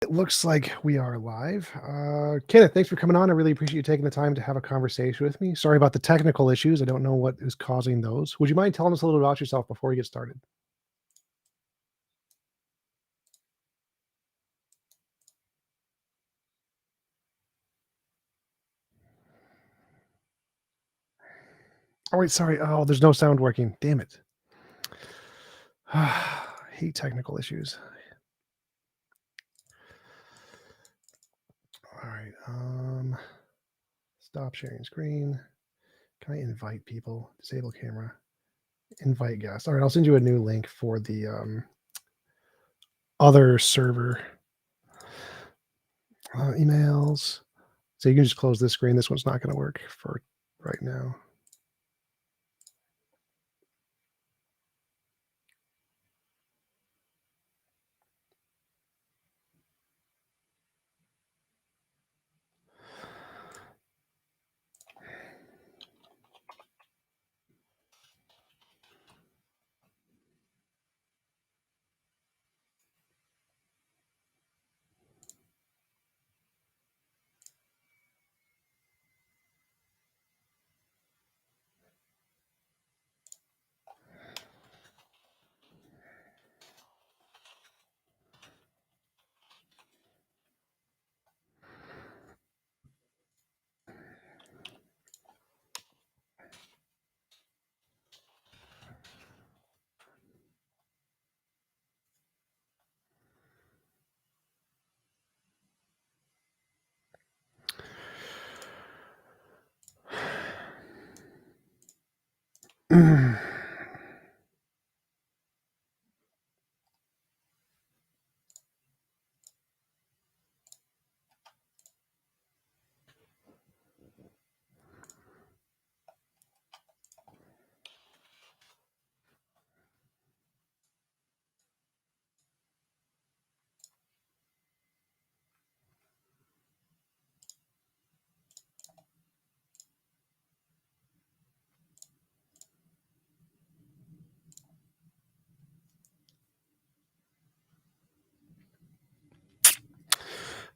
It looks like we are live. Kenneth, thanks for coming on. I really appreciate you taking the time to have a conversation with me. Sorry about the technical issues. I don't know what is causing those. Would you mind telling us a little about yourself before we get started? Oh, wait, sorry. Oh, there's no sound working. Damn it. I hate technical issues. All right. Stop sharing screen. Can I invite people? Disable camera. Invite guests. All right, I'll send you a new link for the other server. Emails. So you can just close this screen. This one's not going to work for right now.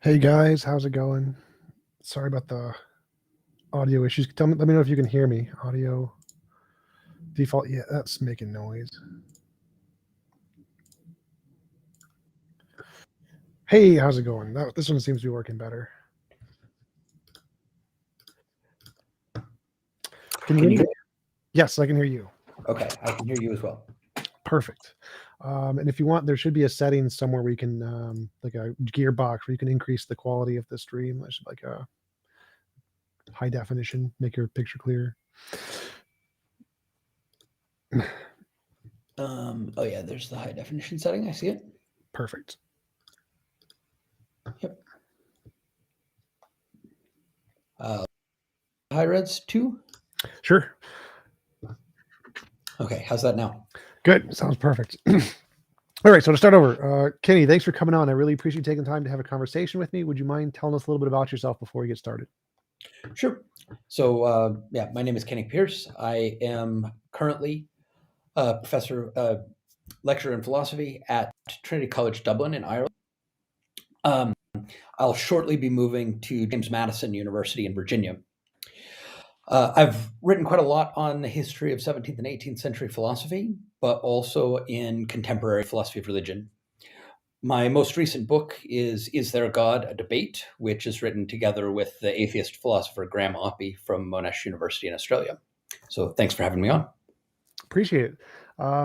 Hey guys, how's it going? Sorry about the audio issues. Let me know if you can hear me. Audio default. Yeah, that's making noise. Hey, how's it going? This one seems to be working better. Can you hear me? Yes, I can hear you. Okay, I can hear you as well. Perfect. And if you want, there should be a setting somewhere where you can, like a gearbox, where you can increase the quality of the stream. There's like a high definition, make your picture clear. Oh yeah, there's the high definition setting. I see it. Perfect. Yep. High res too? Sure. Okay, how's that now? Good. Sounds perfect. All right, so to start over, Kenny, thanks for coming on. I really appreciate you taking time to have a conversation with me. Would you mind telling us a little bit about yourself before we get started? Sure. So yeah, my name is Kenneth Pearce. I am currently a professor, lecturer in philosophy at Trinity College Dublin in Ireland. I'll shortly be moving to James Madison University in Virginia. I've written quite a lot on the history of 17th and 18th century philosophy, but also in contemporary philosophy of religion. My most recent book is There a God? A Debate, which is written together with the atheist philosopher Graham Oppy from Monash University in Australia. So thanks for having me on. Appreciate it.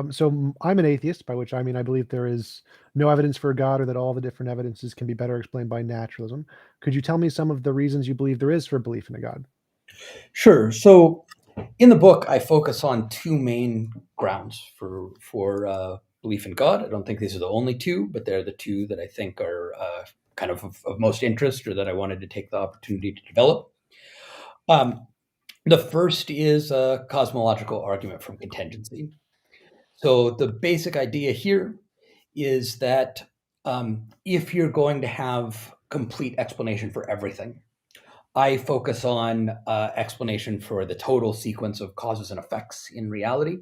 So I'm an atheist, by which I mean I believe there is no evidence for a God, or that all the different evidences can be better explained by naturalism. Could you tell me some of the reasons you believe there is for belief in a God? Sure. So in the book, I focus on two main grounds for belief in God. I don't think these are the only two, but they're the two that I think are kind of most interest, or that I wanted to take the opportunity to develop. The first is a cosmological argument from contingency. So the basic idea here is that if you're going to have complete explanation for everything, I focus on explanation for the total sequence of causes and effects in reality.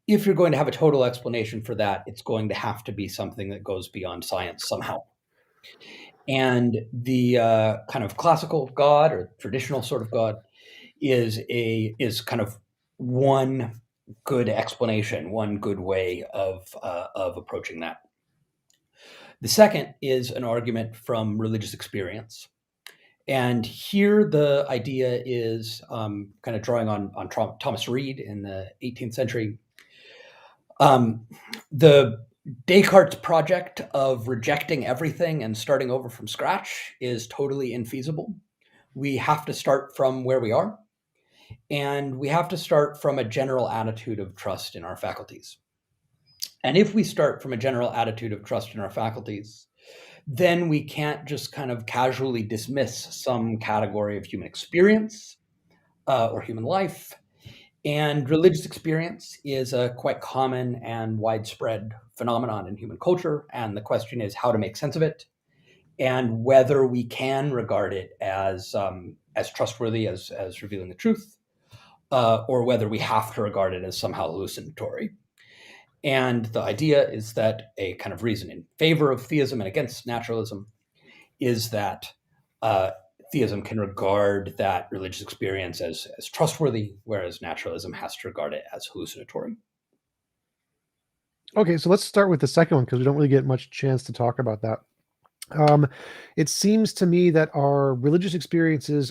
If you're going to have a total explanation for that, it's going to have to be something that goes beyond science somehow. And the kind of classical God or traditional sort of God is kind of one good explanation, one good way of approaching that. The second is an argument from religious experience. And here the idea is kind of drawing on Thomas Reid in the 18th century. The Descartes' project of rejecting everything and starting over from scratch is totally infeasible. We have to start from where we are, and we have to start from a general attitude of trust in our faculties. And if we start from a general attitude of trust in our faculties, then we can't just kind of casually dismiss some category of human experience or human life. And religious experience is a quite common and widespread phenomenon in human culture. And the question is how to make sense of it and whether we can regard it as trustworthy as revealing the truth, or whether we have to regard it as somehow hallucinatory. And the idea is that a kind of reason in favor of theism and against naturalism is that uh, theism can regard that religious experience as trustworthy, whereas naturalism has to regard it as hallucinatory. Okay, so let's start with the second one because we don't really get much chance to talk about that. It seems to me that our religious experiences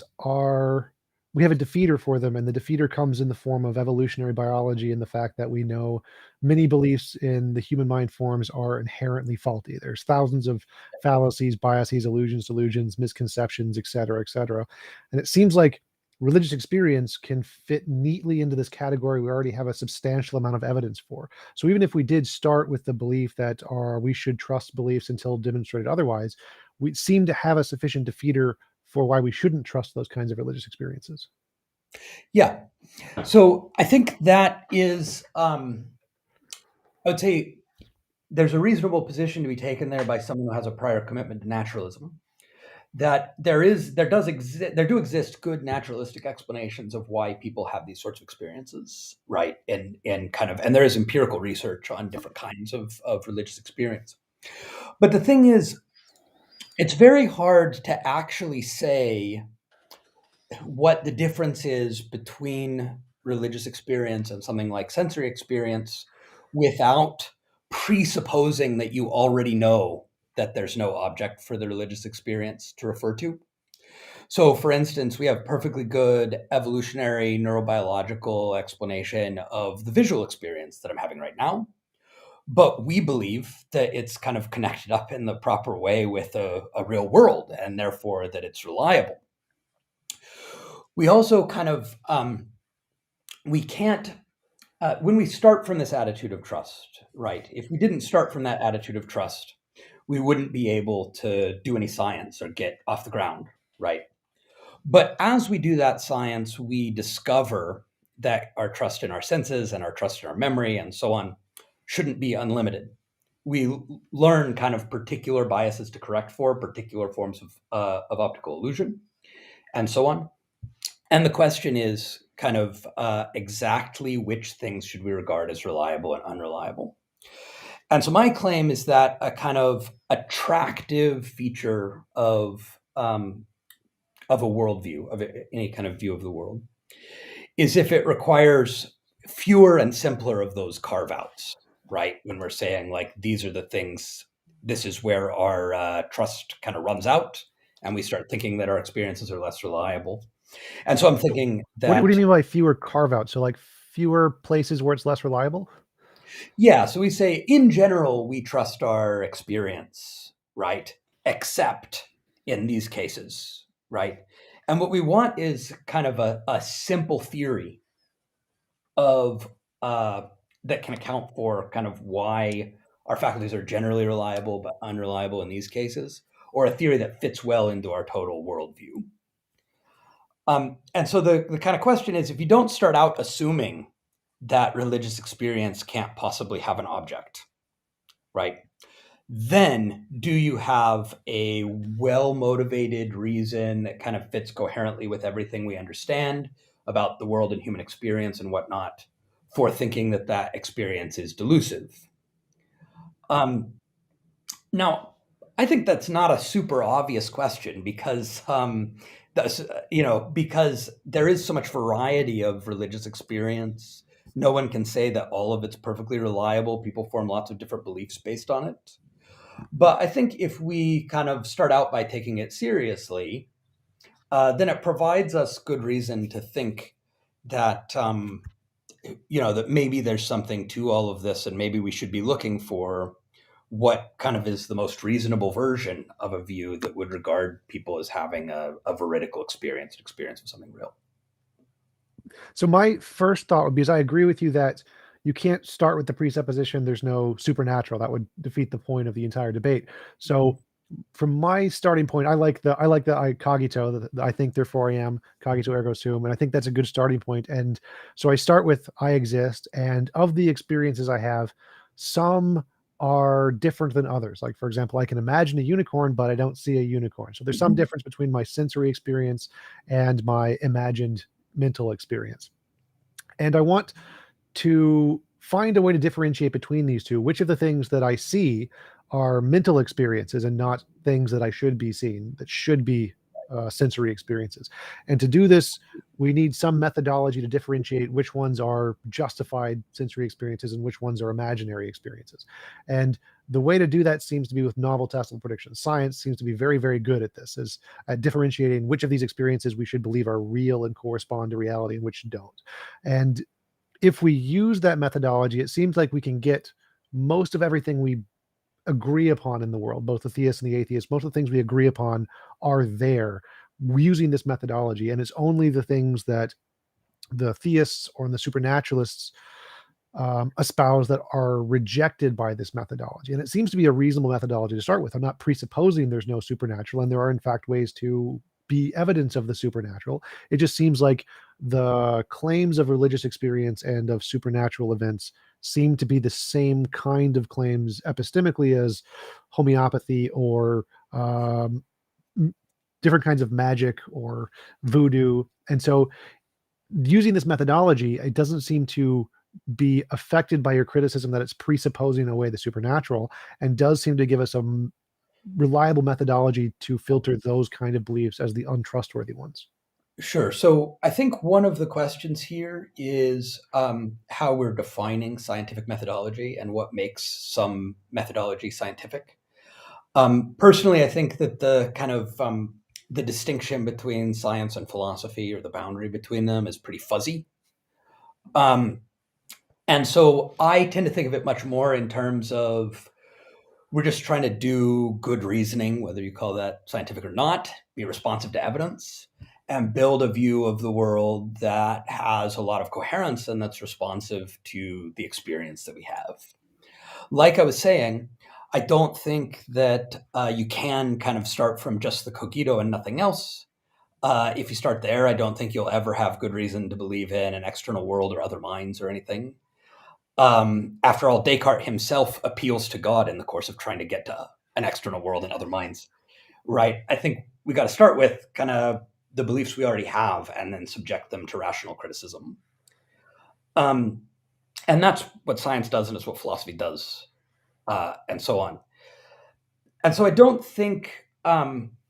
we have a defeater for them, and the defeater comes in the form of evolutionary biology and the fact that we know many beliefs in the human mind forms are inherently faulty. There's thousands of fallacies, biases, illusions, delusions, misconceptions, et cetera, et cetera. And it seems like religious experience can fit neatly into this category we already have a substantial amount of evidence for. So even if we did start with the belief that we should trust beliefs until demonstrated otherwise, we seem to have a sufficient defeater for why we shouldn't trust those kinds of religious experiences. Yeah. So I think that is, I would say, there's a reasonable position to be taken there by someone who has a prior commitment to naturalism. That there do exist good naturalistic explanations of why people have these sorts of experiences, right? And there is empirical research on different kinds of religious experience. But the thing is, it's very hard to actually say what the difference is between religious experience and something like sensory experience without presupposing that you already know that there's no object for the religious experience to refer to. So, for instance, we have perfectly good evolutionary neurobiological explanation of the visual experience that I'm having right now. But we believe that it's kind of connected up in the proper way with a real world and therefore that it's reliable. We also kind of, we can't, when we start from this attitude of trust, right? If we didn't start from that attitude of trust, we wouldn't be able to do any science or get off the ground, right? But as we do that science, we discover that our trust in our senses and our trust in our memory and so on shouldn't be unlimited. We learn kind of particular biases to correct for, particular forms of optical illusion, and so on. And the question is kind of exactly which things should we regard as reliable and unreliable. And so my claim is that a kind of attractive feature of a worldview, of any kind of view of the world, is if it requires fewer and simpler of those carve outs, right? When we're saying, like, these are the things, this is where our trust kind of runs out, and we start thinking that our experiences are less reliable. And so I'm thinking What do that, you mean by fewer carve outs? So like fewer places where it's less reliable? yeah, so we say, in general, we trust our experience, right? Except in these cases, right? And what we want is kind of a simple theory of that can account for kind of why our faculties are generally reliable but unreliable in these cases, or a theory that fits well into our total worldview. And so the kind of question is, if you don't start out assuming that religious experience can't possibly have an object, right? Then do you have a well motivated reason that kind of fits coherently with everything we understand about the world and human experience and whatnot for thinking that that experience is delusive? Um, Now, I think that's not a super obvious question because because there is so much variety of religious experience. No one can say that all of it's perfectly reliable. People form lots of different beliefs based on it. But I think if we kind of start out by taking it seriously, then it provides us good reason to think that that maybe there's something to all of this, and maybe we should be looking for what kind of is the most reasonable version of a view that would regard people as having a veridical experience, an experience of something real. So my first thought would be, is I agree with you that you can't start with the presupposition there's no supernatural. That would defeat the point of the entire debate. So from my starting point, I like the I cogito. I think therefore I am, cogito ergo sum, and I think that's a good starting point. And so I start with I exist, and of the experiences I have, some are different than others. Like for example, I can imagine a unicorn, but I don't see a unicorn. So there's some difference between my sensory experience and my imagined mental experience. And I want to find a way to differentiate between these two. Which of the things that I see are mental experiences and not things that I should be seeing, that should be sensory experiences. And to do this, we need some methodology to differentiate which ones are justified sensory experiences and which ones are imaginary experiences. And the way to do that seems to be with novel testable predictions. Science seems to be very, very good at this, is at differentiating which of these experiences we should believe are real and correspond to reality and which don't. And if we use that methodology, it seems like we can get most of everything we agree upon in the world, both the theists and the atheists. Most of the things we agree upon are there using this methodology. And it's only the things that the theists or the supernaturalists espouse that are rejected by this methodology. And it seems to be a reasonable methodology to start with. I'm not presupposing there's no supernatural, and there are in fact ways to be evidence of the supernatural. It just seems like the claims of religious experience and of supernatural events seem to be the same kind of claims epistemically as homeopathy or different kinds of magic or voodoo. And so using this methodology, it doesn't seem to be affected by your criticism that it's presupposing away the supernatural, and does seem to give us a reliable methodology to filter those kind of beliefs as the untrustworthy ones. Sure. So I think one of the questions here is how we're defining scientific methodology and what makes some methodology scientific. Personally, I think that the kind of the distinction between science and philosophy, or the boundary between them, is pretty fuzzy. And so I tend to think of it much more in terms of we're just trying to do good reasoning, whether you call that scientific or not, be responsive to evidence, and build a view of the world that has a lot of coherence and that's responsive to the experience that we have. Like I was saying, I don't think that you can kind of start from just the cogito and nothing else. If you start there, I don't think you'll ever have good reason to believe in an external world or other minds or anything. After all, Descartes himself appeals to God in the course of trying to get to an external world and other minds, right? I think we got to start with kind of the beliefs we already have and then subject them to rational criticism. And that's what science does, and it's what philosophy does, and so on. And so I don't think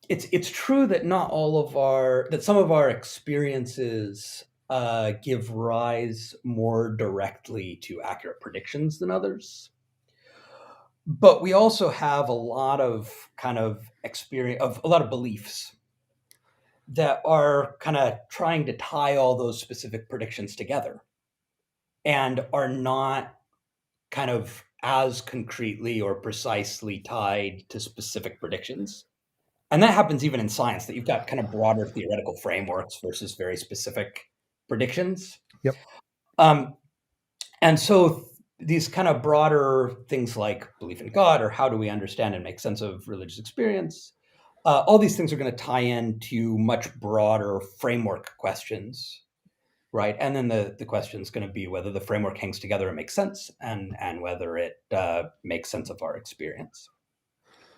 it's true that some of our experiences give rise more directly to accurate predictions than others. But we also have a lot of kind of experience, of a lot of beliefs that are kind of trying to tie all those specific predictions together and are not kind of as concretely or precisely tied to specific predictions. And that happens even in science, that you've got kind of broader theoretical frameworks versus very specific predictions. Yep. And so these kind of broader things like belief in God, or how do we understand and make sense of religious experience, all these things are going to tie into much broader framework questions, right? And then the question is going to be whether the framework hangs together and makes sense, and whether it makes sense of our experience.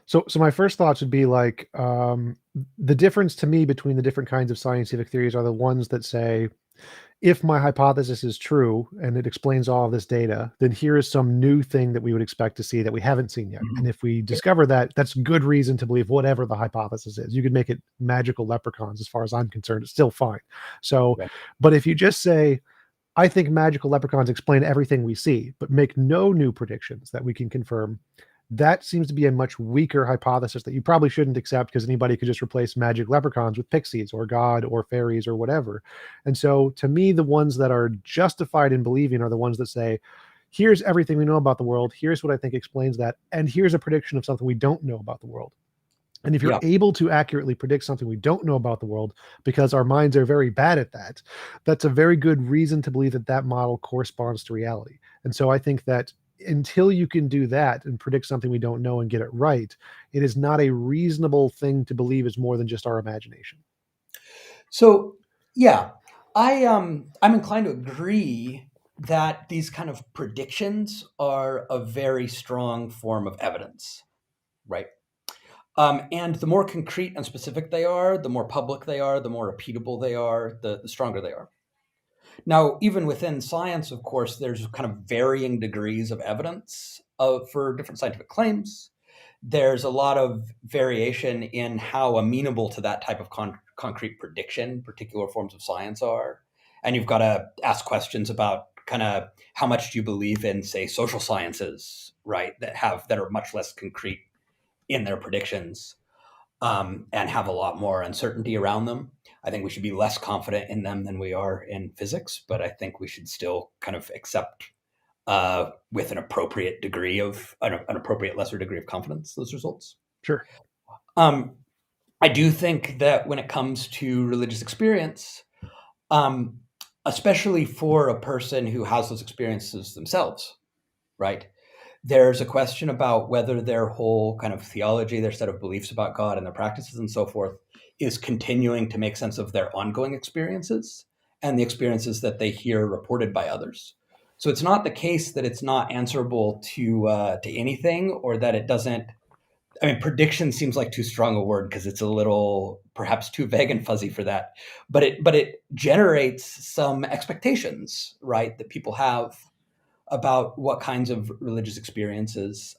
So my first thoughts would be like, the difference to me between the different kinds of scientific theories are the ones that say if my hypothesis is true and it explains all of this data, then here is some new thing that we would expect to see that we haven't seen yet. And if we discover that, that's good reason to believe whatever the hypothesis is. You could make it magical leprechauns, as far as I'm concerned, it's still fine. So, Right. but if you just say, I think magical leprechauns explain everything we see, but make no new predictions that we can confirm, that seems to be a much weaker hypothesis that you probably shouldn't accept, because anybody could just replace magic leprechauns with pixies or God or fairies or whatever. And so to me, the ones that are justified in believing are the ones that say, here's everything we know about the world, here's what I think explains that, and here's a prediction of something we don't know about the world. And if you're Yeah. able to accurately predict something we don't know about the world, because our minds are very bad at that, that's a very good reason to believe that that model corresponds to reality. And so I think that until you can do that and predict something we don't know and get it right, it is not a reasonable thing to believe is more than just our imagination. So yeah, I'm inclined to agree that these kind of predictions are a very strong form of evidence, right? And the more concrete and specific they are, the more public they are, the more repeatable they are, the stronger they are. Now, even within science, of course, there's kind of varying degrees of evidence for different scientific claims. There's a lot of variation in how amenable to that type of concrete prediction particular forms of science are. And you've got to ask questions about kind of how much do you believe in, say, social sciences, right, that are much less concrete in their predictions, and have a lot more uncertainty around them. I think we should be less confident in them than we are in physics, but I think we should still kind of accept, with an appropriate degree of an appropriate lesser degree of confidence, those results. Sure. Um, I do think that when it comes to religious experience, um, especially for a person who has those experiences themselves, right? There's a question about whether their whole kind of theology, their set of beliefs about God and their practices and so forth is continuing to make sense of their ongoing experiences and the experiences that they hear reported by others. So it's not the case that it's not answerable to anything, or that it doesn't. I mean, prediction seems like too strong a word because it's a little perhaps too vague and fuzzy for that. But it generates some expectations, right, that people have about what kinds of religious experiences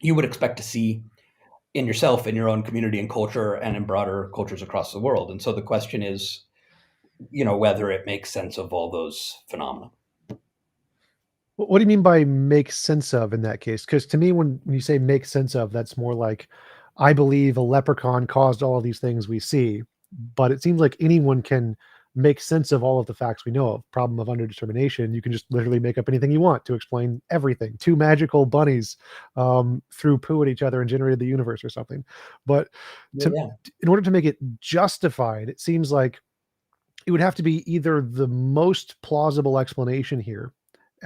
you would expect to see in yourself, in your own community and culture, and in broader cultures across the world. And so the question is, whether it makes sense of all those phenomena. What do you mean by make sense of in that case? Because to me, when you say make sense of, that's more like, I believe a leprechaun caused all of these things we see, but it seems like anyone can make sense of all of the facts we know of. Problem of underdetermination, you can just literally make up anything you want to explain everything. Two magical bunnies threw poo at each other and generated the universe or something. But to, Yeah. in order to make it justified, it seems like it would have to be either the most plausible explanation here,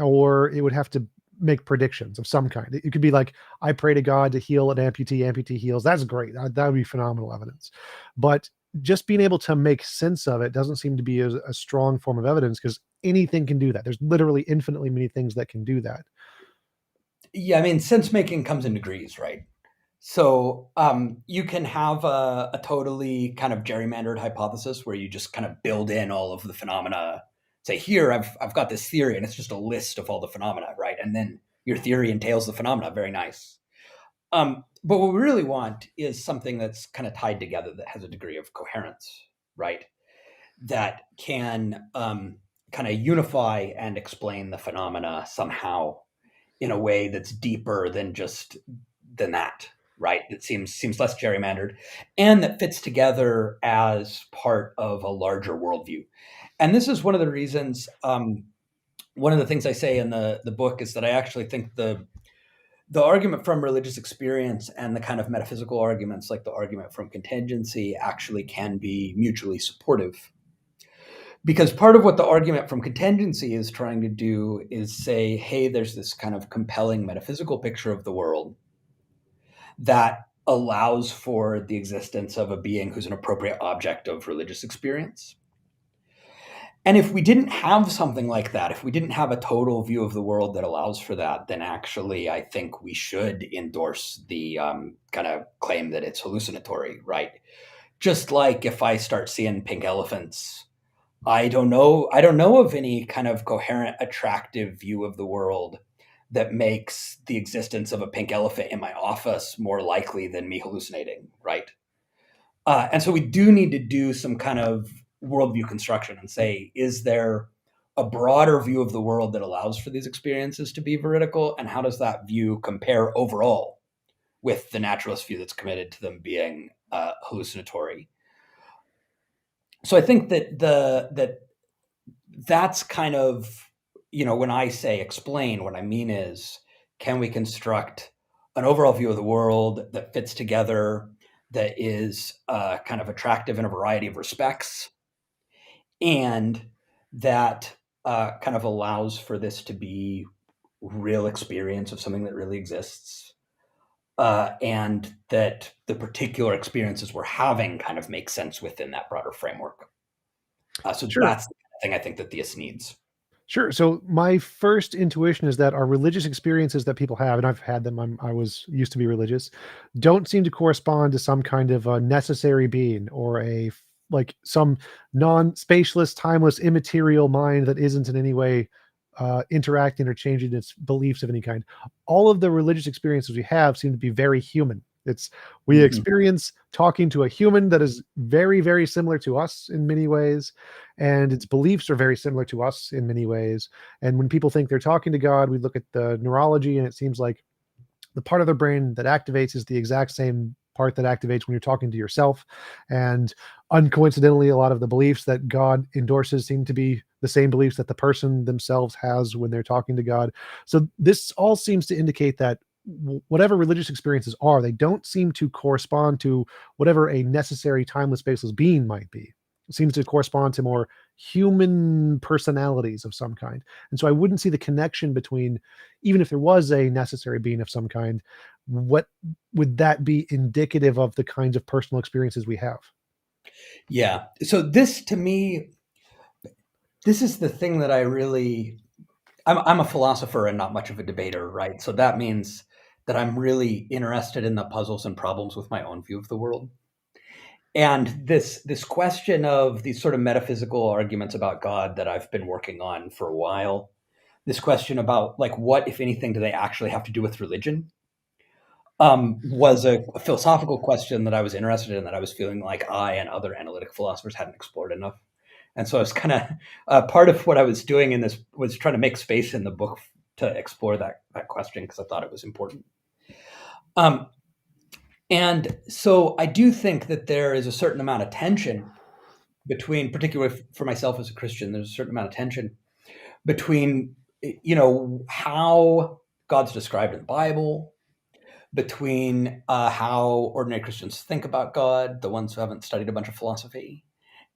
or it would have to make predictions of some kind. It could be like, I pray to God to heal an amputee, amputee heals. That's great. That would be phenomenal evidence. But just being able to make sense of it doesn't seem to be a strong form of evidence, because anything can do that. There's literally infinitely many things that can do that. Yeah, I mean, sense making comes in degrees, right? So you can have a totally kind of gerrymandered hypothesis where you just kind of build in all of the phenomena. Say, here I've got this theory, and it's just a list of all the phenomena, right? And then your theory entails the phenomena. Very nice. But what we really want is something that's kind of tied together, that has a degree of coherence, right? That can kind of unify and explain the phenomena somehow in a way that's deeper than that, right? It seems less gerrymandered, and that fits together as part of a larger worldview. And this is one of the reasons. One of the things I say in the book is that I actually think the argument from religious experience and the kind of metaphysical arguments, like the argument from contingency, actually can be mutually supportive. Because part of what the argument from contingency is trying to do is say, hey, there's this kind of compelling metaphysical picture of the world that allows for the existence of a being who's an appropriate object of religious experience. And if we didn't have something like that, if we didn't have a total view of the world that allows for that, then actually I think we should endorse the kind of claim that it's hallucinatory, right? Just like if I start seeing pink elephants, I don't know. I don't know of any kind of coherent, attractive view of the world that makes the existence of a pink elephant in my office more likely than me hallucinating, right? And so we do need to do some kind of worldview construction and say, is there a broader view of the world that allows for these experiences to be veridical? And how does that view compare overall with the naturalist view that's committed to them being hallucinatory? So I think that's kind of, when I say explain, what I mean is, can we construct an overall view of the world that fits together, that is kind of attractive in a variety of respects, and that kind of allows for this to be real experience of something that really exists, and that the particular experiences we're having kind of make sense within that broader framework. So Sure. that's the kind of thing I think that theist needs. Sure. So my first intuition is that our religious experiences that people have, and I've had them, I was used to be religious, don't seem to correspond to some kind of a necessary being or like some non-spaceless, timeless, immaterial mind that isn't in any way interacting or changing its beliefs of any kind. All of the religious experiences we have seem to be very human. It's we Mhm. experience talking to a human that is very, very similar to us in many ways, and its beliefs are very similar to us in many ways. And when people think they're talking to God, we look at the neurology, and it seems like the part of the brain that activates is the exact same part that activates when you're talking to yourself. And uncoincidentally, a lot of the beliefs that God endorses seem to be the same beliefs that the person themselves has when they're talking to God. So this all seems to indicate that whatever religious experiences are, they don't seem to correspond to whatever a necessary timeless spaceless being might be. It seems to correspond to more human personalities of some kind. And so I wouldn't see the connection between, even if there was a necessary being of some kind, what would that be indicative of the kinds of personal experiences we have? Yeah. So this, to me, this is the thing that I really, I'm a philosopher and not much of a debater, right? So that means that I'm really interested in the puzzles and problems with my own view of the world. And this question of these sort of metaphysical arguments about God that I've been working on for a while, this question about, like, what, if anything, do they actually have to do with religion, was a philosophical question that I was interested in, that I was feeling like I and other analytic philosophers hadn't explored enough. And so I was kind of, part of what I was doing in this was trying to make space in the book to explore that question, because I thought it was important. Um, and so I do think that there is a certain amount of tension between, particularly for myself as a Christian, there's a certain amount of tension between, how God's described in the Bible, between how ordinary Christians think about God, the ones who haven't studied a bunch of philosophy,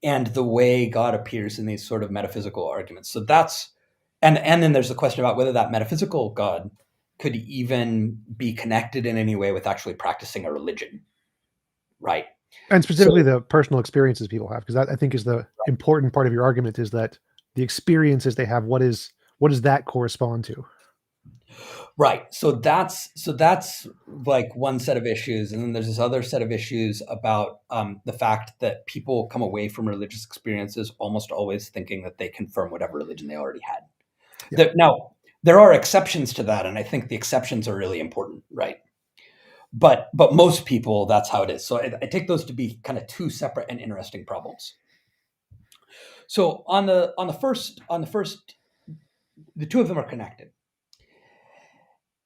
and the way God appears in these sort of metaphysical arguments. So that's, and then there's the question about whether that metaphysical God could even be connected in any way with actually practicing a religion, right? And So, specifically the personal experiences people have, because that I think is the important part of your argument, is that the experiences they have, what does that correspond to? right. So that's like one set of issues, and then there's this other set of issues about the fact that people come away from religious experiences almost always thinking that they confirm whatever religion they already had. Yeah. Now, there are exceptions to that, and I think the exceptions are really important, right? But most people, that's how it is. So I take those to be kind of two separate and interesting problems. So on the first, the two of them are connected.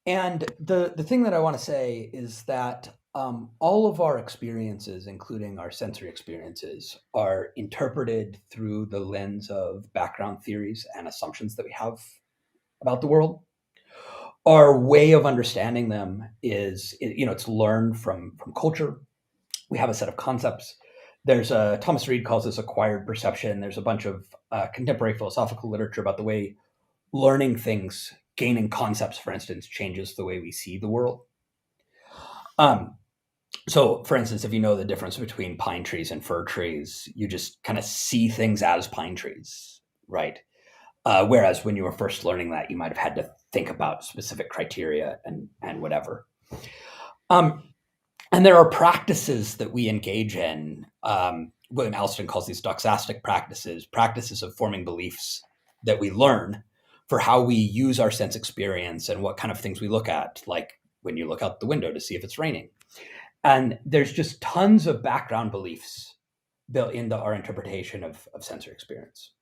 And the thing that I want to say is that all of our experiences, including our sensory experiences, are interpreted through the lens of background theories and assumptions that we have about the world. Our way of understanding them is, it's learned from culture. We have a set of concepts. There's a, Thomas Reid calls this acquired perception. There's a bunch of contemporary philosophical literature about the way learning things, gaining concepts, for instance, changes the way we see the world. Um, so, for instance, if you know the difference between pine trees and fir trees, you just kind of see things as pine trees, right? Whereas when you were first learning that, you might have had to think about specific criteria and whatever. Um, and there are practices that we engage in William Alston calls these doxastic practices of forming beliefs that we learn for how we use our sense experience and what kind of things we look at, like when you look out the window to see if it's raining. And there's just tons of background beliefs built into our interpretation of sensory experience.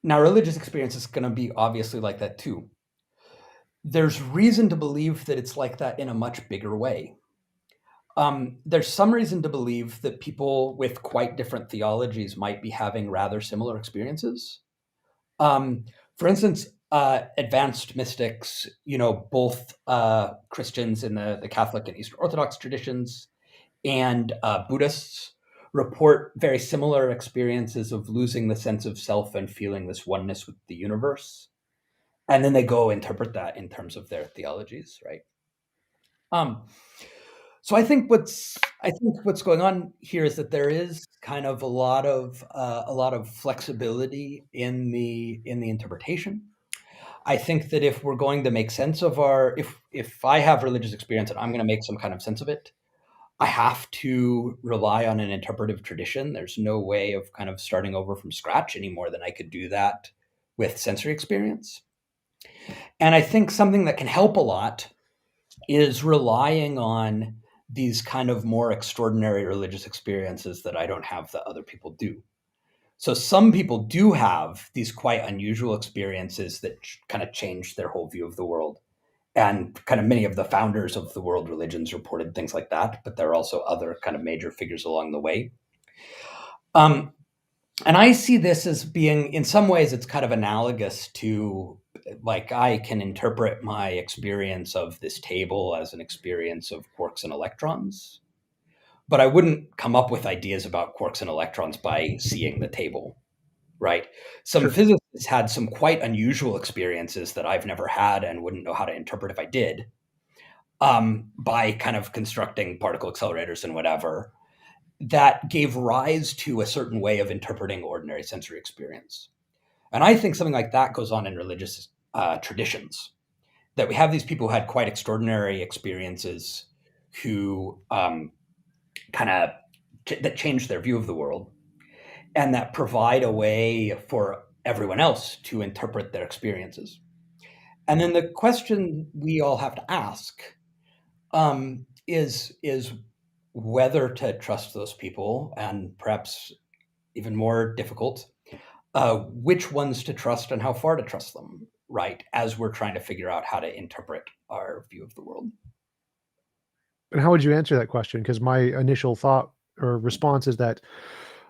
Now, religious experience is going to be obviously like that too. There's reason to believe that it's like that in a much bigger way. There's some reason to believe that people with quite different theologies might be having rather similar experiences. For instance, advanced mystics, both Christians in the Catholic and Eastern Orthodox traditions and Buddhists report very similar experiences of losing the sense of self and feeling this oneness with the universe. And then they go interpret that in terms of their theologies, right? So I think what's going on here is that there is kind of a lot of flexibility in the interpretation. I think that if we're going to make sense of if I have religious experience and I'm going to make some kind of sense of it, I have to rely on an interpretive tradition. There's no way of kind of starting over from scratch any more than I could do that with sensory experience. And I think something that can help a lot is relying on these kind of more extraordinary religious experiences that I don't have that other people do. So some people do have these quite unusual experiences that kind of change their whole view of the world. And kind of many of the founders of the world religions reported things like that, but there are also other kind of major figures along the way. And I see this as being, in some ways, it's kind of analogous to, like, I can interpret my experience of this table as an experience of quarks and electrons, but I wouldn't come up with ideas about quarks and electrons by seeing the table, right? Some Sure. physicists had some quite unusual experiences that I've never had and wouldn't know how to interpret if I did, by kind of constructing particle accelerators and whatever, that gave rise to a certain way of interpreting ordinary sensory experience. And I think something like that goes on in religious traditions, that we have these people who had quite extraordinary experiences who that changed their view of the world and that provide a way for everyone else to interpret their experiences. And then the question we all have to ask is whether to trust those people, and perhaps even more difficult, which ones to trust and how far to trust them, right? As we're trying to figure out how to interpret our view of the world. And how would you answer that question? Because my initial thought or response is that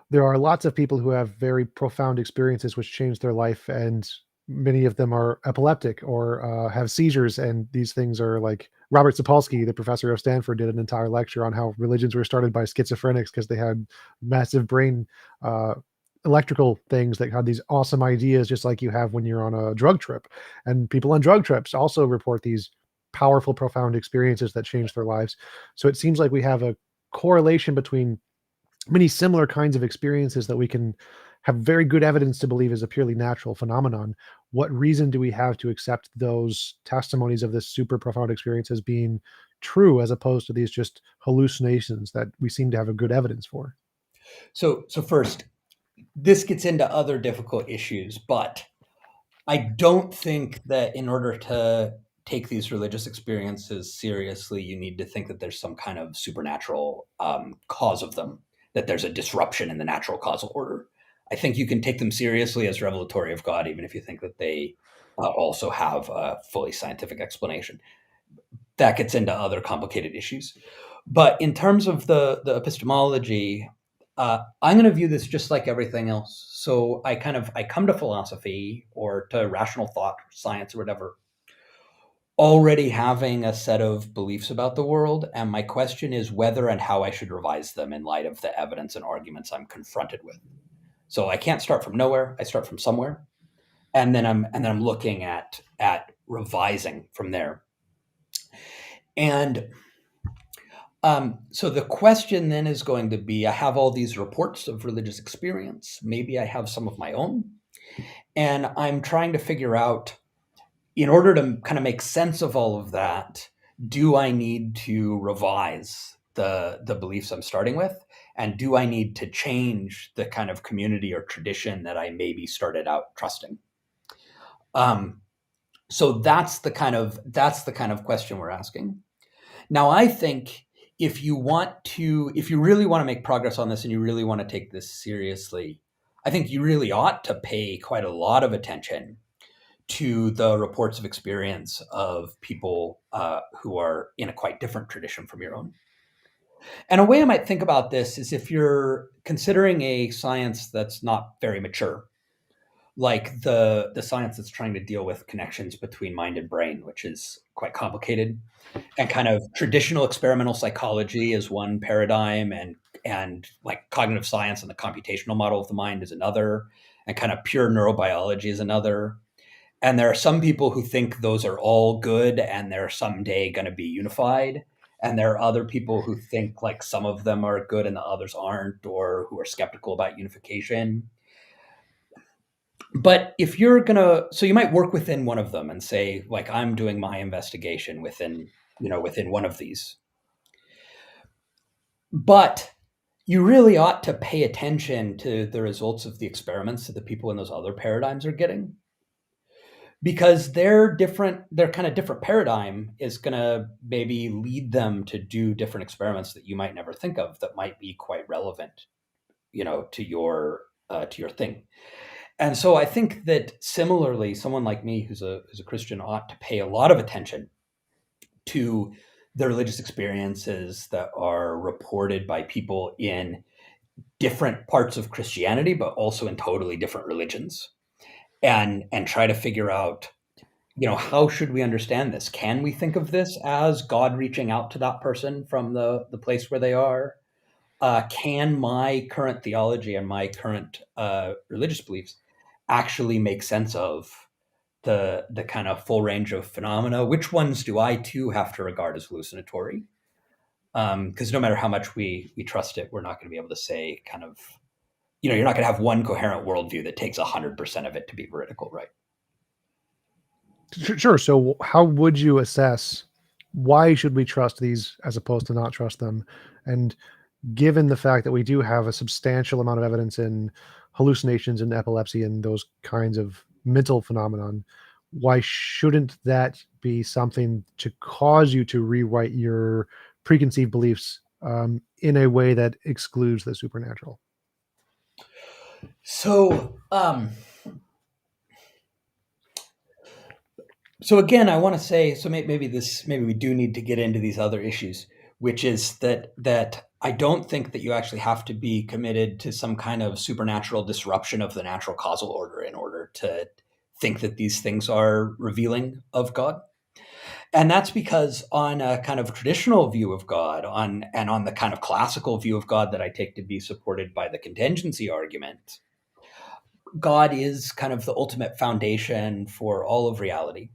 there are lots of people who have very profound experiences which change their life, and many of them are epileptic or have seizures. And these things are like Robert Sapolsky, the professor of Stanford, did an entire lecture on how religions were started by schizophrenics because they had massive brain electrical things that had these awesome ideas, just like you have when you're on a drug trip. And people on drug trips also report these powerful, profound experiences that change their lives. So it seems like we have a correlation between many similar kinds of experiences that we can have very good evidence to believe is a purely natural phenomenon. What reason do we have to accept those testimonies of this super profound experience as being true, as opposed to these just hallucinations that we seem to have a good evidence for? So first, this gets into other difficult issues, but I don't think that in order to take these religious experiences seriously, you need to think that there's some kind of supernatural cause of them, that there's a disruption in the natural causal order. I think you can take them seriously as revelatory of God, even if you think that they also have a fully scientific explanation. That gets into other complicated issues. But in terms of the epistemology, I'm going to view this just like everything else. So I come to philosophy or to rational thought, science, or whatever, already having a set of beliefs about the world, and my question is whether and how I should revise them in light of the evidence and arguments I'm confronted with. So I can't start from nowhere; I start from somewhere, and then I'm looking at revising from there. And so the question then is going to be, I have all these reports of religious experience. Maybe I have some of my own. And I'm trying to figure out, in order to kind of make sense of all of that, do I need to revise the beliefs I'm starting with, and do I need to change the kind of community or tradition that I maybe started out trusting? Um, so that's the kind of question we're asking. Now, I think if you really want to make progress on this and you really want to take this seriously, I think you really ought to pay quite a lot of attention to the reports of experience of people who are in a quite different tradition from your own. And a way I might think about this is if you're considering a science that's not very mature, like the science that's trying to deal with connections between mind and brain, which is quite complicated, and kind of traditional experimental psychology is one paradigm, and like cognitive science and the computational model of the mind is another, and kind of pure neurobiology is another. And there are some people who think those are all good and they're someday going to be unified. And there are other people who think like some of them are good and the others aren't, or who are skeptical about unification. But if you're going to, so you might work within one of them and say, like, I'm doing my investigation within, within one of these. But you really ought to pay attention to the results of the experiments that the people in those other paradigms are getting, because their kind of different paradigm is going to maybe lead them to do different experiments that you might never think of that might be quite relevant, to your thing. And so I think that similarly, someone like me who's a Christian ought to pay a lot of attention to the religious experiences that are reported by people in different parts of Christianity, but also in totally different religions, and try to figure out, how should we understand this? Can we think of this as God reaching out to that person from the place where they are? Can my current theology and my current religious beliefs actually make sense of the kind of full range of phenomena? Which ones do I too have to regard as hallucinatory? Because no matter how much we trust it, we're not going to be able to say kind of, you're not going to have one coherent worldview that takes 100% of it to be veridical, right? Sure. So how would you assess why should we trust these as opposed to not trust them? And given the fact that we do have a substantial amount of evidence in hallucinations and epilepsy and those kinds of mental phenomenon, why shouldn't that be something to cause you to rewrite your preconceived beliefs in a way that excludes the supernatural? So, so again, I want to say, so maybe we do need to get into these other issues, which is that I don't think that you actually have to be committed to some kind of supernatural disruption of the natural causal order in order to think that these things are revealing of God. And that's because on a kind of traditional view of God, on the kind of classical view of God that I take to be supported by the contingency argument, God is kind of the ultimate foundation for all of reality.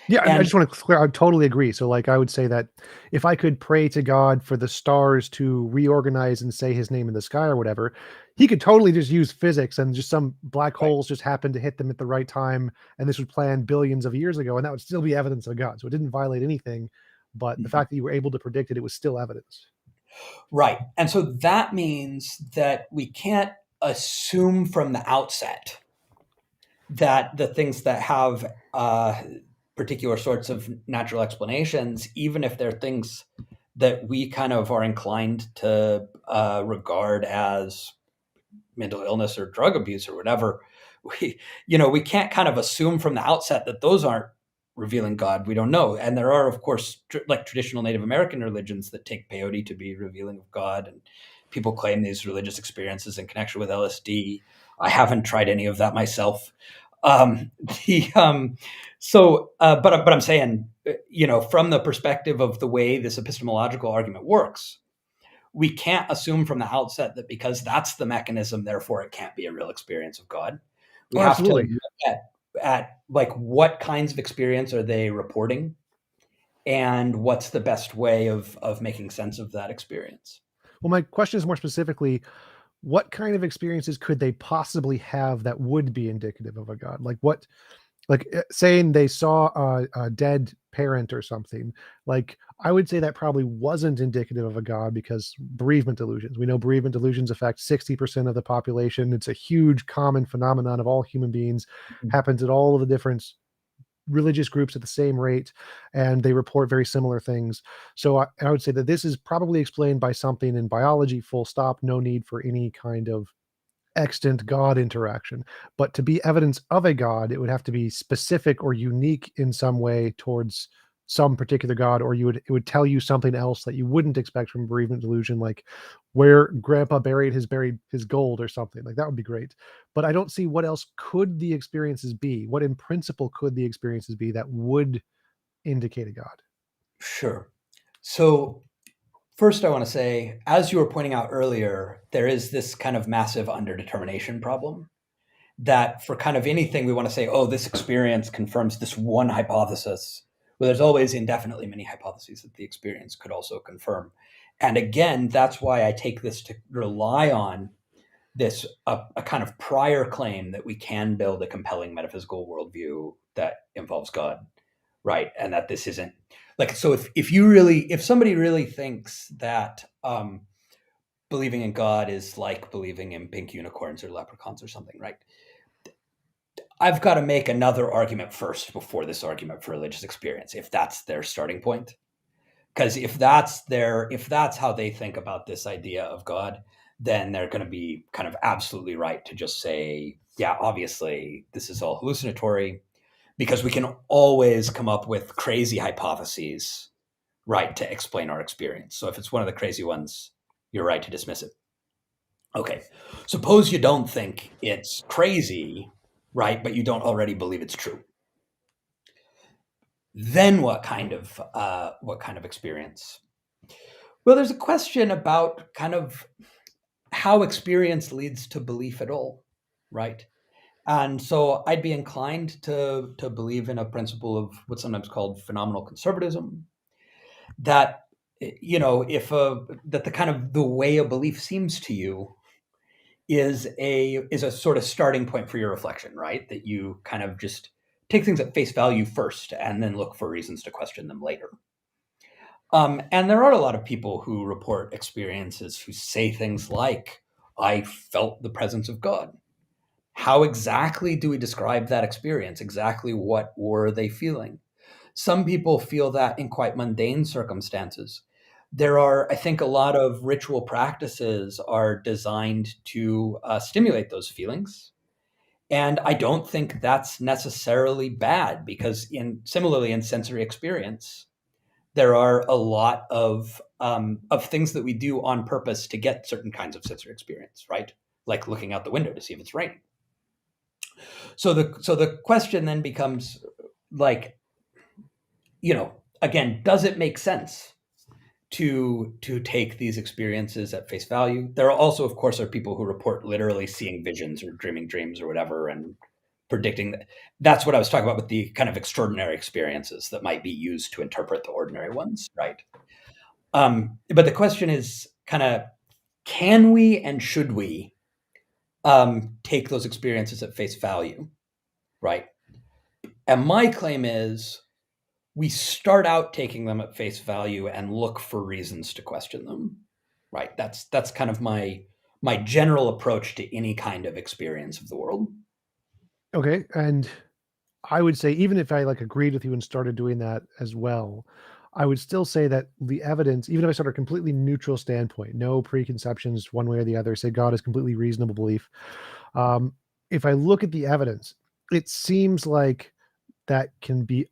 Yeah, I And just want to clear. I totally agree. So, like, I would say that if I could pray to God for the stars to reorganize and say His name in the sky or whatever, He could totally just use physics and just some black right. holes just happened to hit them at the right time, and this was planned billions of years ago, and that would still be evidence of God. So it didn't violate anything, but the Mhm. fact that you were able to predict it, it was still evidence. Right. And so that means that we can't assume from the outset that the things that have particular sorts of natural explanations, even if they're things that we kind of are inclined to regard as mental illness or drug abuse or whatever, we can't kind of assume from the outset that those aren't revealing God. We don't know. And there are, of course, like traditional Native American religions that take peyote to be revealing of God, and people claim these religious experiences in connection with LSD. I haven't tried any of that myself. The but I'm saying, from the perspective of the way this epistemological argument works, we can't assume from the outset that because that's the mechanism, therefore it can't be a real experience of God. We Oh, have to absolutely. look at like what kinds of experience are they reporting, and what's the best way of making sense of that experience. Well, my question is more specifically, what kind of experiences could they possibly have that would be indicative of a God? Like, what like saying they saw a dead parent or something, like I would say that probably wasn't indicative of a god, because bereavement delusions, we know bereavement delusions affect 60% of the population. It's a huge common phenomenon of all human beings, happens at all of the different religious groups at the same rate, and they report very similar things. So I would say that this is probably explained by something in biology, full stop, no need for any kind of extant God interaction. But to be evidence of a God, it would have to be specific or unique in some way towards some particular God, or it would tell you something else that you wouldn't expect from bereavement delusion, like where grandpa buried his gold or something. Like that would be great. But I don't see what else could the experiences be. What in principle could the experiences be that would indicate a God? Sure. So first, I want to say, as you were pointing out earlier, there is this kind of massive underdetermination problem that for kind of anything we want to say, oh, this experience confirms this one hypothesis. Well, there's always indefinitely many hypotheses that the experience could also confirm. And again, that's why I take this to rely on this a kind of prior claim that we can build a compelling metaphysical worldview that involves God, right? And that this isn't like, so if somebody really thinks that believing in God is like believing in pink unicorns or leprechauns or something, right? I've got to make another argument first before this argument for religious experience, if that's their starting point. Because if that's how they think about this idea of God, then they're going to be kind of absolutely right to just say, yeah, obviously this is all hallucinatory, because we can always come up with crazy hypotheses, right, to explain our experience. So if it's one of the crazy ones, you're right to dismiss it. Okay, suppose you don't think it's crazy, right, but you don't already believe it's true. Then what kind of experience? Well, there's a question about kind of how experience leads to belief at all, right? And so I'd be inclined to believe in a principle of what's sometimes called phenomenal conservatism, that if that the kind of the way a belief seems to you is a sort of starting point for your reflection, right? That you kind of just take things at face value first and then look for reasons to question them later. And there are a lot of people who report experiences who say things like, I felt the presence of God. How exactly do we describe that experience? Exactly what were they feeling? Some people feel that in quite mundane circumstances. There are, I think, a lot of ritual practices are designed to stimulate those feelings. And I don't think that's necessarily bad, because similarly in sensory experience, there are a lot of things that we do on purpose to get certain kinds of sensory experience, right? Like looking out the window to see if it's raining. So the question then becomes, like, again, does it make sense to take these experiences at face value? There are also, of course, people who report literally seeing visions or dreaming dreams or whatever, and predicting that. That's what I was talking about with the kind of extraordinary experiences that might be used to interpret the ordinary ones, right? But the question is kind of, can we and should we take those experiences at face value, right? And my claim is we start out taking them at face value and look for reasons to question them, right? That's kind of my general approach to any kind of experience of the world. Okay, and I would say, even if I like agreed with you and started doing that as well, I would still say that the evidence, even if I start a completely neutral standpoint, no preconceptions one way or the other, say God is completely reasonable belief. Um, if I look at the evidence, it seems like that can be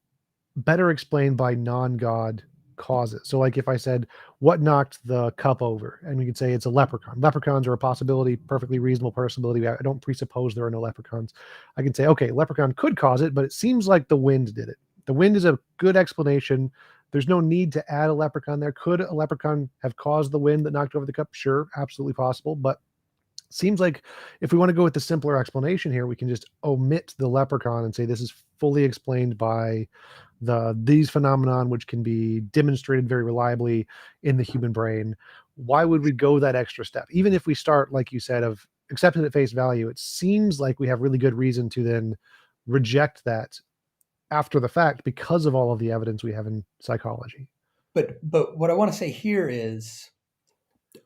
better explained by non-God causes. So like if I said, what knocked the cup over? And we could say it's a leprechaun. Leprechauns are a possibility, perfectly reasonable possibility. I don't presuppose there are no leprechauns. I can say, okay, leprechaun could cause it, but it seems like the wind did it. The wind is a good explanation. There's no need to add a leprechaun there. Could a leprechaun have caused the wind that knocked over the cup? Sure, absolutely possible. But seems like if we want to go with the simpler explanation here, we can just omit the leprechaun and say this is fully explained by these phenomenon, which can be demonstrated very reliably in the human brain. Why would we go that extra step? Even if we start, like you said, of accepting at face value, it seems like we have really good reason to then reject that after the fact because of all of the evidence we have in psychology. But what I want to say here is,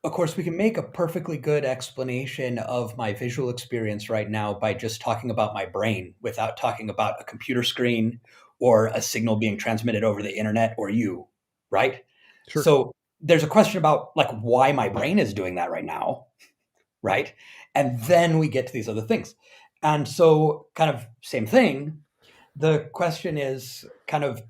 of course, we can make a perfectly good explanation of my visual experience right now by just talking about my brain without talking about a computer screen or a signal being transmitted over the internet or you, right? Sure. So there's a question about like why my brain is doing that right now, right? And then we get to these other things. And so kind of same thing. The question is kind of,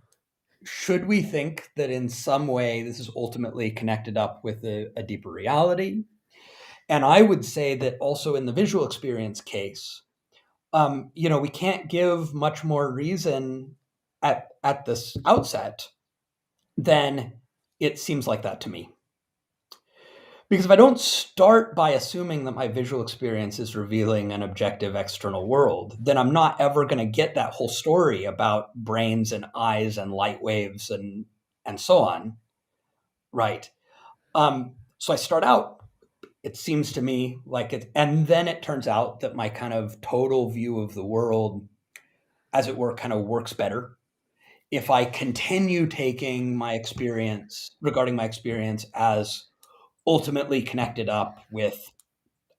should we think that in some way this is ultimately connected up with a deeper reality? And I would say that also in the visual experience case, we can't give much more reason at this outset than it seems like that to me. Because if I don't start by assuming that my visual experience is revealing an objective external world, then I'm not ever going to get that whole story about brains and eyes and light waves and so on, right? So I start out, it seems to me like it, and then it turns out that my kind of total view of the world, as it were, kind of works better if I continue taking my experience regarding my experience as ultimately connected up with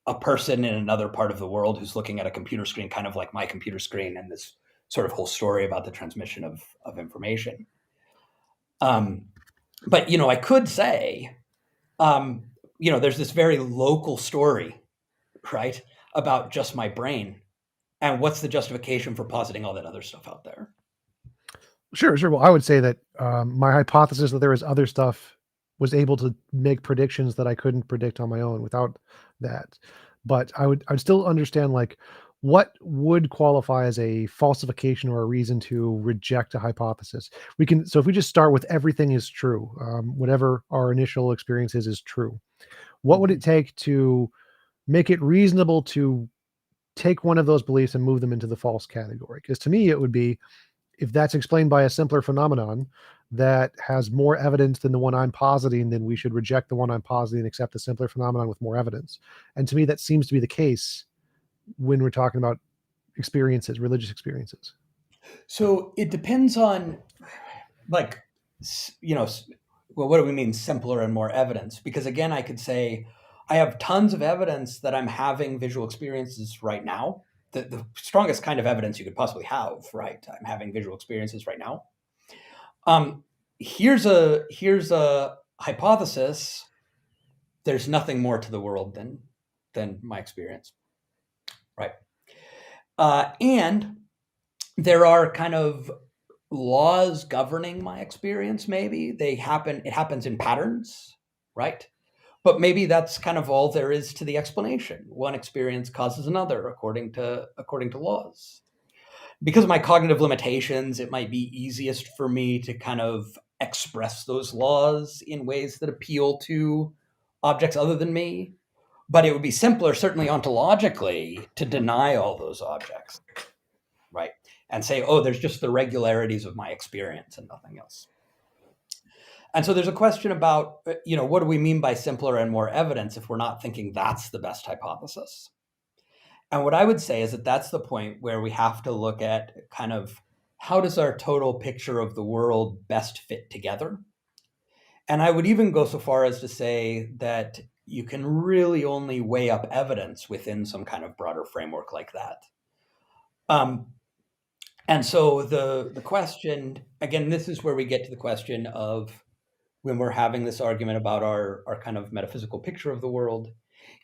a person in another part of the world who's looking at a computer screen, kind of like my computer screen, and this sort of whole story about the transmission of information. But I could say, there's this very local story, right, about just my brain, and what's the justification for positing all that other stuff out there? Sure. Well, I would say that my hypothesis that there is other stuff was able to make predictions that I couldn't predict on my own without that. But I'd still understand like what would qualify as a falsification or a reason to reject a hypothesis. So if we just start with everything is true, whatever our initial experience is true. What would it take to make it reasonable to take one of those beliefs and move them into the false category? Because to me, it would be, if that's explained by a simpler phenomenon that has more evidence than the one I'm positing, then we should reject the one I'm positing and accept the simpler phenomenon with more evidence. And to me, that seems to be the case when we're talking about experiences, religious experiences. So it depends on, like, well, what do we mean simpler and more evidence? Because again, I could say I have tons of evidence that I'm having visual experiences right now. The strongest kind of evidence you could possibly have, right? I'm having visual experiences right now. Here's a hypothesis. There's nothing more to the world than my experience, right? And there are kind of laws governing my experience. Maybe it happens in patterns, right? But maybe that's kind of all there is to the explanation. One experience causes another according to laws. Because of my cognitive limitations, it might be easiest for me to kind of express those laws in ways that appeal to objects other than me. But it would be simpler, certainly ontologically, to deny all those objects, right? And say, oh, there's just the regularities of my experience and nothing else. And so there's a question about, what do we mean by simpler and more evidence if we're not thinking that's the best hypothesis? And what I would say is that that's the point where we have to look at kind of how does our total picture of the world best fit together? And I would even go so far as to say that you can really only weigh up evidence within some kind of broader framework like that. And so the question, again, this is where we get to the question of, when we're having this argument about our kind of metaphysical picture of the world,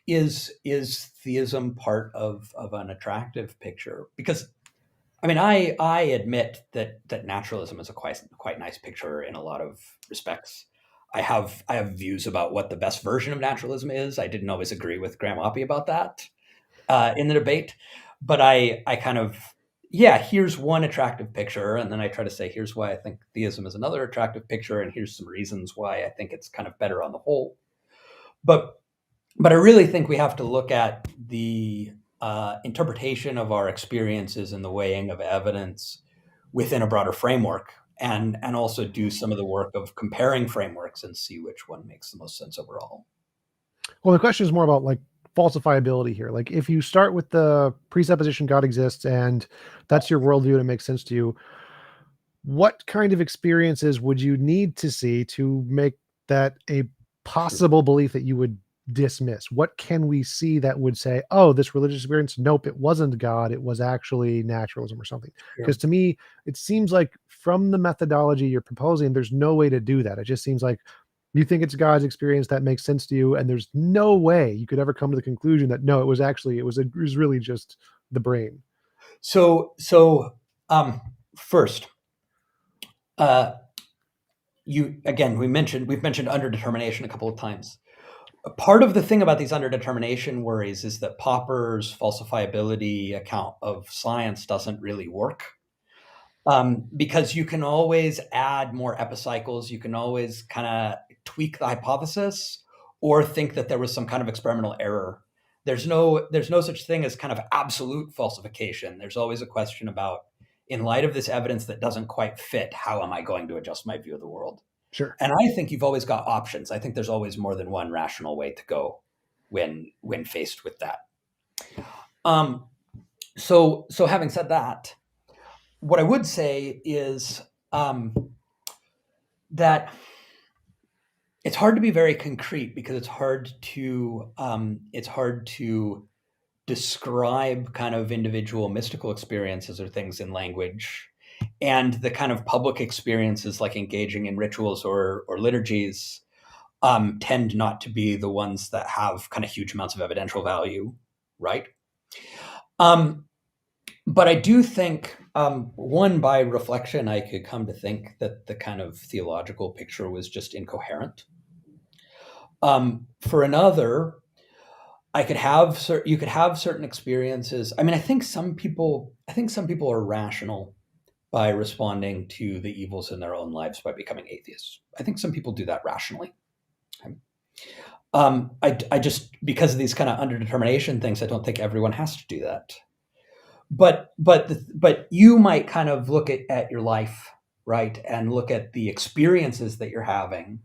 is theism part of an attractive picture? Because I mean, I admit that naturalism is a quite nice picture in a lot of respects. I have views about what the best version of naturalism is. I didn't always agree with Graham Oppy about that in the debate, but I kind of, here's one attractive picture, and then I try to say, here's why I think theism is another attractive picture, and here's some reasons why I think it's kind of better on the whole. But I really think we have to look at the interpretation of our experiences and the weighing of evidence within a broader framework, and also do some of the work of comparing frameworks and see which one makes the most sense overall. Well, the question is more about like falsifiability here. Like if you start with the presupposition God exists and that's your worldview and it makes sense to you, what kind of experiences would you need to see to make that a possible belief that you would dismiss? What can we see that would say, oh, this religious experience, nope, it wasn't God, it was actually naturalism or something? Because to me, it seems like from the methodology you're proposing, there's no way to do that. It just seems like you think it's God's experience that makes sense to you, and there's no way you could ever come to the conclusion that no, it was really just the brain. So first, we've mentioned underdetermination a couple of times. Part of the thing about these underdetermination worries is that Popper's falsifiability account of science doesn't really work. Because you can always add more epicycles, you can always kind of tweak the hypothesis or think that there was some kind of experimental error. There's no such thing as kind of absolute falsification. There's always a question about, in light of this evidence that doesn't quite fit, how am I going to adjust my view of the world? Sure. And I think you've always got options. I think there's always more than one rational way to go when faced with that. So having said that, what I would say is that it's hard to be very concrete because it's hard to describe kind of individual mystical experiences or things in language, and the kind of public experiences like engaging in rituals or liturgies tend not to be the ones that have kind of huge amounts of evidential value, right? But I do think, one, by reflection, I could come to think that the kind of theological picture was just incoherent. For another, you could have certain experiences. I mean, I think some people are rational by responding to the evils in their own lives by becoming atheists. I think some people do that rationally. I just, because of these kind of underdetermination things, I don't think everyone has to do that. But you might kind of look at your life, right, and look at the experiences that you're having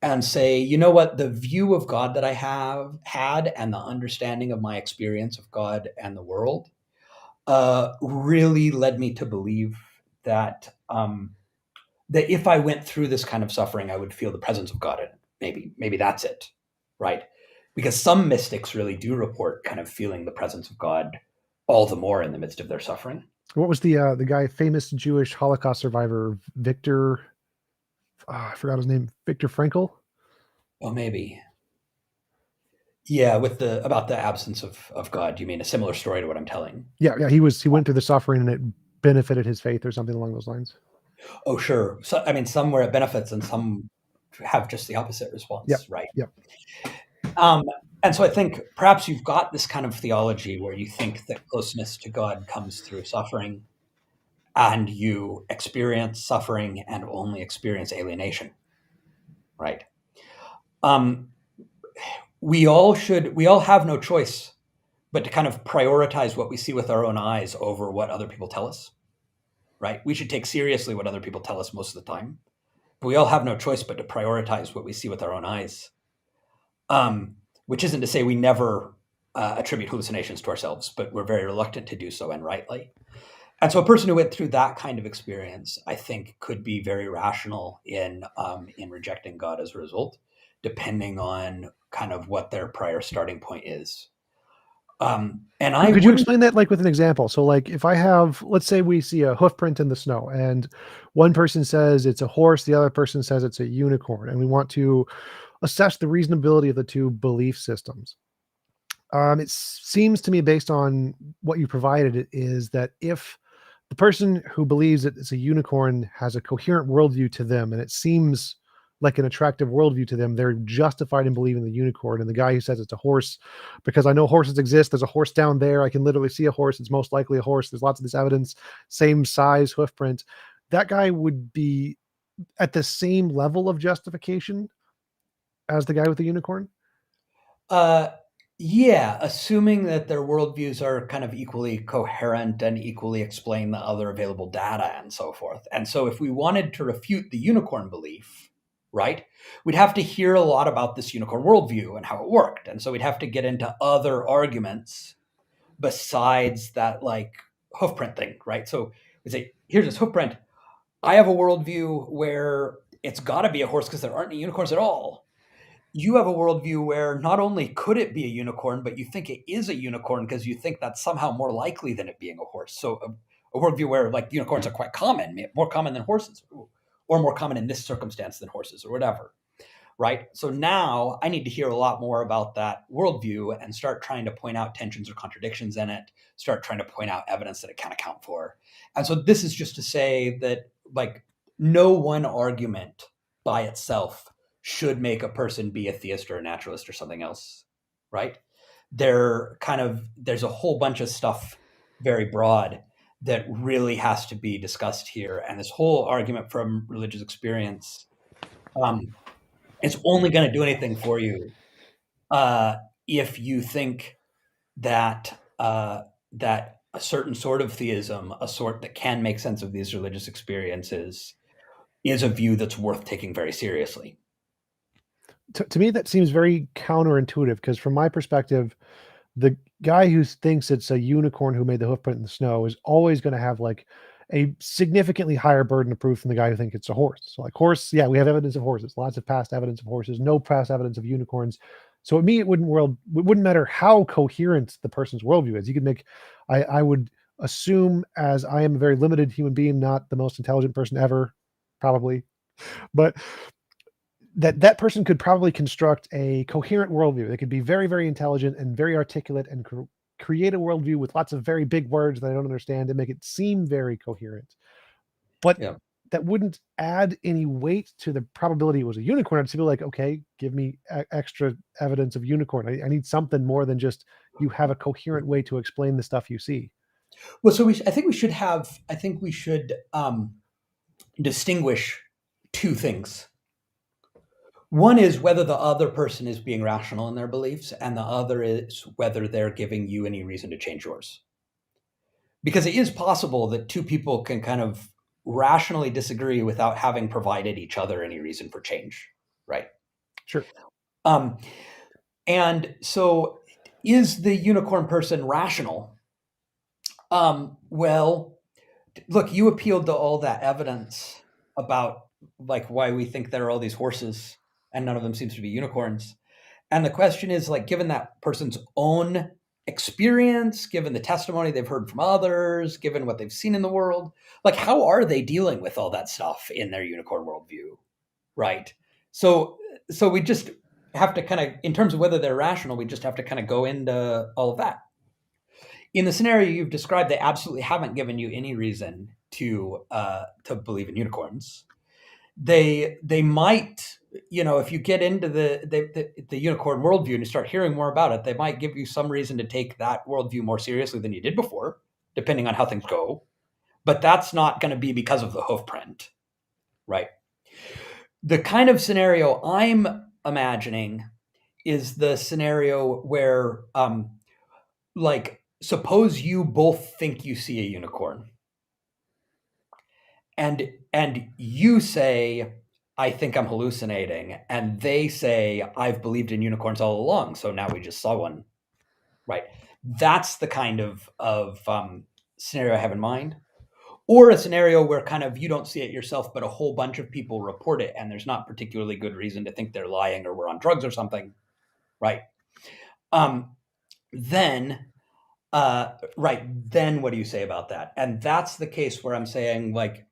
and say, you know what, the view of God that I have had and the understanding of my experience of God and the world really led me to believe that that if I went through this kind of suffering, I would feel the presence of God in it. Maybe that's it, right? Because some mystics really do report kind of feeling the presence of God all the more in the midst of their suffering. What was the guy, famous Jewish Holocaust survivor, Viktor? I forgot his name. Viktor Frankl. Oh, maybe. Yeah, about the absence of God. You mean a similar story to what I'm telling? Yeah. He went through the suffering and it benefited his faith or something along those lines. Oh, sure. So, I mean, some where it benefits and some have just the opposite response, right? Yep. And so I think perhaps you've got this kind of theology where you think that closeness to God comes through suffering, and you experience suffering and only experience alienation, right? We all have no choice but to kind of prioritize what we see with our own eyes over what other people tell us, right? We should take seriously what other people tell us most of the time, but we all have no choice but to prioritize what we see with our own eyes. Which isn't to say we never attribute hallucinations to ourselves, but we're very reluctant to do so, and rightly. And so a person who went through that kind of experience, I think, could be very rational in rejecting God as a result, depending on kind of what their prior starting point is. Could you explain that, like, with an example? So, like, if I have, let's say we see a hoof print in the snow, and one person says it's a horse, the other person says it's a unicorn, and we want to assess the reasonability of the two belief systems. It seems to me, based on what you provided, is that if the person who believes that it's a unicorn has a coherent worldview to them, and it seems like an attractive worldview to them, they're justified in believing the unicorn. And the guy who says it's a horse, because I know horses exist, there's a horse down there, I can literally see a horse, it's most likely a horse, there's lots of this evidence, same size hoof print, that guy would be at the same level of justification as the guy with the unicorn? Yeah, assuming that their worldviews are kind of equally coherent and equally explain the other available data and so forth. And so if we wanted to refute the unicorn belief, right? We'd have to hear a lot about this unicorn worldview and how it worked. And so we'd have to get into other arguments besides that like hoofprint thing, right? So we say, here's this hoofprint. I have a worldview where it's got to be a horse because there aren't any unicorns at all. You have a worldview where not only could it be a unicorn, but you think it is a unicorn because you think that's somehow more likely than it being a horse. So a worldview where like unicorns are quite common, more common than horses, or more common in this circumstance than horses, or whatever. Right. So now I need to hear a lot more about that worldview and start trying to point out tensions or contradictions in it, start trying to point out evidence that it can account for. And so this is just to say that like no one argument by itself should make a person be a theist or a naturalist or something else. Right. There's a whole bunch of stuff very broad that really has to be discussed here. And this whole argument from religious experience, it's only going to do anything for you if you think that that a certain sort of theism, a sort that can make sense of these religious experiences, is a view that's worth taking very seriously. To me, that seems very counterintuitive because, from my perspective, the guy who thinks it's a unicorn who made the hoofprint in the snow is always going to have like a significantly higher burden of proof than the guy who thinks it's a horse. So, like horse, yeah, we have evidence of horses, lots of past evidence of horses, no past evidence of unicorns. So, to me, it wouldn't matter how coherent the person's worldview is. You could make, I would assume, as I am a very limited human being, not the most intelligent person ever, probably, but that person could probably construct a coherent worldview. They could be very, very intelligent and very articulate and create a worldview with lots of very big words that I don't understand and make it seem very coherent. But Yeah. that wouldn't add any weight to the probability it was a unicorn. I'd just be like, okay, give me extra evidence of unicorn. I need something more than just you have a coherent way to explain the stuff you see. Well, so I think we should distinguish two things. One is whether the other person is being rational in their beliefs, and the other is whether they're giving you any reason to change yours. Because it is possible that two people can kind of rationally disagree without having provided each other any reason for change, right? Sure. And so is the unicorn person rational? Well, look, you appealed to all that evidence about like why we think there are all these horses and none of them seems to be unicorns. And the question is like, given that person's own experience, given the testimony they've heard from others, given what they've seen in the world, like how are they dealing with all that stuff in their unicorn worldview, right? So we just have to kind of, in terms of whether they're rational, we just have to kind of go into all of that. In the scenario you've described, they absolutely haven't given you any reason to believe in unicorns. They might, if you get into the unicorn worldview and you start hearing more about it, they might give you some reason to take that worldview more seriously than you did before, depending on how things go. But that's not going to be because of the hoofprint, right? The kind of scenario I'm imagining is the scenario where, like, suppose you both think you see a unicorn, and you say, I think I'm hallucinating, and they say, I've believed in unicorns all along, so now we just saw one, right? That's the kind of scenario I have in mind. Or a scenario where kind of you don't see it yourself, but a whole bunch of people report it, and there's not particularly good reason to think they're lying or we're on drugs or something, right? Then what do you say about that? And that's the case where I'm saying, like,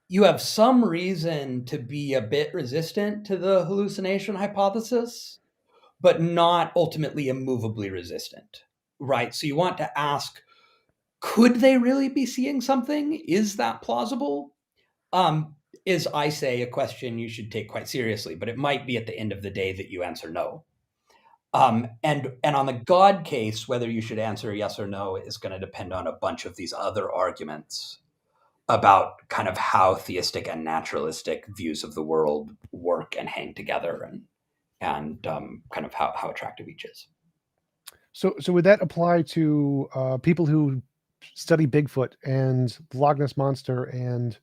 you have some reason to be a bit resistant to the hallucination hypothesis, but not ultimately immovably resistant, right? So you want to ask, could they really be seeing something? Is that plausible? Is, I say, a question you should take quite seriously, but it might be at the end of the day that you answer no. And on the God case, whether you should answer yes or no is going to depend on a bunch of these other arguments about kind of how theistic and naturalistic views of the world work and hang together, and kind of how attractive each is. So would that apply to people who study Bigfoot and the Loch Ness Monster and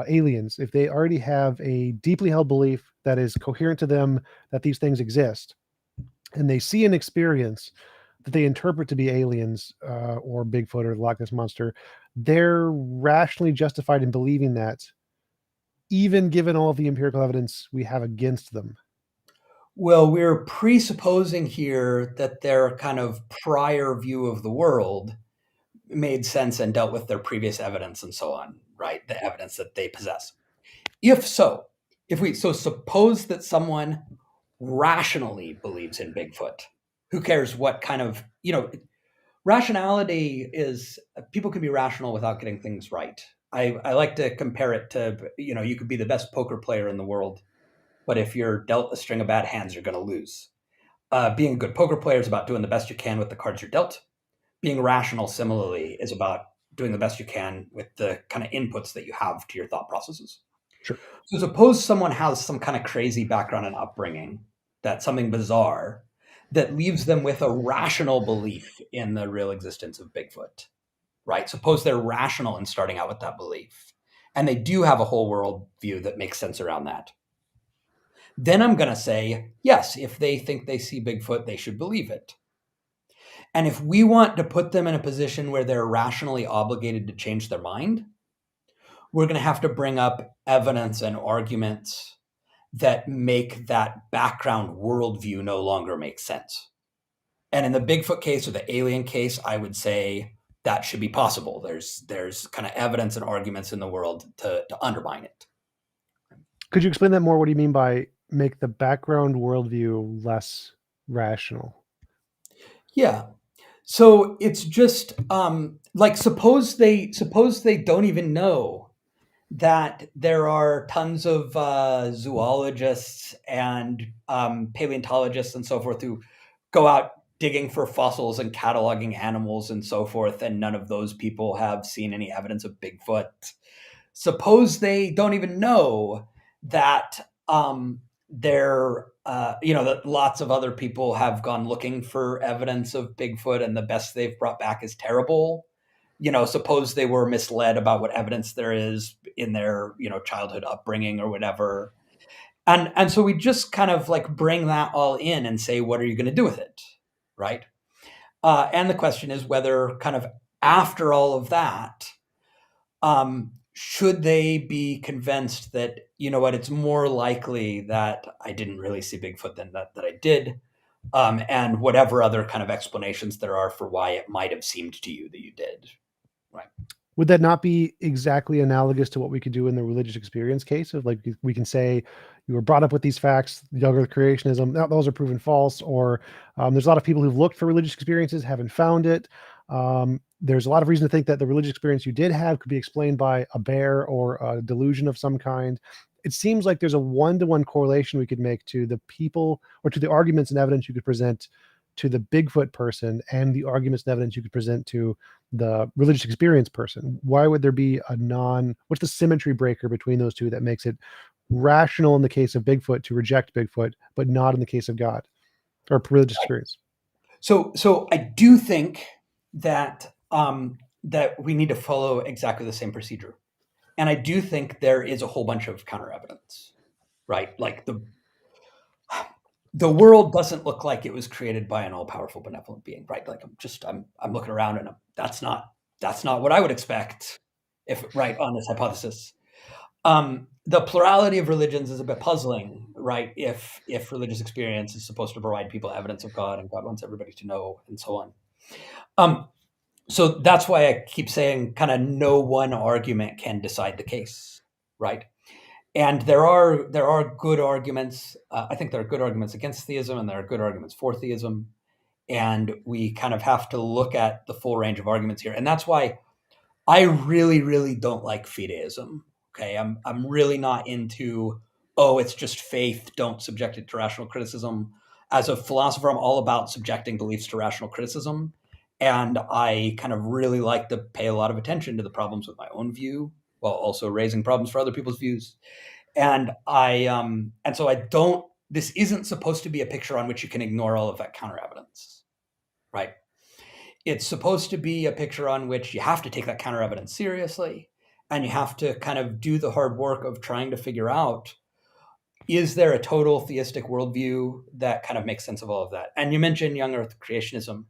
aliens, if they already have a deeply held belief that is coherent to them that these things exist, and they see an experience that they interpret to be aliens or Bigfoot or the Loch Ness monster, they're rationally justified in believing that, even given all of the empirical evidence we have against them. Well, we're presupposing here that their kind of prior view of the world made sense and dealt with their previous evidence and so on, right? The evidence that they possess. If so, so suppose that someone rationally believes in Bigfoot. Who cares what kind of, rationality is, people can be rational without getting things right. I like to compare it to, you could be the best poker player in the world, but if you're dealt a string of bad hands, you're going to lose. Being a good poker player is about doing the best you can with the cards you're dealt. Being rational, similarly, is about doing the best you can with the kind of inputs that you have to your thought processes. Sure. So suppose someone has some kind of crazy background and upbringing, that's something bizarre, that leaves them with a rational belief in the real existence of Bigfoot, right? Suppose they're rational in starting out with that belief, and they do have a whole world view that makes sense around that. Then I'm going to say, yes, if they think they see Bigfoot, they should believe it. And if we want to put them in a position where they're rationally obligated to change their mind, we're going to have to bring up evidence and arguments that make that background worldview no longer make sense. And in the Bigfoot case or the alien case, I would say that should be possible. There's kind of evidence and arguments in the world to undermine it. Could you explain that more? What do you mean by make the background worldview less rational? Yeah. So it's just like suppose they don't even know that there are tons of zoologists and paleontologists and so forth who go out digging for fossils and cataloging animals and so forth, and none of those people have seen any evidence of Bigfoot. Suppose they don't even know that that lots of other people have gone looking for evidence of Bigfoot, and the best they've brought back is terrible. Suppose they were misled about what evidence there is in their, childhood upbringing or whatever. And so we just kind of like bring that all in and say, what are you going to do with it? Right. And the question is whether kind of after all of that, should they be convinced that, it's more likely that I didn't really see Bigfoot than that I did. And whatever other kind of explanations there are for why it might have seemed to you that you did. Right. Would that not be exactly analogous to what we could do in the religious experience case of, like, we can say you were brought up with these facts, young earth creationism, those are proven false, or there's a lot of people who've looked for religious experiences, haven't found it. There's a lot of reason to think that the religious experience you did have could be explained by a bear or a delusion of some kind. It seems like there's a one-to-one correlation we could make to the people, or to the arguments and evidence you could present to the Bigfoot person and the arguments and evidence you could present to the religious experience person. Why would there be what's the symmetry breaker between those two that makes it rational in the case of Bigfoot to reject Bigfoot, but not in the case of God or religious experience? So I do think that that we need to follow exactly the same procedure. And I do think there is a whole bunch of counter evidence, right? Like the world doesn't look like it was created by an all-powerful benevolent being, right? Like I'm looking around and that's not what I would expect on this hypothesis. The plurality of religions is a bit puzzling, right? If religious experience is supposed to provide people evidence of God, and God wants everybody to know, and so on. So that's why I keep saying kind of no one argument can decide the case, right? And there are good arguments. I think there are good arguments against theism, and there are good arguments for theism. And we kind of have to look at the full range of arguments here. And that's why I really, really don't like fideism. Okay, I'm really not into, it's just faith, don't subject it to rational criticism. As a philosopher, I'm all about subjecting beliefs to rational criticism. And I kind of really like to pay a lot of attention to the problems with my own view, while also raising problems for other people's views. And so I don't, this isn't supposed to be a picture on which you can ignore all of that counter evidence, right? It's supposed to be a picture on which you have to take that counter evidence seriously. and you have to kind of do the hard work of trying to figure out, is there a total theistic worldview that kind of makes sense of all of that? And you mentioned young earth creationism.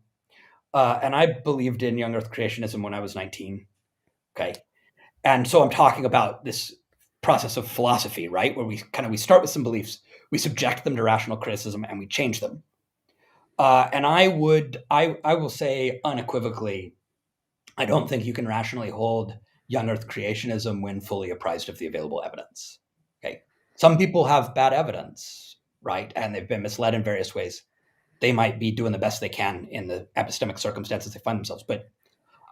And I believed in young earth creationism when I was 19. Okay. And so I'm talking about this process of philosophy, right? Where we start with some beliefs, we subject them to rational criticism, and we change them. And I will say unequivocally, I don't think you can rationally hold young earth creationism when fully apprised of the available evidence. Okay. Some people have bad evidence, right? And they've been misled in various ways. They might be doing the best they can in the epistemic circumstances they find themselves. But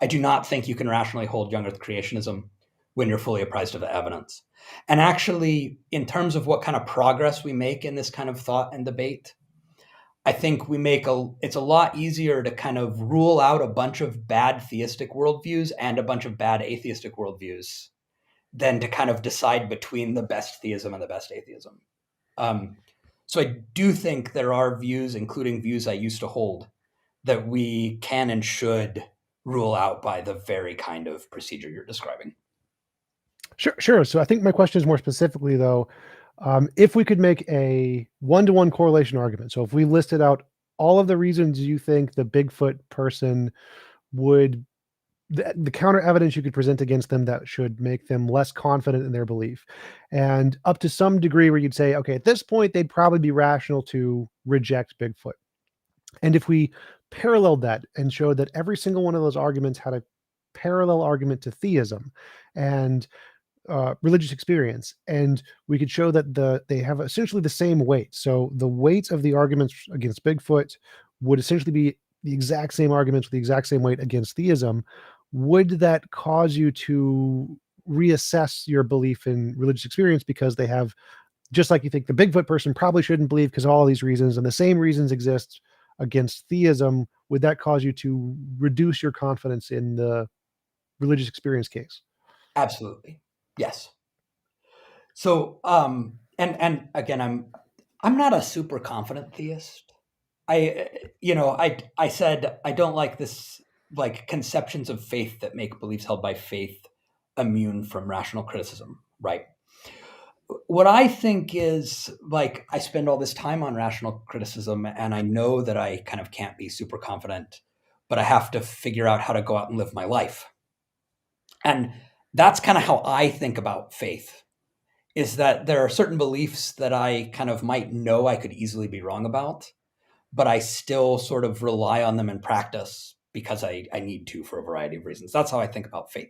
I do not think you can rationally hold young earth creationism when you're fully apprised of the evidence. And actually, in terms of what kind of progress we make in this kind of thought and debate, I think it's a lot easier to kind of rule out a bunch of bad theistic worldviews and a bunch of bad atheistic worldviews than to kind of decide between the best theism and the best atheism. So I do think there are views, including views I used to hold, that we can and should rule out by the very kind of procedure you're describing. Sure. So I think my question is more specifically, though, if we could make a one-to-one correlation argument. So if we listed out all of the reasons you think the Bigfoot person would, the counter evidence you could present against them that should make them less confident in their belief, and up to some degree where you'd say, okay, at this point, they'd probably be rational to reject Bigfoot. And if we paralleled that and showed that every single one of those arguments had a parallel argument to theism and religious experience, and we could show that they have essentially the same weight. So the weights of the arguments against Bigfoot would essentially be the exact same arguments with the exact same weight against theism. Would that cause you to reassess your belief in religious experience because they have, just like you think the Bigfoot person probably shouldn't believe because of all these reasons, and the same reasons exist against theism? Would that cause you to reduce your confidence in the religious experience case? Absolutely. Yes. So, and again, I'm not a super confident theist. I said I don't like this, like, conceptions of faith that make beliefs held by faith immune from rational criticism, right? What I think is, like, I spend all this time on rational criticism, and I know that I kind of can't be super confident, but I have to figure out how to go out and live my life. And that's kind of how I think about faith, is that there are certain beliefs that I kind of might know I could easily be wrong about, but I still sort of rely on them in practice because I need to, for a variety of reasons. That's how I think about faith.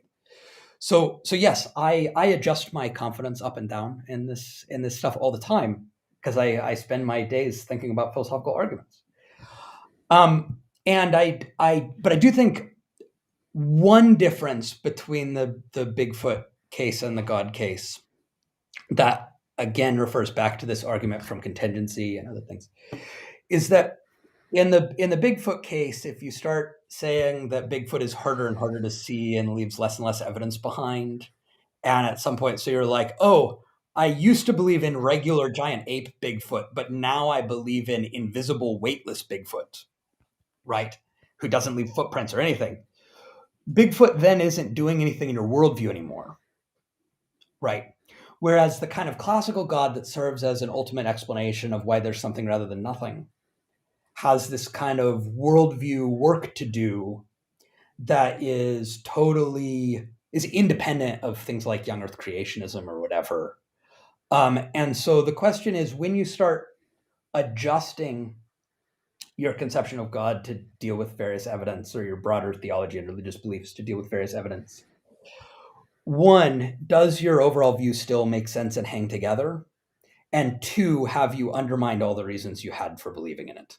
So yes, I adjust my confidence up and down in this stuff all the time because I spend my days thinking about philosophical arguments. And but I do think one difference between the Bigfoot case and the God case, that again refers back to this argument from contingency and other things, is that in the Bigfoot case, if you start saying that Bigfoot is harder and harder to see and leaves less and less evidence behind, and at some point, so you're like, oh, I used to believe in regular giant ape Bigfoot, but now I believe in invisible weightless Bigfoot, right? Who doesn't leave footprints or anything. Bigfoot then isn't doing anything in your worldview anymore, right? Whereas the kind of classical God that serves as an ultimate explanation of why there's something rather than nothing has this kind of worldview work to do that is independent of things like young earth creationism or whatever. And so the question is, when you start adjusting your conception of God to deal with various evidence, or your broader theology and religious beliefs to deal with various evidence, one, does your overall view still make sense and hang together? And two, have you undermined all the reasons you had for believing in it?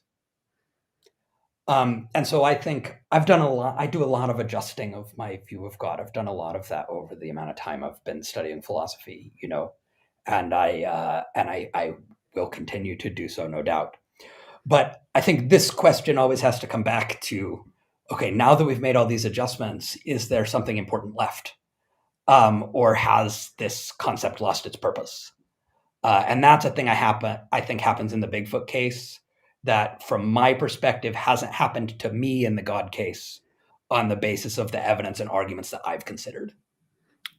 And so I think I've done a lot. I do a lot of adjusting of my view of God. I've done a lot of that over the amount of time I've been studying philosophy, and I will continue to do so, no doubt. But I think this question always has to come back to, okay, now that we've made all these adjustments, is there something important left? Or has this concept lost its purpose? And that's a thing I think happens in the Bigfoot case that, from my perspective, hasn't happened to me in the God case on the basis of the evidence and arguments that I've considered.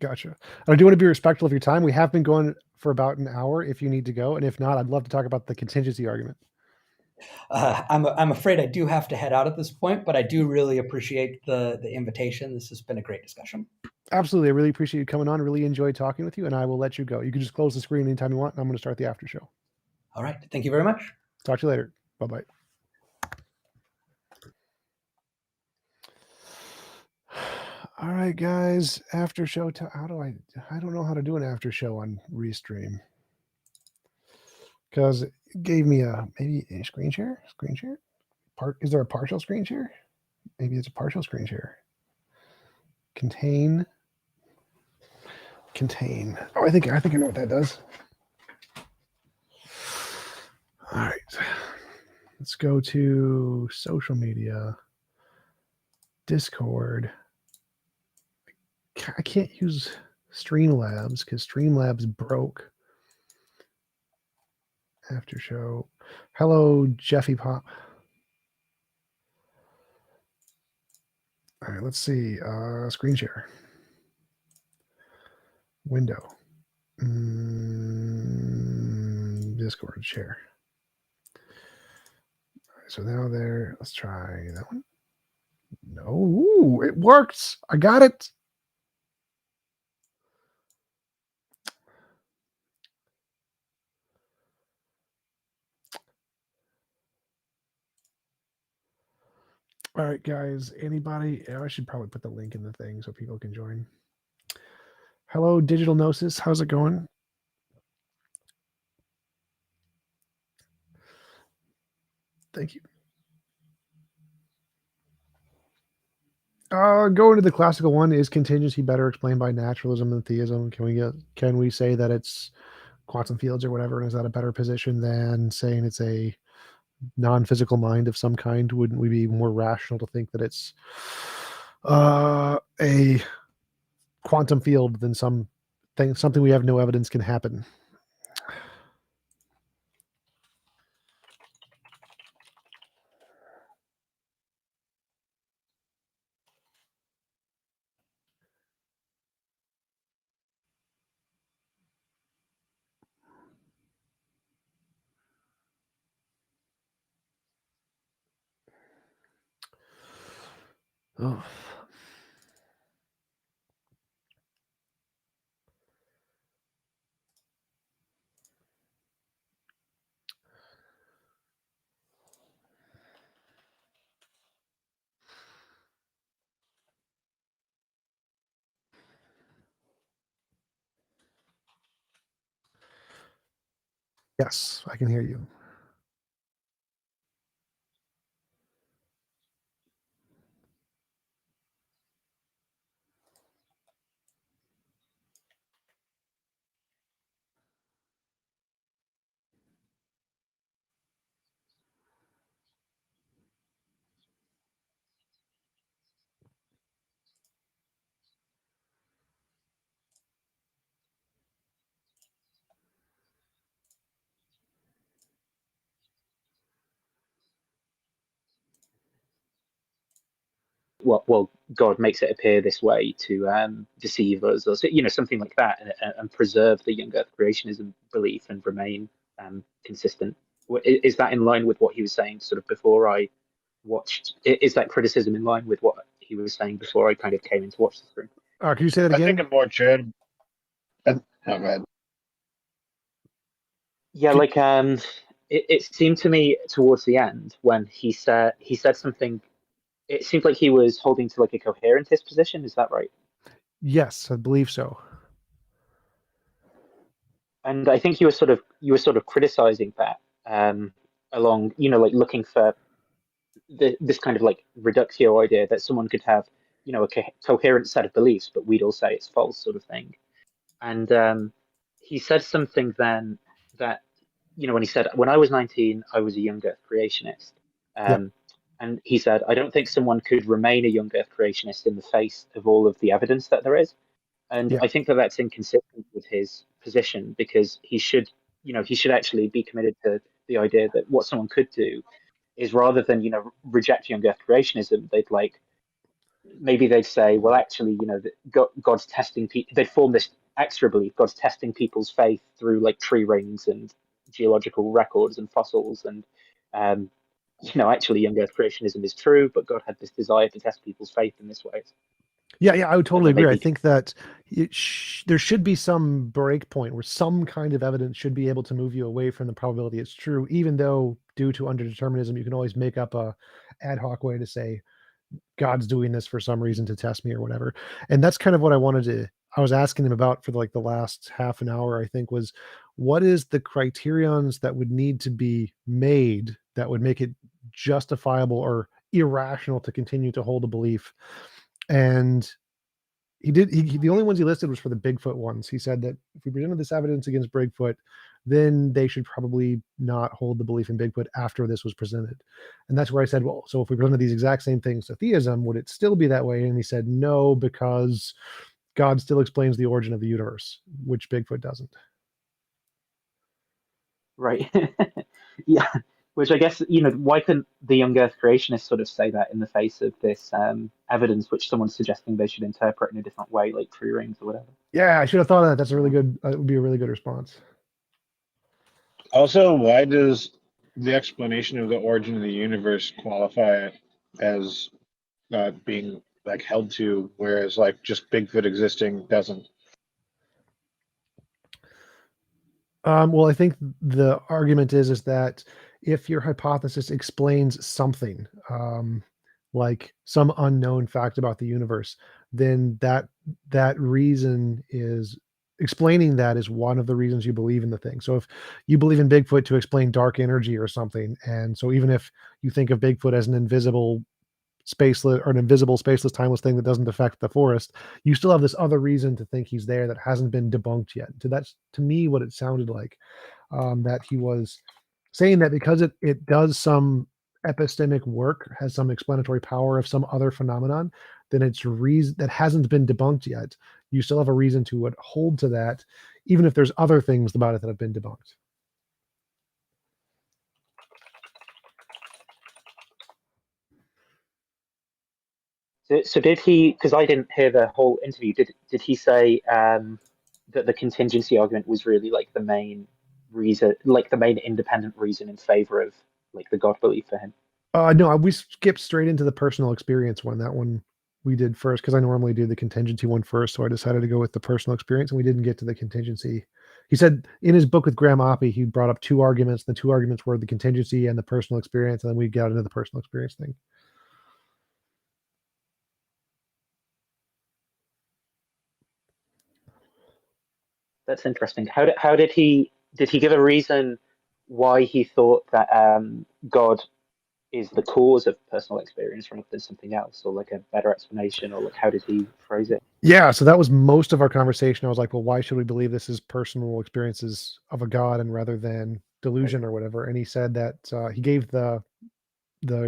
Gotcha. I do want to be respectful of your time. We have been going for about an hour if you need to go. And if not, I'd love to talk about the contingency argument. I'm afraid I do have to head out at this point, but I do really appreciate the invitation. This has been a great discussion. Absolutely. I really appreciate you coming on. Really enjoyed talking with you, and I will let you go. You can just close the screen anytime you want, and I'm going to start the after show. All right. Thank you very much. Talk to you later. Bye-bye. All right, guys. After show. How do I don't know how to do an after show on Restream. Because it gave me maybe a screen share. Is there a partial screen share? Maybe it's a partial screen share. Contain. Oh, I think I know what that does. All right. Let's go to social media. Discord. I can't use Streamlabs because Streamlabs broke. After show. Hello, Jeffy Pop. All right, let's see. Screen share. Window. Discord share. All right, so now there. Let's try that one. No, ooh, it works. I got it. All right, guys. Anybody? I should probably put the link in the thing so people can join. Hello, Digital Gnosis. How's it going? Thank you. Going to the classical one, is contingency better explained by naturalism than theism? Can we say that it's quantum fields or whatever? And is that a better position than saying it's a non-physical mind of some kind? Wouldn't we be more rational to think that it's a quantum field than something we have no evidence can happen? Oh. Yes, I can hear you. Well, God makes it appear this way to deceive us, or something like that, and preserve the young Earth creationism belief and remain consistent. Is that in line with what he was saying sort of before I watched? Is that criticism in line with what he was saying before I kind of came in to watch the stream? Can you say that again? I think a more general. Oh, go ahead. Yeah, like it seemed to me towards the end when he said something. It seemed like he was holding to like a coherentist position. Is that right? Yes, I believe so. And I think you were sort of criticizing that along, like looking for this kind of like reductio idea that someone could have, a coherent set of beliefs, but we'd all say it's false, sort of thing. And he said something then that, when he said, when I was 19, I was a young Earth creationist. And he said, I don't think someone could remain a young Earth creationist in the face of all of the evidence that there is. And I think that that's inconsistent with his position, because he should actually be committed to the idea that what someone could do is, rather than, reject young Earth creationism, they'd like, maybe they'd say, well, actually, that God's testing people. They'd form this extra belief: God's testing people's faith through like tree rings and geological records and fossils, and actually, young Earth creationism is true, but God had this desire to test people's faith in this way. Yeah, I would totally And then agree. I maybe- think that there should be some break point where some kind of evidence should be able to move you away from the probability it's true, even though due to underdeterminism, you can always make up a ad hoc way to say God's doing this for some reason to test me or whatever. And that's kind of what I was asking him about for like the last half an hour, I think, was what is the criterions that would need to be made that would make it justifiable or irrational to continue to hold a belief. And the only ones he listed was for the Bigfoot ones. He said that if we presented this evidence against Bigfoot, then they should probably not hold the belief in Bigfoot after this was presented. And that's where I said, well, so if we presented these exact same things to theism, would it still be that way? And he said, no, because God still explains the origin of the universe, which Bigfoot doesn't. Right. Yeah. Which I guess, why couldn't the young Earth creationists sort of say that in the face of this evidence, which someone's suggesting they should interpret in a different way, like tree rings or whatever? Yeah, I should have thought of that. That's a really good, it would be a really good response. Also, why does the explanation of the origin of the universe qualify it as being like held to, whereas like just Bigfoot existing doesn't? Well, I think the argument is that if your hypothesis explains something, like some unknown fact about the universe, then that reason is explaining that is one of the reasons you believe in the thing. So if you believe in Bigfoot to explain dark energy or something, and so even if you think of Bigfoot as an invisible spaceless or an invisible spaceless timeless thing that doesn't affect the forest, you still have this other reason to think he's there that hasn't been debunked yet. So that's to me what it sounded like, that he was saying that because it does some epistemic work, has some explanatory power of some other phenomenon, then it's reason that hasn't been debunked yet. You still have a reason to hold to that, even if there's other things about it that have been debunked. So did he? Because I didn't hear the whole interview. Did he say that the contingency argument was really like the main reason, like the main independent reason in favor of like the God belief for him? No, we skipped straight into the personal experience one. That one we did first because I normally do the contingency one first. So I decided to go with the personal experience, and we didn't get to the contingency. He said in his book with Graham Oppie, he brought up two arguments. The two arguments were the contingency and the personal experience, and then we got into the personal experience thing. That's interesting. How did he give a reason why he thought that God is the cause of personal experience rather than something else, or like a better explanation, or like how did he phrase it? Yeah, so that was most of our conversation. I was like, well, why should we believe this is personal experiences of a God and rather than delusion or whatever? And he said that he gave the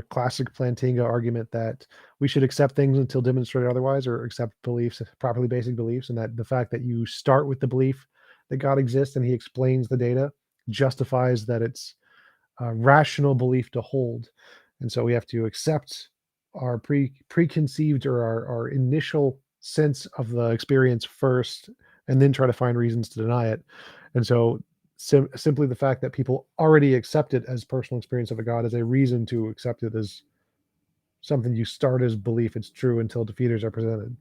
classic Plantinga argument that we should accept things until demonstrated otherwise, or accept beliefs, properly basic beliefs, and that the fact that you start with the belief that God exists and he explains the data justifies that it's a rational belief to hold. And so we have to accept our preconceived or our initial sense of the experience first, and then try to find reasons to deny it. And so simply the fact that people already accept it as personal experience of a God is a reason to accept it as something you start as belief it's true until defeaters are presented.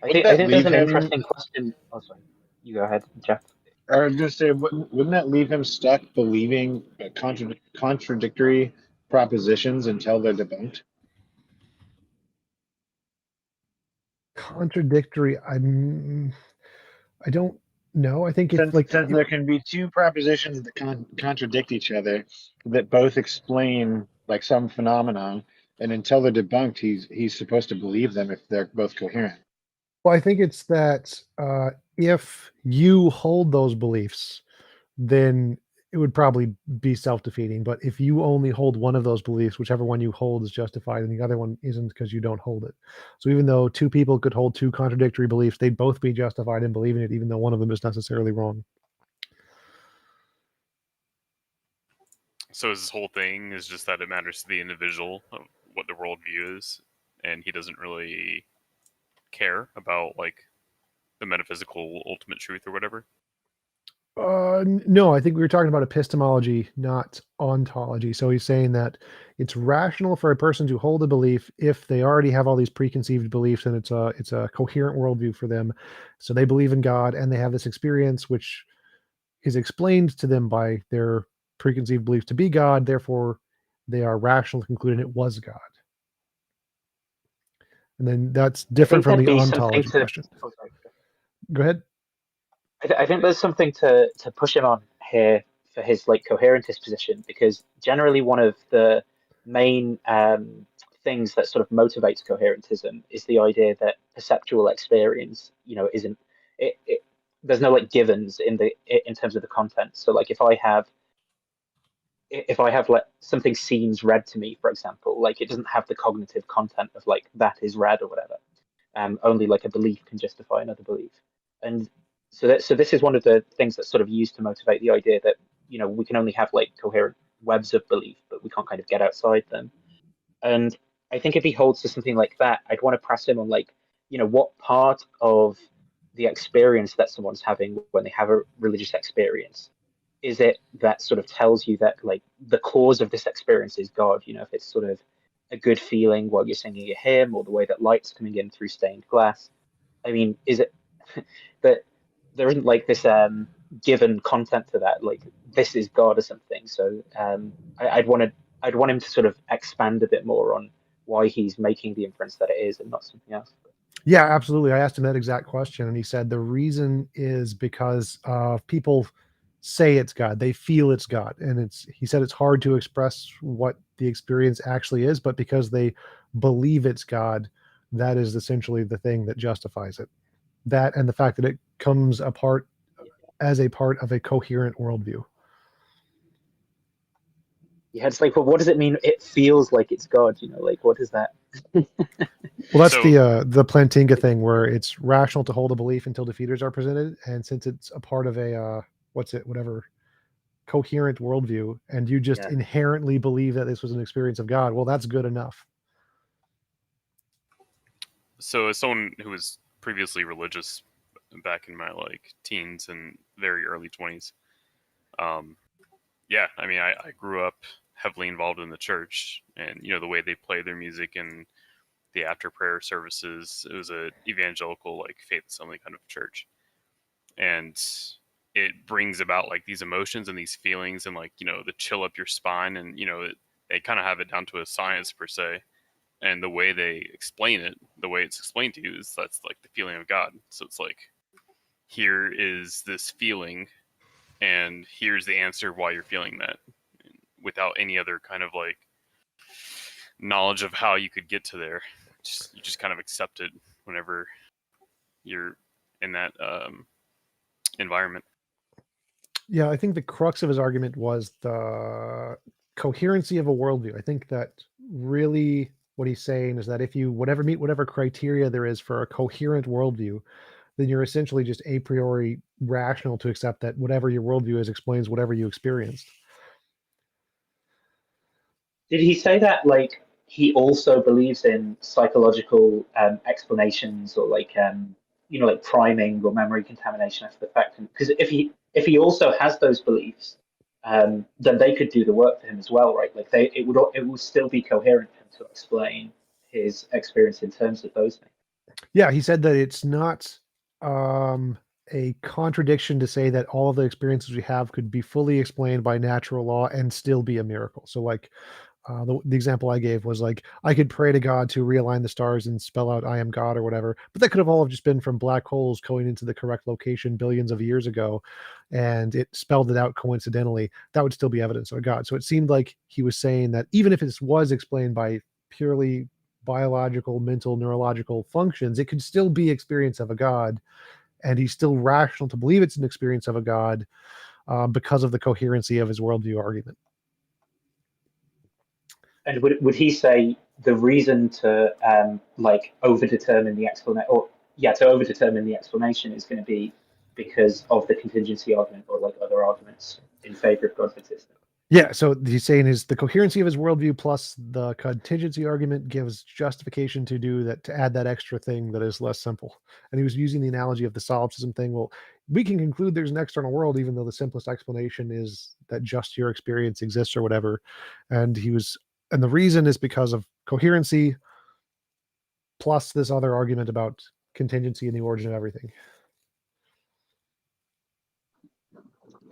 I Wouldn't think that there's leave an him? interesting question. Oh, sorry. You go ahead, Jeff. I was going to say, wouldn't that leave him stuck believing contradictory propositions until they're debunked? Contradictory. I don't know. I think if Since there can be two propositions that contradict each other, that both explain like some phenomenon, and until they're debunked, he's supposed to believe them if they're both coherent. well, I think it's that if you hold those beliefs, then it would probably be self-defeating. But if you only hold one of those beliefs, whichever one you hold is justified, and the other one isn't because you don't hold it. So even though two people could hold two contradictory beliefs, they'd both be justified in believing it, even though one of them is necessarily wrong. So his whole thing is just that it matters to the individual what the worldview is, and he doesn't really care about like the metaphysical ultimate truth or whatever? No, I think we were talking about epistemology, not ontology. So he's saying that it's rational for a person to hold a belief if they already have all these preconceived beliefs, and it's a coherent worldview for them. So they believe in God, and they have this experience which is explained to them by their preconceived beliefs to be God. Therefore, they are rational to conclude it was God. And then that's different from the ontology question. Oh, sorry. Go ahead. I think there's something to push him on here for his like coherentist position, because generally one of the main things that sort of motivates coherentism is the idea that perceptual experience, isn't it, there's no like givens in terms of the content. So like if I have like something seems red to me, for example, like it doesn't have the cognitive content of like that is red or whatever. Only like a belief can justify another belief. And so this is one of the things that's sort of used to motivate the idea that we can only have like coherent webs of belief, but we can't kind of get outside them. And I think if he holds to something like that, I'd want to press him on like, what part of the experience that someone's having when they have a religious experience is it that sort of tells you that like the cause of this experience is God? If it's sort of a good feeling while you're singing a hymn, or the way that light's coming in through stained glass. I mean, is it that there isn't like this given content to that, like this is God or something? So I'd want him to sort of expand a bit more on why he's making the inference that it is and not something else. Yeah, absolutely. I asked him that exact question, and he said the reason is because people say it's God, they feel it's God, and he said it's hard to express what the experience actually is, but because they believe it's God, that is essentially the thing that justifies it. That and the fact that it comes apart as a part of a coherent worldview. Yeah, it's like, well, what does it mean? It feels like it's God, like what is that? Well, that's the Plantinga thing, where it's rational to hold a belief until defeaters are presented, and since it's a part of a whatever coherent worldview, and you just inherently believe that this was an experience of God, well, that's good enough. So as someone who was previously religious back in my like teens and very early 20s, yeah, I mean, I grew up heavily involved in the church, and the way they play their music and the after prayer services, it was a evangelical like faith assembly kind of church, and it brings about like these emotions and these feelings and like the chill up your spine, and they kind of have it down to a science per se, and the way they explain it, the way it's explained to you, is that's like the feeling of God. So it's like, here is this feeling, and here's the answer why you're feeling that, without any other kind of like knowledge of how you could get to there. You just kind of accept it whenever you're in that environment. Yeah, I think the crux of his argument was the coherency of a worldview. I think that really what he's saying is that if you meet whatever criteria there is for a coherent worldview, then you're essentially just a priori rational to accept that whatever your worldview is explains whatever you experienced. Did he say that like he also believes in psychological explanations, or like like priming or memory contamination after the fact? Because if he also has those beliefs, then they could do the work for him as well, right? Like it would still be coherent for him to explain his experience in terms of those things. Yeah, he said that it's not a contradiction to say that all of the experiences we have could be fully explained by natural law and still be a miracle. So like the example I gave was like, I could pray to God to realign the stars and spell out I am God or whatever, but that could have all just been from black holes going into the correct location billions of years ago, and it spelled it out coincidentally. That would still be evidence of God. So it seemed like he was saying that even if this was explained by purely biological, mental, neurological functions, it could still be experience of a God, and he's still rational to believe it's an experience of a God because of the coherency of his worldview argument. And would he say the reason to like overdetermine the explanation, or to overdetermine the explanation, is going to be because of the contingency argument or like other arguments in favor of God's existence? Yeah, so he's saying is the coherency of his worldview plus the contingency argument gives justification to do that, to add that extra thing that is less simple. And he was using the analogy of the solipsism thing. Well, we can conclude there's an external world, even though the simplest explanation is that just your experience exists or whatever. And the reason is because of coherency plus this other argument about contingency and the origin of everything.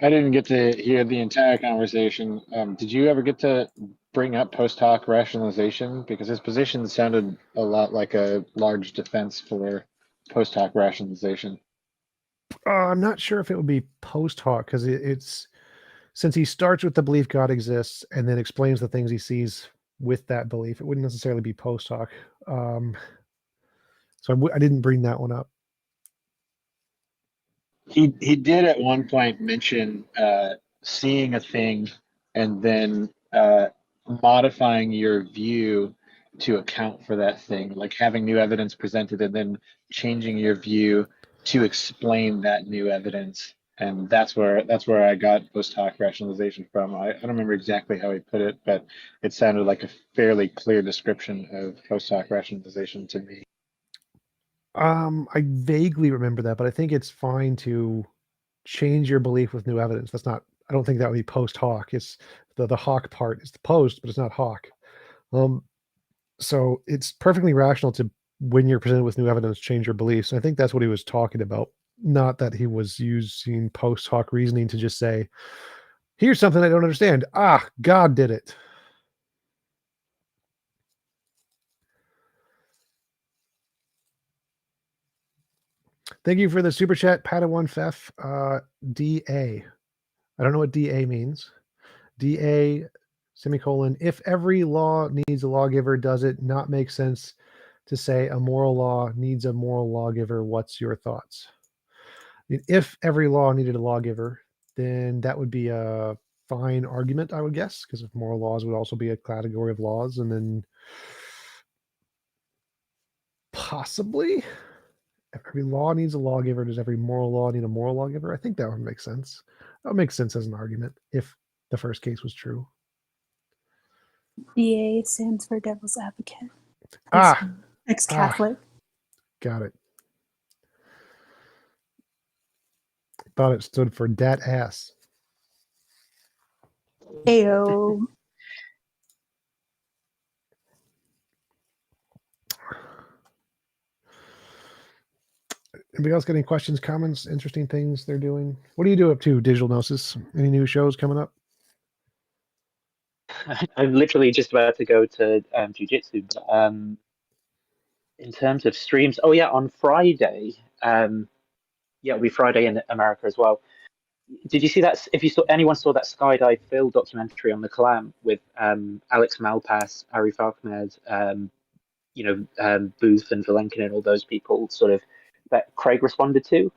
I didn't get to hear the entire conversation. Did you ever get to bring up post hoc rationalization? Because his position sounded a lot like a large defense for post hoc rationalization. I'm not sure if it would be post hoc, because it's since he starts with the belief God exists and then explains the things he sees with that belief, it wouldn't necessarily be post hoc. So I didn't bring that one up. He did at one point mention seeing a thing and then modifying your view to account for that thing, like having new evidence presented and then changing your view to explain that new evidence. And that's where I got post hoc rationalization from. I don't remember exactly how he put it, but it sounded like a fairly clear description of post hoc rationalization to me. I vaguely remember that, but I think it's fine to change your belief with new evidence. That's not. I don't think that would be post hoc. It's the hoc part is the post, but it's not hoc. So it's perfectly rational to, when you're presented with new evidence, change your beliefs. And I think that's what he was talking about. Not that he was using post hoc reasoning to just say, here's something I don't understand. Ah, God did it. Thank you for the super chat, Padawan Fef. DA. I don't know what DA means. DA, semicolon, if every law needs a lawgiver, does it not make sense to say a moral law needs a moral lawgiver? What's your thoughts? I mean, if every law needed a lawgiver, then that would be a fine argument, I would guess, because if moral laws would also be a category of laws, and then possibly if every law needs a lawgiver, does every moral law need a moral lawgiver? I think that would make sense. That would make sense as an argument if the first case was true. DA stands for Devil's Advocate. Ah, Ex-Catholic. got it. Thought it stood for dat ass. Ayo. Anybody else got any questions, comments, interesting things they're doing? What do you do up to, Digital Gnosis? Any new shows coming up? I'm literally just about to go to jiu-jitsu, but in terms of streams, oh yeah, on Friday, it'll be Friday in America as well. Did you see that? If you saw, anyone saw that Skydive Phil documentary on the Kalam with Alex Malpass, Ari Falkmed, Booth and Valenkin and all those people, sort of that Craig responded to.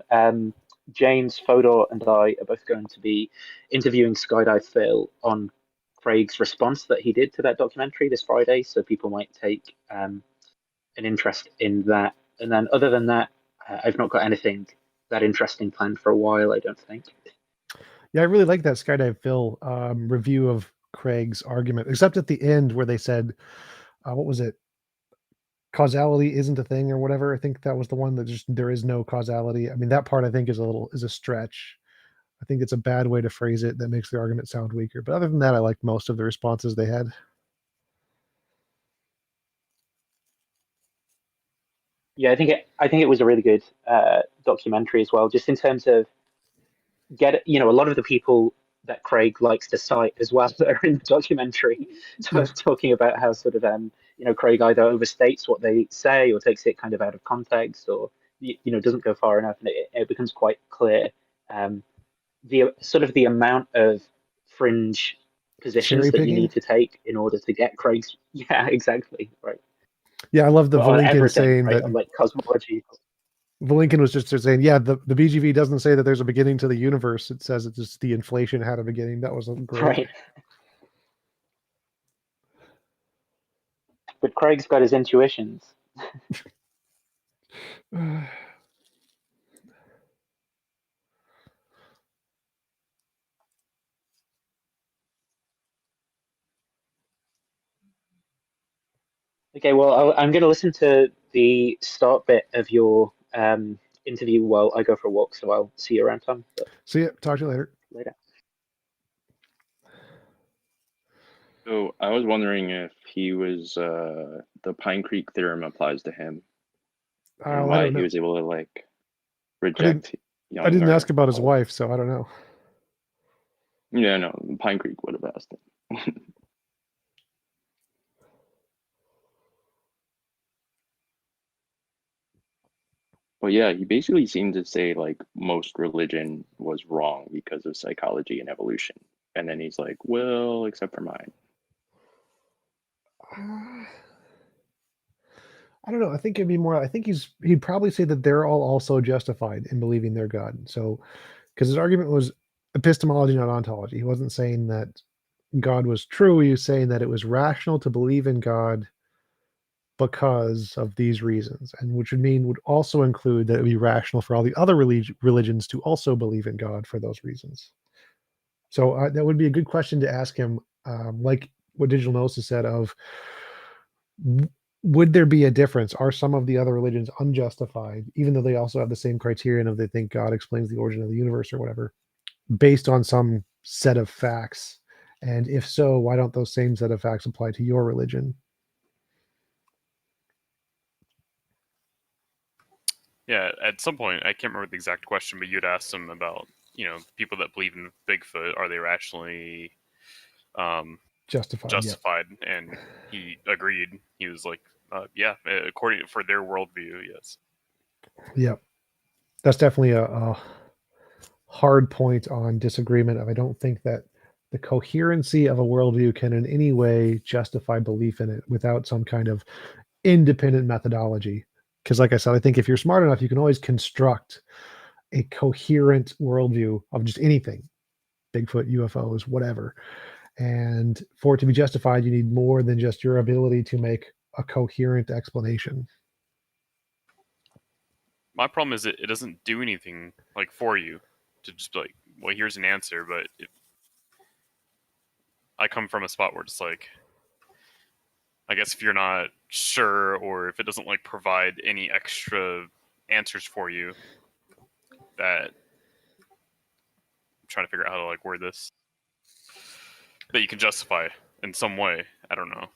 James, Fodor, and I are both going to be interviewing Skydive Phil on Craig's response that he did to that documentary this Friday, so people might take an interest in that. And then, other than that, I've not got anything that interesting planned for a while, I don't think. Yeah, I really like that Skydive Phil review of Craig's argument, except at the end where they said, what was it? Causality isn't a thing or whatever. I think that was the one that just, there is no causality. I mean, that part I think is a stretch. I think it's a bad way to phrase it that makes the argument sound weaker. But other than that, I liked most of the responses they had. Yeah, I think it was a really good documentary as well, just in terms of a lot of the people that Craig likes to cite as well that are in the documentary, talking about how sort of Craig either overstates what they say or takes it kind of out of context, or doesn't go far enough, and it becomes quite clear the sort of the amount of fringe positions that you need to take in order to get Craig's. Yeah, exactly, right. Yeah, I love the Valenkin saying right, that, on like cosmology. Valenkin was just saying, yeah, the BGV doesn't say that there's a beginning to the universe. It says it's just the inflation had a beginning. That was great. Right. But Craig's got his intuitions. Okay, well, I'm going to listen to the start bit of your interview while I go for a walk, so I'll see you around, Tom. But See ya. Talk to you later. later. So I was wondering if he was the Pine Creek theorem applies to him, and I why don't he know. was able to like reject I didn't ask younger about his hope. wife, so I don't know. Yeah, no, Pine Creek would have asked him. But yeah, he basically seemed to say like most religion was wrong because of psychology and evolution. And then he's like, well, except for mine. I don't know. I think it'd be more. I think he'd probably say that they're all also justified in believing their God. So, because his argument was epistemology, not ontology. He wasn't saying that God was true. He was saying that it was rational to believe in God because of these reasons, and which would also include that it would be rational for all the other religions to also believe in God for those reasons. So that would be a good question to ask him, like what Digital Gnosis said of, would there be a difference? Are some of the other religions unjustified, even though they also have the same criterion of they think God explains the origin of the universe or whatever, based on some set of facts? And if so, why don't those same set of facts apply to your religion? Yeah, at some point, I can't remember the exact question, but you'd asked him about, people that believe in Bigfoot, are they rationally Justified. justified? And he agreed. He was like, yeah, according for their worldview, yes. Yep. That's definitely a hard point on disagreement of, I don't think that the coherency of a worldview can in any way justify belief in it without some kind of independent methodology. Because like I said, I think if you're smart enough, you can always construct a coherent worldview of just anything, Bigfoot, UFOs, whatever. And for it to be justified, you need more than just your ability to make a coherent explanation. My problem is it doesn't do anything like for you to just be like, well, here's an answer, but I come from a spot where it's like, I guess if you're not sure or if it doesn't like provide any extra answers for you, that I'm trying to figure out how to like word this, that you can justify in some way. I don't know.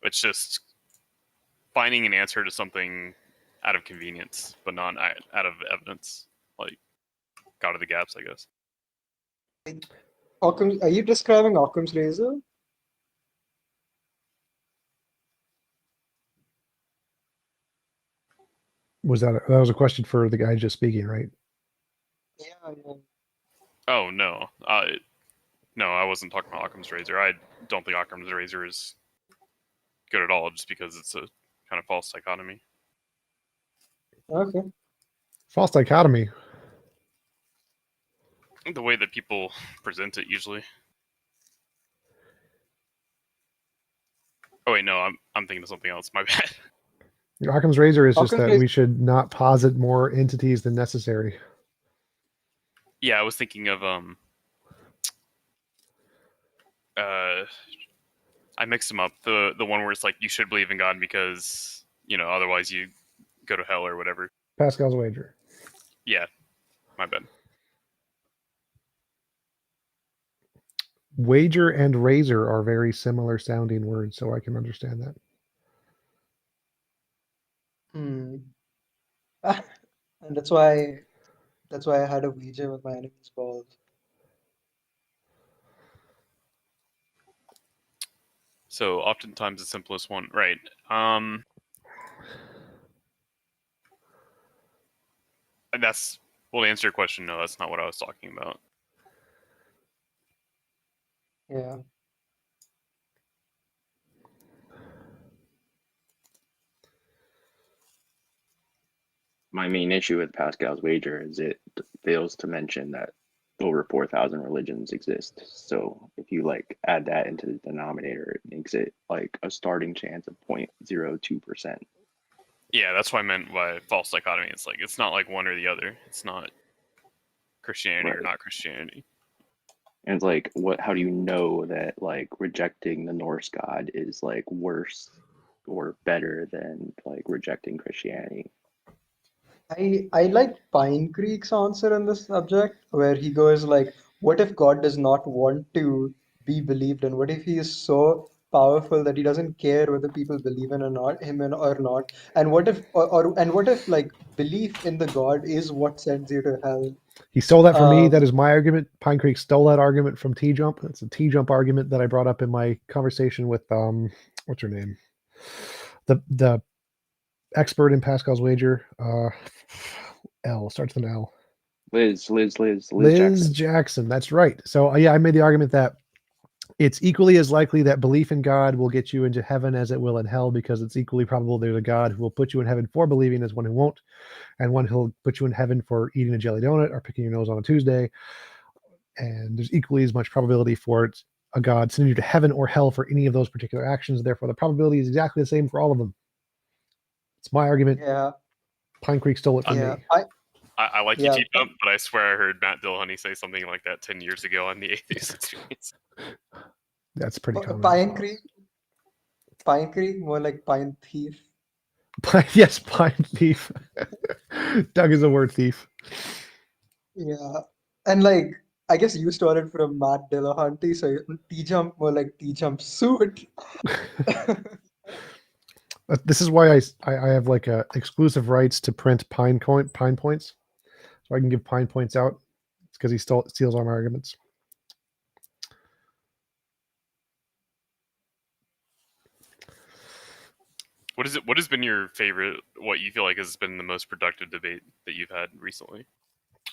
It's just finding an answer to something out of convenience, but not out of evidence. Like, out of the gaps, I guess. Are you describing Occam's razor? That was a question for the guy just speaking, right? Yeah. Oh no, no, I wasn't talking about Occam's razor. I don't think Occam's razor is good at all, just because it's a kind of false dichotomy. Okay. False dichotomy. The way that people present it usually. Oh wait, no, I'm thinking of something else. My bad. Occam's razor is just Occam's that razor- we should not posit more entities than necessary. Yeah, I was thinking of I mixed them up. The one where it's like you should believe in God because otherwise you go to hell or whatever. Pascal's wager. Yeah, my bad. Wager and razor are very similar sounding words, so I can understand that. And that's why I had a wager with my enemy's balls. So oftentimes the simplest one, right? And that's, well, to answer your question, no, that's not what I was talking about. Yeah. My main issue with Pascal's wager is it fails to mention that over 4,000 religions exist. So if you like add that into the denominator, it makes it like a starting chance of 0.02%. Yeah, that's what I meant by false dichotomy. It's like, it's not like one or the other. It's not Christianity or not Christianity. And it's like, how do you know that like rejecting the Norse god is like worse or better than like rejecting Christianity. I like Pine Creek's answer on this subject, where he goes like, what if God does not want to be believed in? What if he is so powerful that he doesn't care whether people believe in or not or not? And what if and what if like belief in the God is what sends you to hell? He stole that from me. Um, That is my argument. Pine Creek stole that argument from TJump. It's a TJump argument that I brought up in my conversation with what's her name? The expert in Pascal's wager. L starts with an L. Liz Liz Jackson. Jackson. That's right. So yeah, I made the argument that it's equally as likely that belief in God will get you into heaven as it will in hell, because it's equally probable there's a God who will put you in heaven for believing as one who won't, and one who'll put you in heaven for eating a jelly donut or picking your nose on a Tuesday. And there's equally as much probability for a God sending you to heaven or hell for any of those particular actions. Therefore, the probability is exactly the same for all of them. It's my argument. yeah, Pine Creek stole it from yeah, me. I like Yeah, you, TJump, but I swear I heard Matt Dillahunty say something like that 10 years ago on the Atheist Experience. That's pretty common. Pine Creek, more like Pine Thief. Yes, Pine Thief. Doug is a word thief. Yeah, and like I guess you stole it from Matt Dillahunty, so T-Jump more like T-Jump suit. This is why I have like exclusive rights to print pine points, so I can give pine points out. It's because he steals all my arguments. What has been your favorite? What you feel like has been the most productive debate that you've had recently?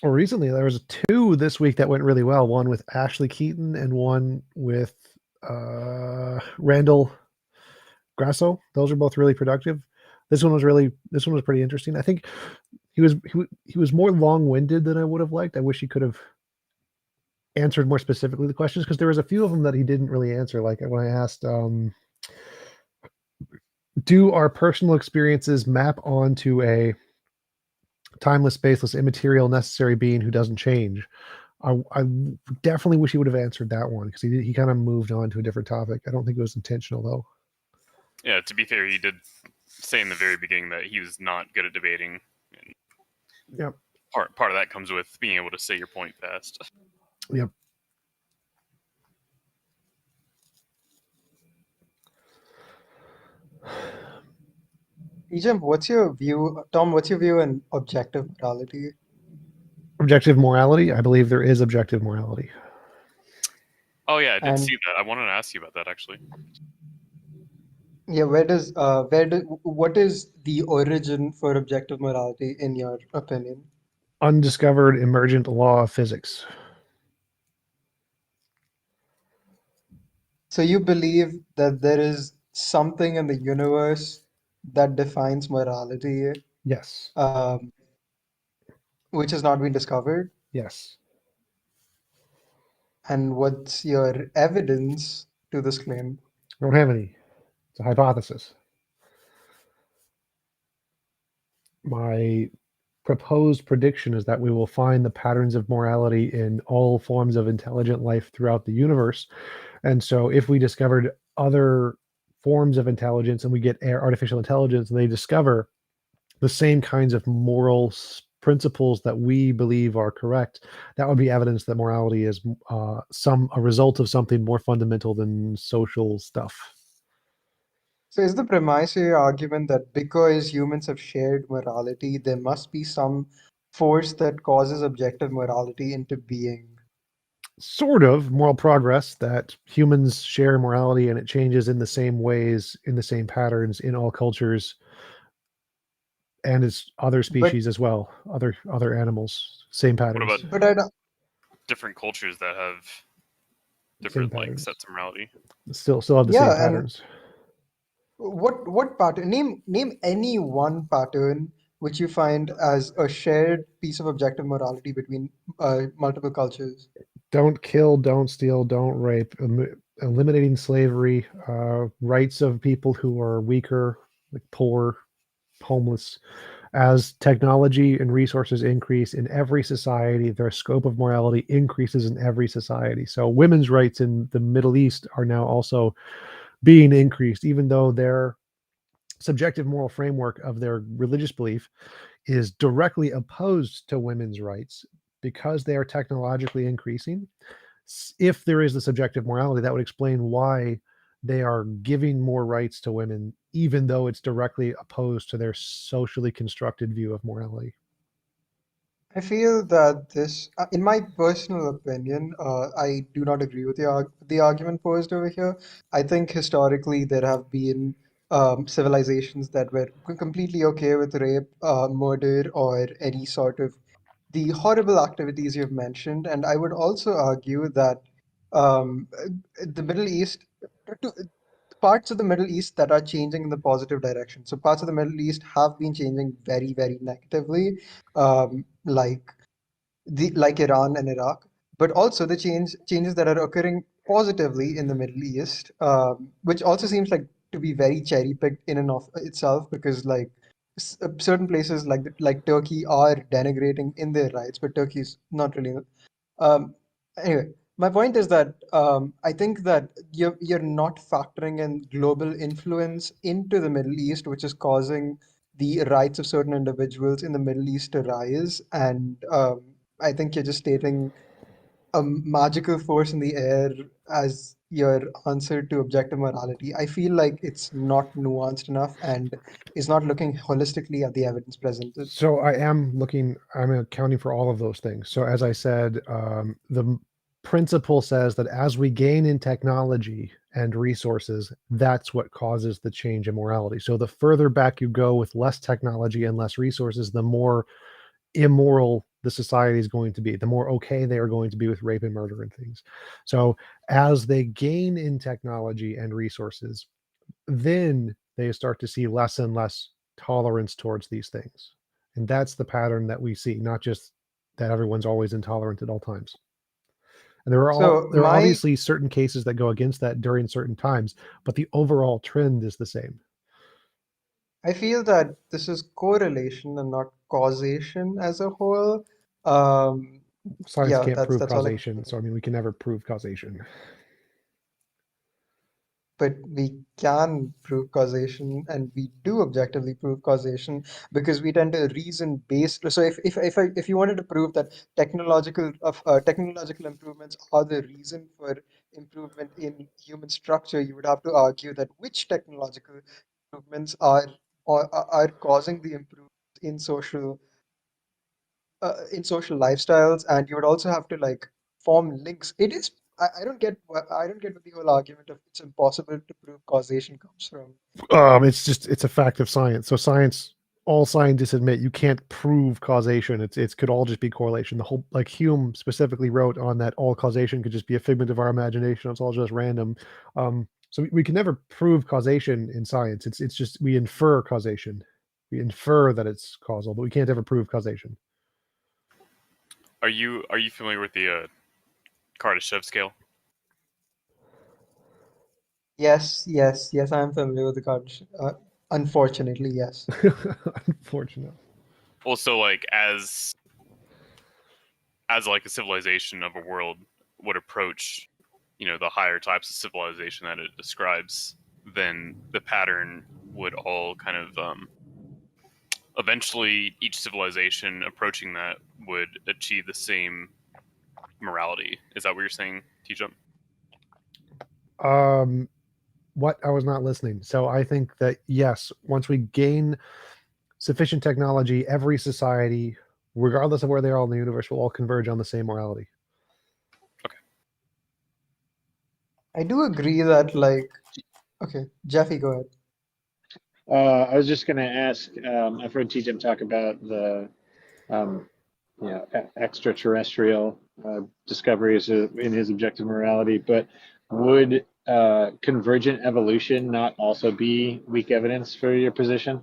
Well, recently there was 2 this week that went really well. One with Ashley Keaton and one with Randall Grasso. Those are both really productive. This one was pretty interesting. I think he was more long-winded than I would have liked. I wish he could have answered more specifically the questions, because there was a few of them that he didn't really answer. Like when I asked, do our personal experiences map onto a timeless, spaceless, immaterial, necessary being who doesn't change? I definitely wish he would have answered that one, because he kind of moved on to a different topic. I don't think it was intentional though. Yeah, to be fair, he did say in the very beginning that he was not good at debating. And Yep. Part of that comes with being able to say your point fast. Yep. T-Jump, what's your view, Tom? What's your view on objective morality? Objective morality. I believe there is objective morality. Oh yeah, I did And see that. I wanted to ask you about that actually. yeah, what is the origin for objective morality in your opinion? Undiscovered emergent law of physics. So you believe that there is something in the universe that defines morality, Yes. which has not been discovered? Yes. And what's your evidence to this claim? I don't have any. It's a hypothesis. My proposed prediction is that we will find the patterns of morality in all forms of intelligent life throughout the universe. And so if we discovered other forms of intelligence and we get artificial intelligence and they discover the same kinds of moral principles that we believe are correct, that would be evidence that morality is a result of something more fundamental than social stuff. So is the premise of your argument that because humans have shared morality, there must be some force that causes objective morality into being? Sort of moral progress, that humans share morality and it changes in the same ways, in the same patterns in all cultures, and it's other species as well, other animals, same patterns. What about But I don't, different cultures that have different like patterns. sets of morality? Still have the same yeah, and patterns. what pattern? Name any one pattern which you find as a shared piece of objective morality between multiple cultures. Don't kill, don't steal, don't rape, eliminating slavery, rights of people who are weaker, like poor, homeless. As technology and resources increase in every society, their scope of morality increases in every society. So women's rights in the Middle East are now also being increased, even though their subjective moral framework of their religious belief is directly opposed to women's rights because they are technologically increasing. If there is the subjective morality, that would explain why they are giving more rights to women, even though it's directly opposed to their socially constructed view of morality. I feel that this, in my personal opinion, I do not agree with the argument posed over here. I think historically there have been civilizations that were completely okay with rape, murder, or any sort of the horrible activities you've mentioned. And I would also argue that um, the Middle East, to, parts of the Middle East that are changing in the positive direction. So parts of the Middle East have been changing very, very negatively, like Iran and Iraq, but also the changes that are occurring positively in the Middle East, which also seems like to be very cherry picked in and of itself, because like certain places like Turkey are denigrating in their rights, but Turkey's not really. Um, anyway, my point is that I think that you're not factoring in global influence into the Middle East, which is causing the rights of certain individuals in the Middle East to rise. And I think you're just stating a magical force in the air as your answer to objective morality. I feel like it's not nuanced enough and is not looking holistically at the evidence presented. So I'm accounting for all of those things. So as I said, the principle says that as we gain in technology and resources, that's what causes the change in morality. So the further back you go with less technology and less resources, the more immoral the society is going to be, the more okay they are going to be with rape and murder and things. So as they gain in technology and resources, then they start to see less and less tolerance towards these things. And that's the pattern that we see, not just that everyone's always intolerant at all times. And there So are my obviously certain cases that go against that during certain times, but the overall trend is the same. I feel that this is correlation and not causation as a whole. Um, Science yeah, can't prove that's all I can causation, say. so I mean we can never prove causation. But we can prove causation, and we do objectively prove causation because we tend to reason based. So if you wanted to prove that technological improvements are the reason for improvement in human structure, you would have to argue that which technological improvements are causing the improvements in social lifestyles, and you would also have to like form links. I don't get I don't get what the whole argument of it's impossible to prove causation comes from. It's a fact of science. So all scientists admit you can't prove causation. It could all just be correlation. The whole, like Hume specifically wrote on that, all causation could just be a figment of our imagination. It's all just random. So we can never prove causation in science. It's just we infer causation. We infer that it's causal, but we can't ever prove causation. Are you familiar with the Kardashev scale? Yes, I'm familiar with the card. Unfortunately, yes. Unfortunate. Well, so like as like a civilization of a world would approach, the higher types of civilization that it describes, then the pattern would all kind of eventually each civilization approaching that would achieve the same morality. Is that what you're saying, TJump? What? I was not listening. So I think that yes, once we gain sufficient technology, every society, regardless of where they are in the universe, will all converge on the same morality. Okay. I do agree that okay, Jeffy, go ahead. I was just going to ask. I've heard TJump talk about the extraterrestrial discoveries in his objective morality, but would convergent evolution not also be weak evidence for your position?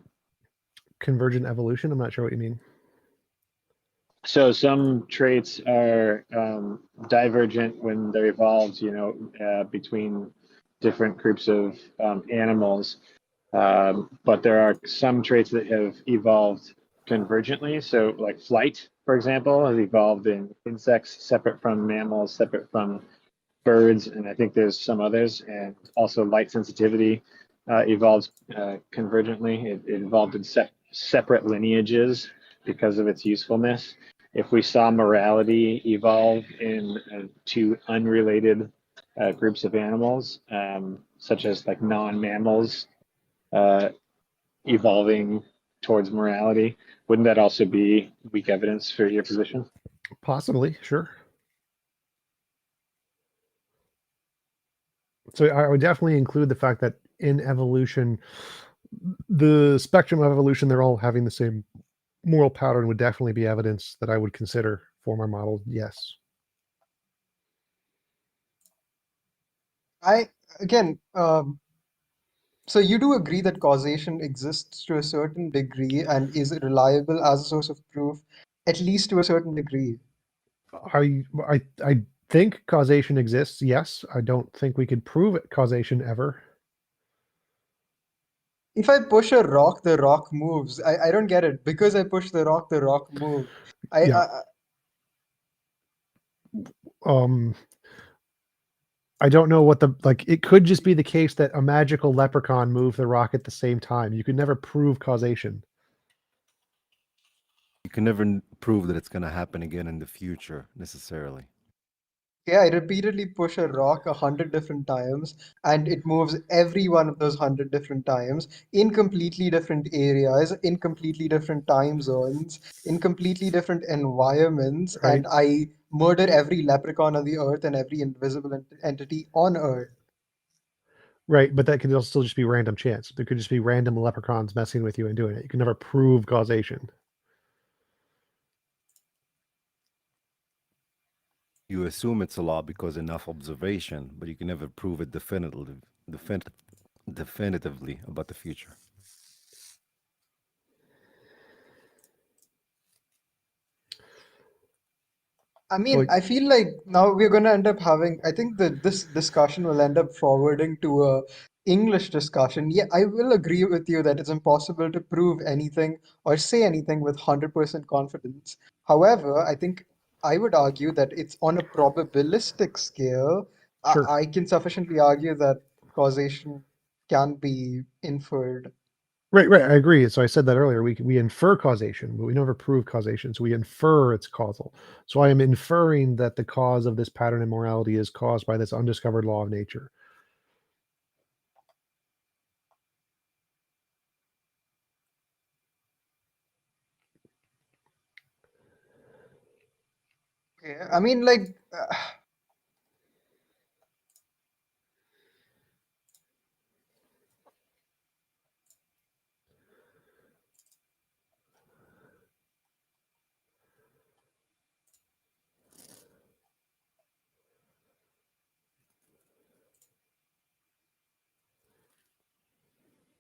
Convergent evolution? I'm not sure what you mean. So some traits are divergent when they're evolved, between different groups of animals. But there are some traits that have evolved convergently. So like flight, for example, has evolved in insects separate from mammals, separate from birds, and I think there's some others, and also light sensitivity evolved convergently. It evolved in separate lineages because of its usefulness. If we saw morality evolve in two unrelated groups of animals, such as like non-mammals evolving towards morality, wouldn't that also be weak evidence for your position? Possibly, sure. So I would definitely include the fact that in evolution, the spectrum of evolution, they're all having the same moral pattern would definitely be evidence that I would consider for my model. Yes. Again, so you do agree that causation exists to a certain degree and is reliable as a source of proof, at least to a certain degree. I think causation exists. Yes. I don't think we could prove it, causation ever. If I push a rock, the rock moves. I don't get it. Because I push the rock moves. Yeah. I don't know what it could just be the case that a magical leprechaun moved the rock at the same time. You could never prove causation. You can never prove that it's going to happen again in the future necessarily. Yeah, I repeatedly push a rock 100 different times, and it moves every one of those 100 different times in completely different areas, in completely different time zones, in completely different environments, Right. and I murder every leprechaun on the earth and every invisible entity on earth. Right, but that could also just be random chance. There could just be random leprechauns messing with you and doing it. You can never prove causation. You assume it's a law because enough observation, but you can never prove it definitively about the future. I mean, I feel like now we're going to end up having, I think that this discussion will end up forwarding to a English discussion. Yeah, I will agree with you that it's impossible to prove anything or say anything with 100% confidence. However, I think I would argue that it's on a probabilistic scale. Sure. I can sufficiently argue that causation can be inferred. Right. I agree. So I said that earlier. We infer causation, but we never prove causation. So we infer it's causal. So I am inferring that the cause of this pattern in morality is caused by this undiscovered law of nature. Yeah, I mean, like,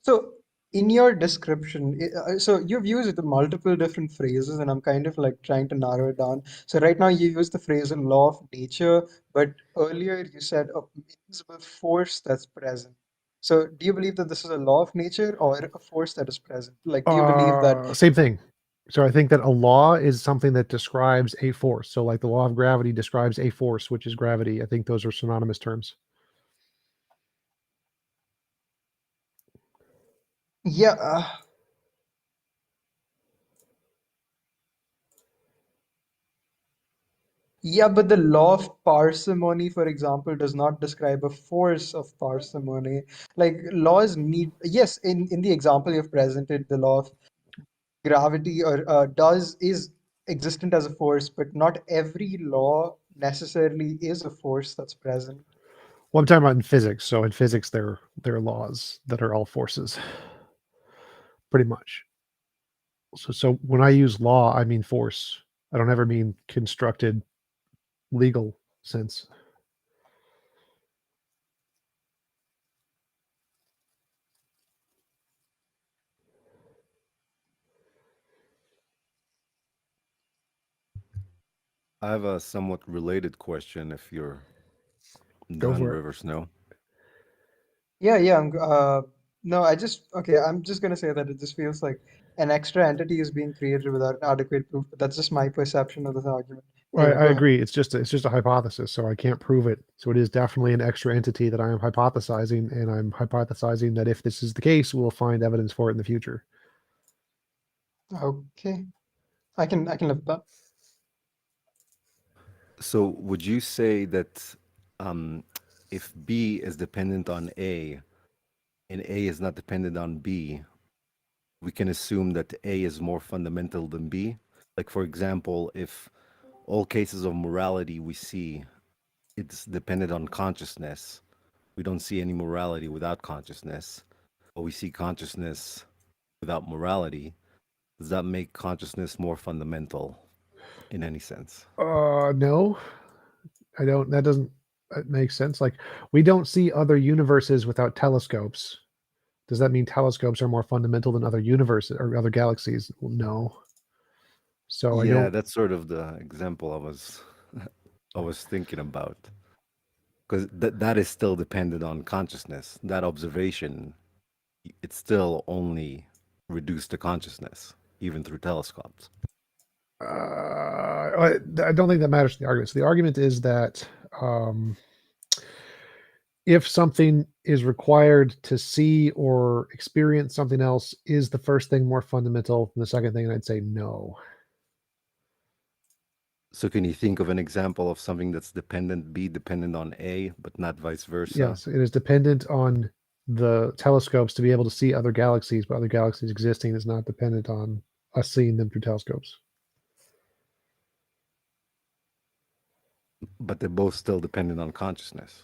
so in your description, so you've used multiple different phrases, and I'm kind of like trying to narrow it down. So right now you use the phrase a law of nature, but earlier you said a invisible force that's present. So do you believe that this is a law of nature or a force that is present? Like, do you believe that? Same thing. So I think that a law is something that describes a force. So like the law of gravity describes a force, which is gravity. I think those are synonymous terms. Yeah. Yeah, but the law of parsimony, for example, does not describe a force of parsimony. Like laws need, yes, in the example you've presented, the law of gravity or is existent as a force, but not every law necessarily is a force that's present. Well, I'm talking about in physics. So in physics, there are laws that are all forces, pretty much. So when I use law, I mean force. I don't ever mean constructed legal sense. I have a somewhat related question if you're Go done, for it. River Snow. Yeah, no, I'm just gonna say that it just feels like an extra entity is being created without adequate proof, but that's just my perception of this argument. Well, Yeah, I go ahead. agree. It's just a hypothesis, so I can't prove it. So it is definitely an extra entity that I am hypothesizing, and I'm hypothesizing that if this is the case, we'll find evidence for it in the future. Okay. I can live with that. So would you say that if B is dependent on A and A is not dependent on B, we can assume that A is more fundamental than B? Like, for example, if all cases of morality we see, it's dependent on consciousness. We don't see any morality without consciousness, or we see consciousness without morality. Does that make consciousness more fundamental in any sense? No, I don't. That doesn't make sense. Like, we don't see other universes without telescopes. Does that mean telescopes are more fundamental than other universes or other galaxies? Well, no. So I Yeah, don't. that's sort of the example I was thinking about. Because that is still dependent on consciousness. That observation, it's still only reduced to consciousness, even through telescopes. I don't think that matters to the argument. So the argument is that if something is required to see or experience something else, is the first thing more fundamental than the second thing? And I'd say no. So can you think of an example of something that's be dependent on A, but not vice versa? Yes, it is dependent on the telescopes to be able to see other galaxies, but other galaxies existing is not dependent on us seeing them through telescopes. But they're both still dependent on consciousness.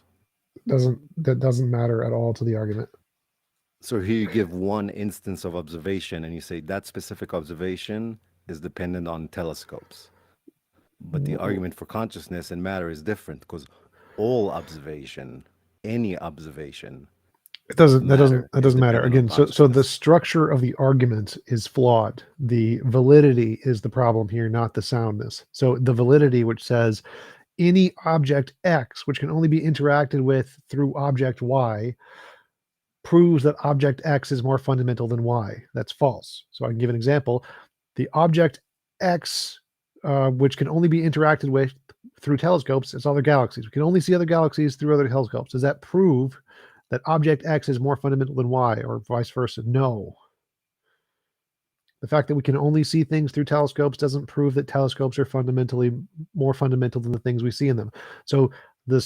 That doesn't matter at all to the argument. So here you give one instance of observation and you say that specific observation is dependent on telescopes. But the argument for consciousness and matter is different because all observation, any observation, It doesn't. That matter doesn't is matter. dependent on Again, so the consciousness. structure of the argument is flawed. The validity is the problem here, not the soundness. So the validity, which says any object X, which can only be interacted with through object Y, proves that object X is more fundamental than Y. That's false. So I can give an example. The object X, which can only be interacted with through telescopes, is other galaxies. We can only see other galaxies through other telescopes. Does that prove that object X is more fundamental than Y, or vice versa? No. The fact that we can only see things through telescopes doesn't prove that telescopes are fundamentally more fundamental than the things we see in them. So the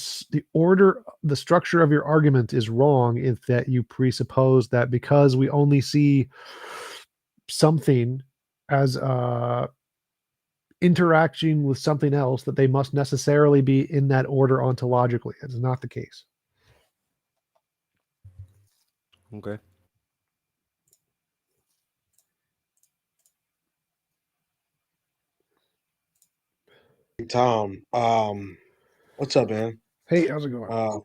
structure of your argument is wrong if that you presuppose that because we only see something as interaction with something else, that they must necessarily be in that order ontologically. It's not the case. Okay. Tom, what's up, man? Hey, how's it going?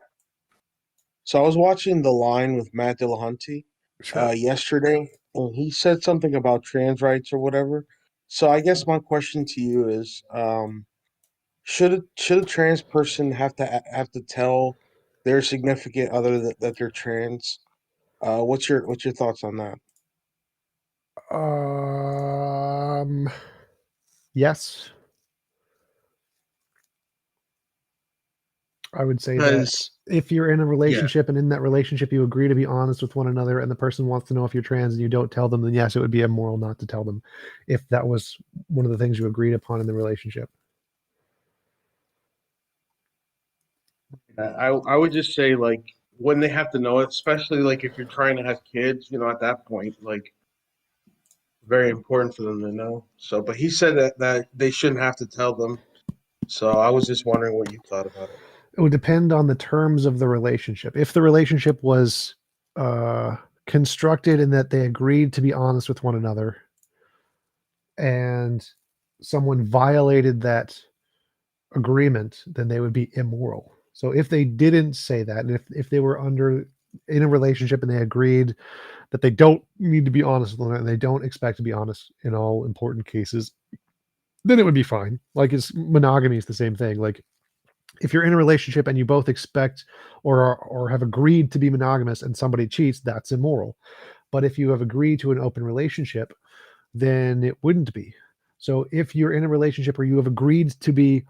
So I was watching The Line with Matt Dillahunty Sure. yesterday, and he said something about trans rights or whatever. So I guess my question to you is, should a trans person have to tell their significant other that they're trans? What's your thoughts on that? Yes. I would say that Because if you're in a relationship and in that relationship you agree to be honest with one another and the person wants to know if you're trans and you don't tell them, then yes, it would be immoral not to tell them if that was one of the things you agreed upon in the relationship. I would just say, like, when they have to know it, especially like if you're trying to have kids, at that point, like, very important for them to know. So, but he said that they shouldn't have to tell them. So I was just wondering what you thought about it. It would depend on the terms of the relationship. If the relationship was constructed in that they agreed to be honest with one another and someone violated that agreement, then they would be immoral. So if they didn't say that, and if they were in a relationship and they agreed that they don't need to be honest with one another and they don't expect to be honest in all important cases, then it would be fine. Like, monogamy is the same thing. Like, if you're in a relationship and you both expect or have agreed to be monogamous and somebody cheats, that's immoral. But if you have agreed to an open relationship, then it wouldn't be. So if you're in a relationship where you have agreed to be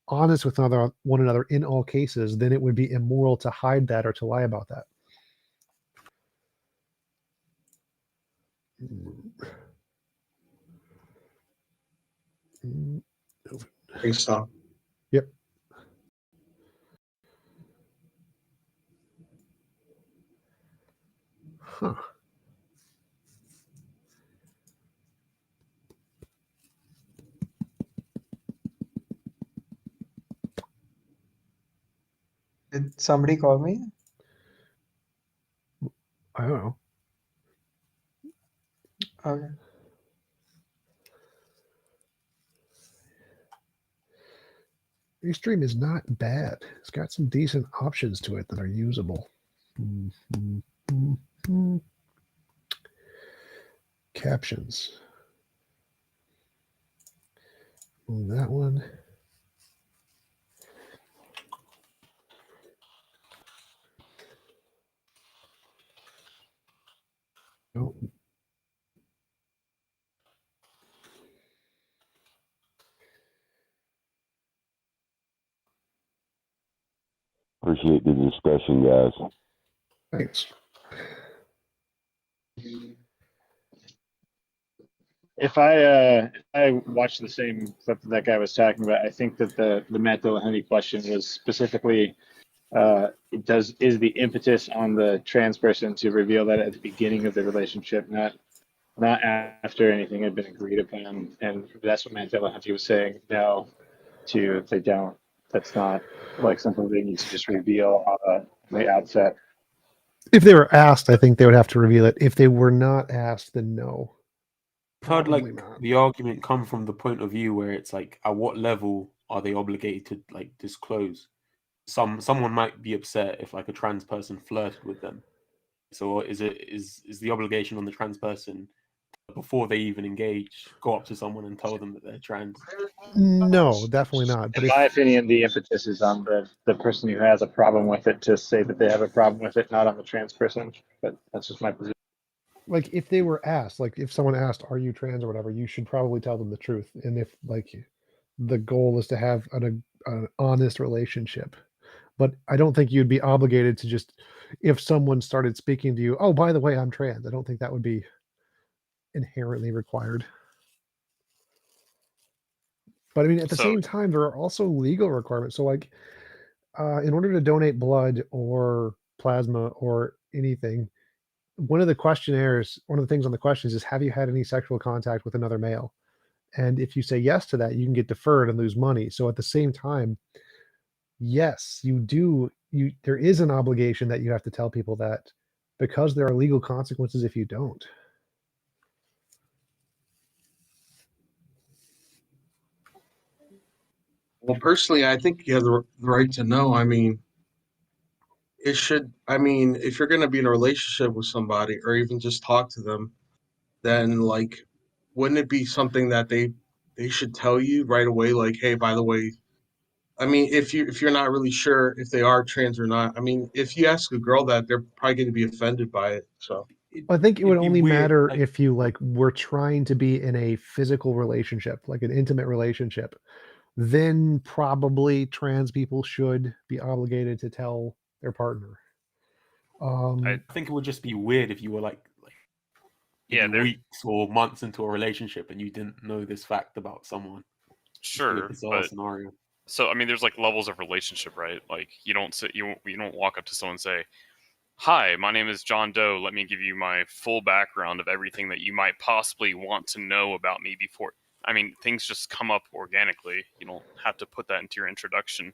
honest with one another in all cases, then it would be immoral to hide that or to lie about that. Great stuff. Yep. Huh. Did somebody call me? I don't know. Okay. Restream is not bad. It's got some decent options to it that are usable. Captions. Move that one. Nope. Appreciate the discussion, guys. Thanks. If I watched the same clip that guy was talking about, I think that the Matt Dillahunty question was specifically is the impetus on the trans person to reveal that at the beginning of the relationship, not after anything had been agreed upon, and that's what Matt Dillahunty was saying. No, they don't. That's not like something they need to just reveal on the outset. If they were asked, I think they would have to reveal it. If they were not asked, then no. I've heard Probably like not. the argument come from the point of view where it's like, at what level are they obligated to like disclose? Someone might be upset if like a trans person flirted with them. So is the obligation on the trans person before they even engage, go up to someone and tell them that they're trans? No, definitely not. But In my opinion, the impetus is on the person who has a problem with it to say that they have a problem with it, not on the trans person. But that's just my position. like if they were asked, like if someone asked, "Are you trans?" or whatever, you should probably tell them the truth. And if like the goal is to have an honest relationship, but I don't think you'd be obligated to just if someone started speaking to you, "Oh, by the way, I'm trans." I don't think that would be inherently required. But I mean, at the same time, there are also legal requirements. So, like, in order to donate blood or plasma or anything, one of the things on the questions is, have you had any sexual contact with another male? And if you say yes to that, you can get deferred and lose money. So at the same time, yes, you do. There is an obligation that you have to tell people that, because there are legal consequences if you don't. Well, personally, I think you have the right to know. I mean, if you're going to be in a relationship with somebody or even just talk to them, then like, wouldn't it be something that they should tell you right away? Like, hey, by the way, I mean, if you're not really sure if they are trans or not, I mean, if you ask a girl that, they're probably going to be offended by it. So I think it would It'd be only weird, matter like- if you like were trying to be in a physical relationship, like an intimate relationship. Then probably trans people should be obligated to tell their partner. I think it would just be weird if you were like Yeah, maybe weeks or months into a relationship and you didn't know this fact about someone. Sure, a bizarre but scenario. so I mean, there's like levels of relationship, right? Like you don't walk up to someone and say, "Hi, my name is John Doe. Let me give you my full background of everything that you might possibly want to know about me before." I mean, things just come up organically. You don't have to put that into your introduction.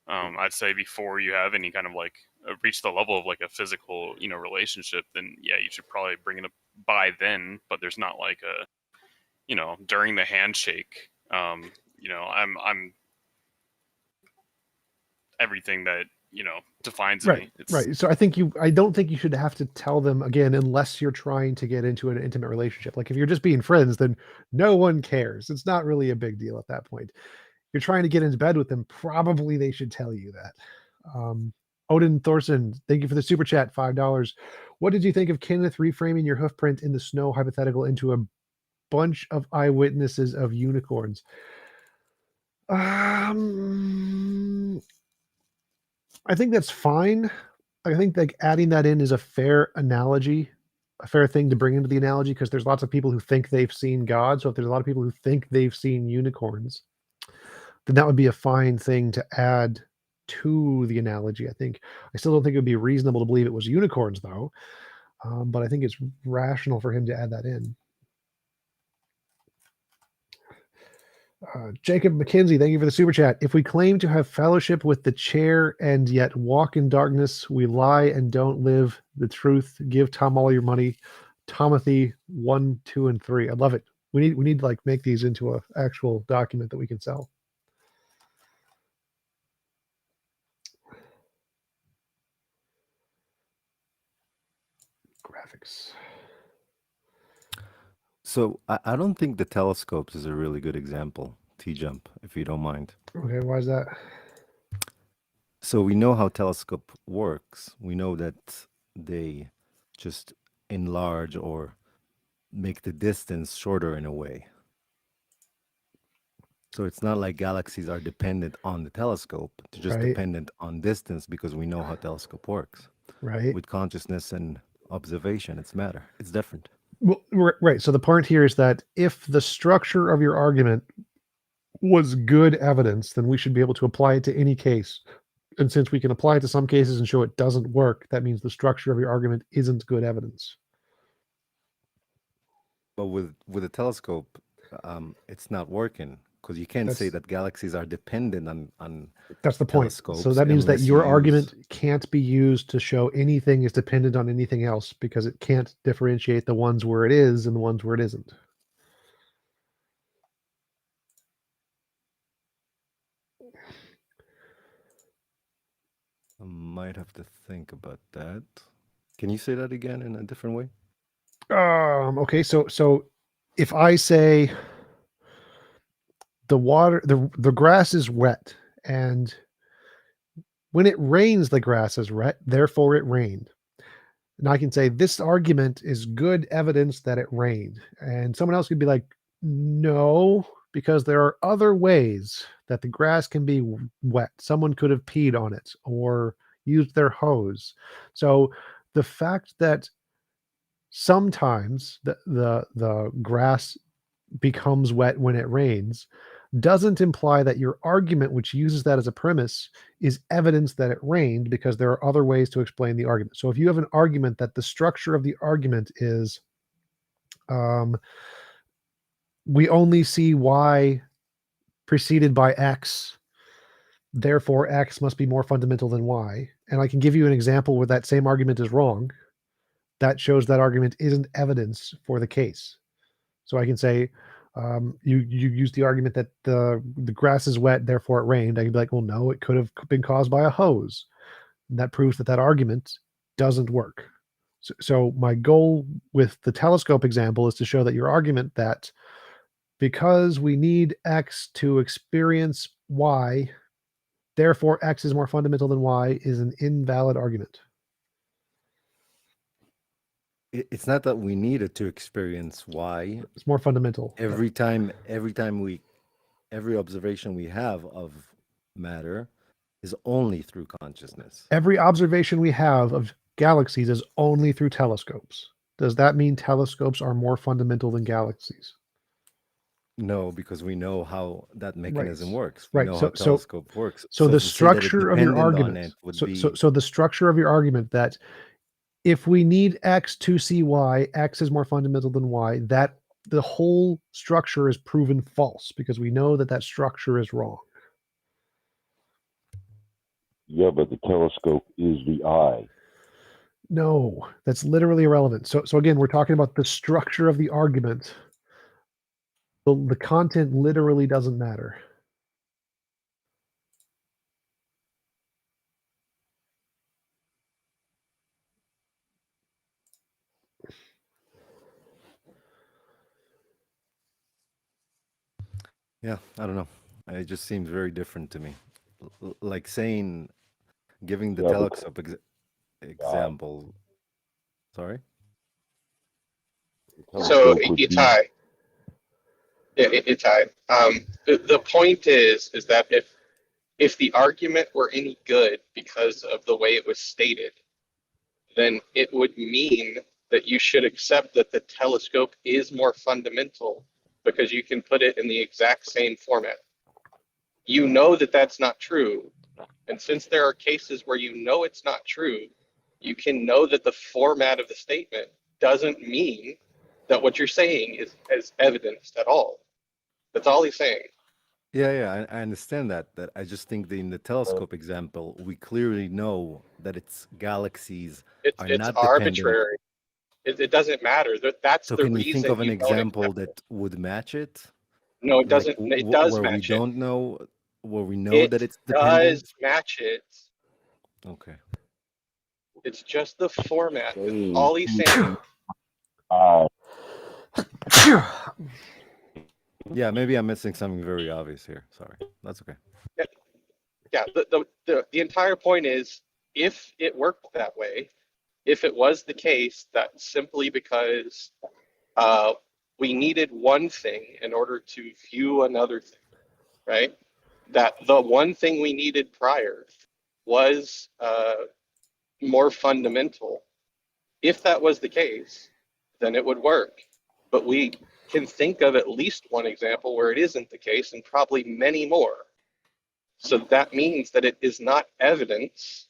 I'd say before you have any kind of like reach the level of like a physical, relationship, then yeah, you should probably bring it up by then. But there's not like a, during the handshake. I'm everything that defines me. Right. So I don't think you should have to tell them again unless you're trying to get into an intimate relationship. Like if you're just being friends, then no one cares. It's not really a big deal at that point. You're trying to get into bed with them, probably they should tell you that. Odin Thorson, thank you for the super chat, $5. What did you think of Kenneth reframing your hoof print in the snow hypothetical into a bunch of eyewitnesses of unicorns. I think that's fine. I think like adding that in is a fair analogy, a fair thing to bring into the analogy, because there's lots of people who think they've seen God. So if there's a lot of people who think they've seen unicorns, then that would be a fine thing to add to the analogy. I still don't think it would be reasonable to believe it was unicorns, though. But I think it's rational for him to add that in. Jacob McKenzie, thank you for the super chat. If we claim to have fellowship with the chair and yet walk in darkness, we lie and don't live the truth. Give Tom all your money. Timothy 1, 2, and 3. I love it. We need to like make these into an actual document that we can sell. Graphics. So I don't think the telescopes is a really good example, TJump, if you don't mind. Okay, why is that? So we know how telescope works. We know that they just enlarge or make the distance shorter in a way. So it's not like galaxies are dependent on the telescope. They're just Right. dependent on distance because we know how telescope works. Right. With consciousness and observation, it's matter. It's different. Well, right. So the point here is that if the structure of your argument was good evidence, then we should be able to apply it to any case. And since we can apply it to some cases and show it doesn't work, that means the structure of your argument isn't good evidence. But with a telescope, it's not working because you can't say that galaxies are dependent on That's the point. telescopes So that means that unless your you argument use- can't be used to show anything is dependent on anything else because it can't differentiate the ones where it is and the ones where it isn't. I might have to think about that. Can you say that again in a different way? Okay, so if I say the grass is wet, and when it rains, the grass is wet, therefore it rained. And I can say this argument is good evidence that it rained. And someone else could be like, no, because there are other ways that the grass can be wet. Someone could have peed on it or used their hose. So the fact that sometimes the grass becomes wet when it rains doesn't imply that your argument, which uses that as a premise, is evidence that it rained, because there are other ways to explain the argument. So if you have an argument that the structure of the argument is we only see Y preceded by X, therefore X must be more fundamental than Y, and I can give you an example where that same argument is wrong, that shows that argument isn't evidence for the case. So I can say, you use the argument that the grass is wet, therefore it rained. I can be like, well, no, it could have been caused by a hose. And that proves that that argument doesn't work. So my goal with the telescope example is to show that your argument that because we need X to experience Y, therefore X is more fundamental than Y, is an invalid argument. It's not that we need it to experience Y. It's more fundamental. Every observation we have of matter is only through consciousness. Every observation we have of galaxies is only through telescopes. Does that mean telescopes are more fundamental than galaxies? No, because we know how that mechanism works. We Right. know how telescope works. So the to say that it's structure of your dependent on argument. it would So, be so the structure of your argument that if we need X to see Y, X is more fundamental than Y, that the whole structure is proven false because we know that that structure is wrong. Yeah, but the telescope is the eye. No, that's literally irrelevant. So again, we're talking about the structure of the argument. The content literally doesn't matter. Yeah, I don't know. It just seems very different to me. Like saying, giving the telescope example. Sorry? So, Itai, It's the point is that if the argument were any good because of the way it was stated, then it would mean that you should accept that the telescope is more fundamental because you can put it in the exact same format. You know that that's not true. And since there are cases where you know it's not true, you can know that the format of the statement doesn't mean that what you're saying is evidenced at all. That's all he's saying. Yeah, I understand that. That I just think that in the telescope example, we clearly know that its galaxies are It's not dependent. arbitrary. It doesn't matter. That's So the can you reason think of an you don't example accept it. that would match it? No, it Like doesn't. It does where we match it. don't know, where we know It that it's does dependent? match it. Okay. It's just the format. That's Saying all he's saying. Yeah, maybe I'm missing something very obvious here. Sorry. That's okay. Yeah. The entire point is, if it worked that way, if it was the case that simply because we needed one thing in order to view another thing, right? That the one thing we needed prior was more fundamental. If that was the case, then it would work. But we can think of at least one example where it isn't the case, and probably many more. So that means that it is not evidence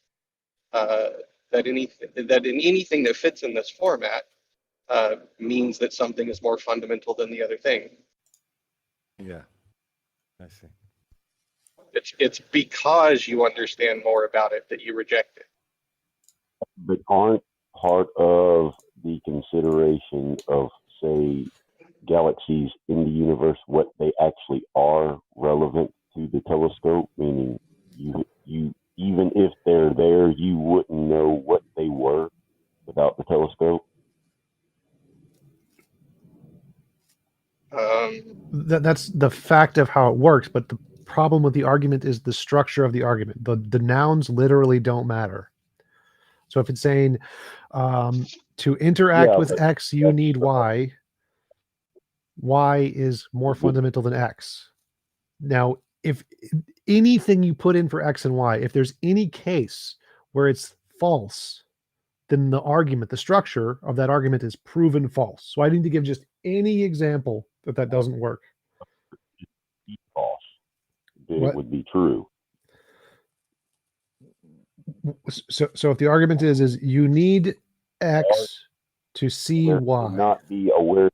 that in anything that fits in this format means that something is more fundamental than the other thing. Yeah, I see. It's because you understand more about it that you reject it. But aren't part of the consideration of, say, galaxies in the universe what they actually are relevant to the telescope? Meaning, you even if they're there, you wouldn't know what they were without the telescope. That's the fact of how it works, but the problem with the argument is the structure of the argument. The nouns literally don't matter. So if it's saying to interact with X, you need Y. Y is more fundamental than X. Now, if anything you put in for X and Y, if there's any case where it's false, then the argument, the structure of that argument is proven false. So I need to give just any example that doesn't work. False. It would be true. So if the argument is you need X to see Y. Not be aware of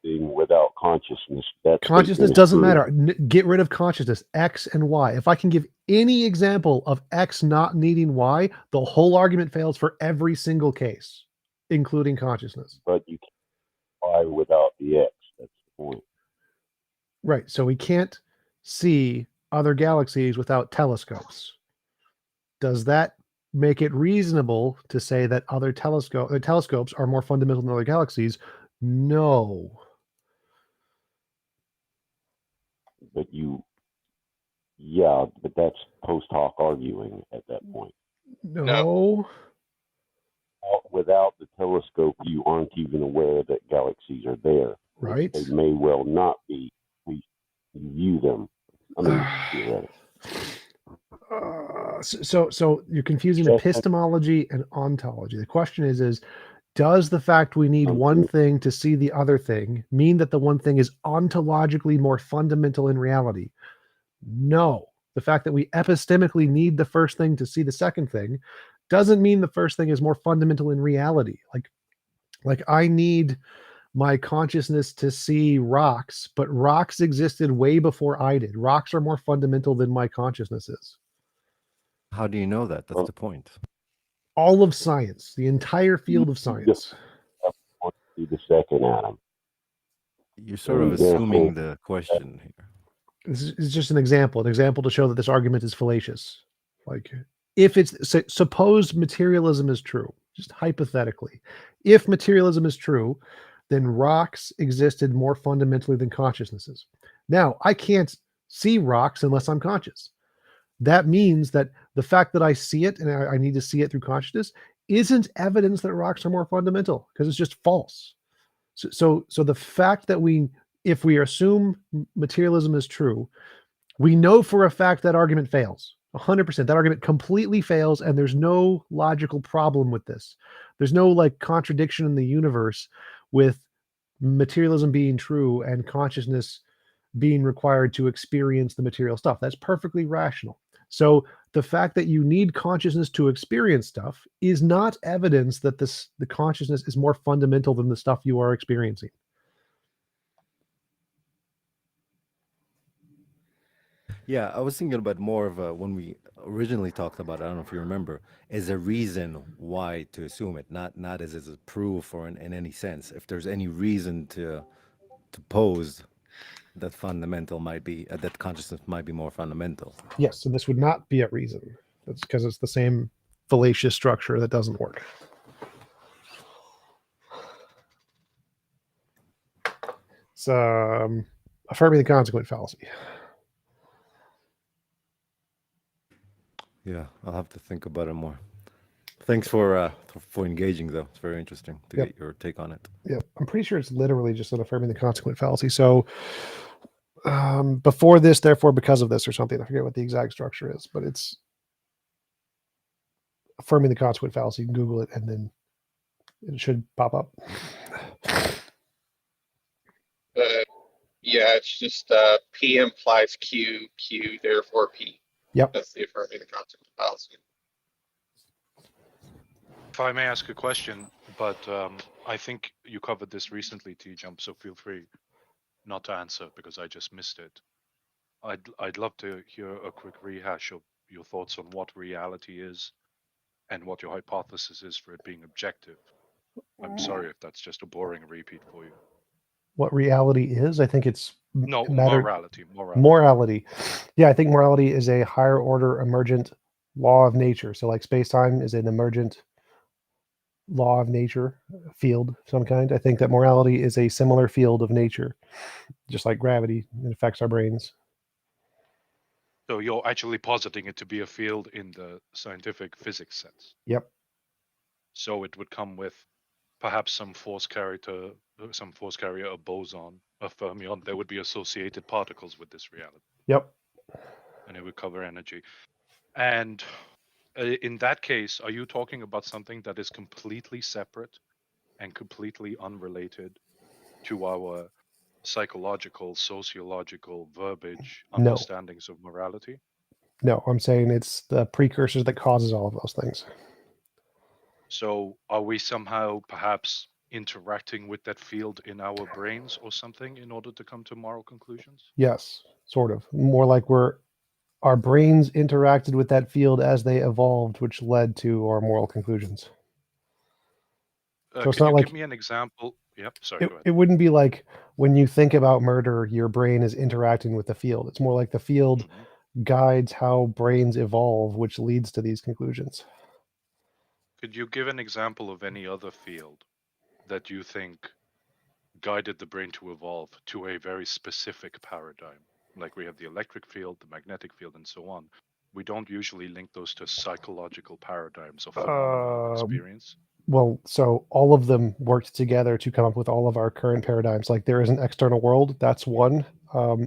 something without consciousness. That consciousness doesn't matter. Get rid of consciousness. X and Y. If I can give any example of X not needing Y, the whole argument fails for every single case, including consciousness. But you can't Y without the X. That's the point. Right. So we can't see other galaxies without telescopes. Does that make it reasonable to say that other telescopes are more fundamental than other galaxies? No. But but that's post hoc arguing at that point. No. Without the telescope, you aren't even aware that galaxies are there. Right. They may well not be. You view them. I mean, theoretically. So you're confusing epistemology and ontology. The question is does the fact we need one thing to see the other thing mean that the one thing is ontologically more fundamental in reality? No. The fact that we epistemically need the first thing to see the second thing doesn't mean the first thing is more fundamental in reality. Like I need my consciousness to see rocks, but rocks existed way before I did. Rocks are more fundamental than my consciousness is. How do you know that? That's the point. All of science, the entire field of science. See the second atom. You're sort of assuming the question here. This is just an example to show that this argument is fallacious. Like, if it's suppose materialism is true, just hypothetically, if materialism is true, then rocks existed more fundamentally than consciousnesses. Now, I can't see rocks unless I'm conscious. That means that the fact that I see it and I need to see it through consciousness isn't evidence that rocks are more fundamental, because it's just false. So the fact that we if we assume materialism is true, we know for a fact that argument fails. 100%. That argument completely fails, and there's no logical problem with this. There's no like contradiction in the universe with materialism being true and consciousness being required to experience the material stuff. That's perfectly rational. So the fact that you need consciousness to experience stuff is not evidence that the consciousness is more fundamental than the stuff you are experiencing. Yeah, I was thinking about more of when we originally talked about it, I don't know if you remember, as a reason why to assume it, not as a proof or in any sense. If there's any reason to pose that fundamental might be that consciousness might be more fundamental. Yes, so this would not be a reason. That's because it's the same fallacious structure that doesn't work. It's affirming the consequent fallacy. Yeah, I'll have to think about it more. Thanks for engaging, though. It's very interesting to get your take on it. Yep, I'm pretty sure it's literally just an affirming the consequent fallacy. So before this, therefore, because of this, or something. I forget what the exact structure is, but it's affirming the consequent fallacy. Google it, and then it should pop up. Yeah, it's just P implies Q, Q therefore P. Yep. That's the affirming the consequent fallacy. If I may ask a question, but I think you covered this recently, TJump, so feel free not to answer because I just missed it. I'd love to hear a quick rehash of your thoughts on what reality is and what your hypothesis is for it being objective. I'm sorry if that's just a boring repeat for you. What reality is? I think it's morality. Morality. Yeah, I think morality is a higher order emergent law of nature. So like space-time is an emergent law of nature, field of some kind. I think that morality is a similar field of nature, just like gravity. It affects our brains. So you're actually positing it to be a field in the scientific physics sense. Yep. So it would come with perhaps some force carrier, a boson, a fermion. There would be associated particles with this reality. Yep. And it would cover energy. And in that case, are you talking about something that is completely separate and completely unrelated to our psychological, sociological verbiage understandings of morality? No, I'm saying it's the precursors that causes all of those things. So are we somehow perhaps interacting with that field in our brains or something in order to come to moral conclusions? Yes, sort of. More like our brains interacted with that field as they evolved, which led to our moral conclusions. So it's can not you like, give me an example? Yep, sorry, go ahead. it wouldn't be like when you think about murder, your brain is interacting with the field. It's more like the field guides how brains evolve, which leads to these conclusions. Could you give an example of any other field that you think guided the brain to evolve to a very specific paradigm? Like we have the electric field, the magnetic field, and so on. We don't usually link those to psychological paradigms of phenomenal experience. Well, so all of them worked together to come up with all of our current paradigms. Like there is an external world, that's one.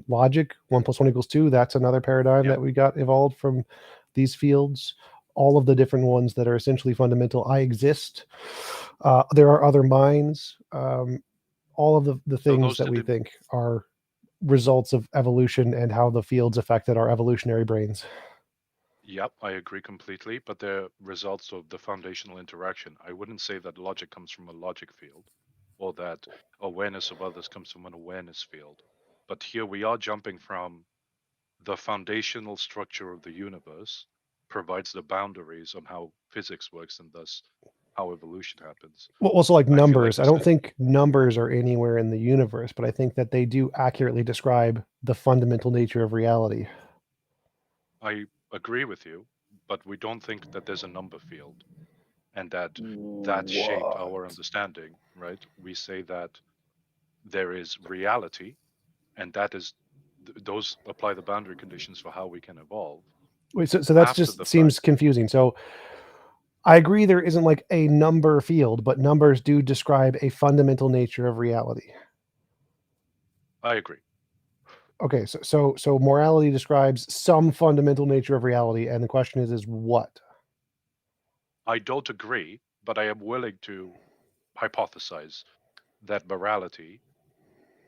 Logic, 1 + 1 = 2, that's another paradigm that we got evolved from these fields. All of the different ones that are essentially fundamental. I exist. There are other minds. All of the things that we think are results of evolution and how the fields affected our evolutionary brains. Yep, I agree completely, but they're results of the foundational interaction. I wouldn't say that logic comes from a logic field or that awareness of others comes from an awareness field. But here we are jumping from the foundational structure of the universe provides the boundaries on how physics works and thus how evolution happens. Well, also like numbers. I don't think numbers are anywhere in the universe, but I think that they do accurately describe the fundamental nature of reality. I agree with you, but we don't think that there's a number field and that shaped our understanding, right? We say that there is reality and that is those apply the boundary conditions for how we can evolve. Wait, so that's just seems confusing. So I agree there isn't like a number field, but numbers do describe a fundamental nature of reality. I agree. Okay, so morality describes some fundamental nature of reality, and the question is what? I don't agree, but I am willing to hypothesize that morality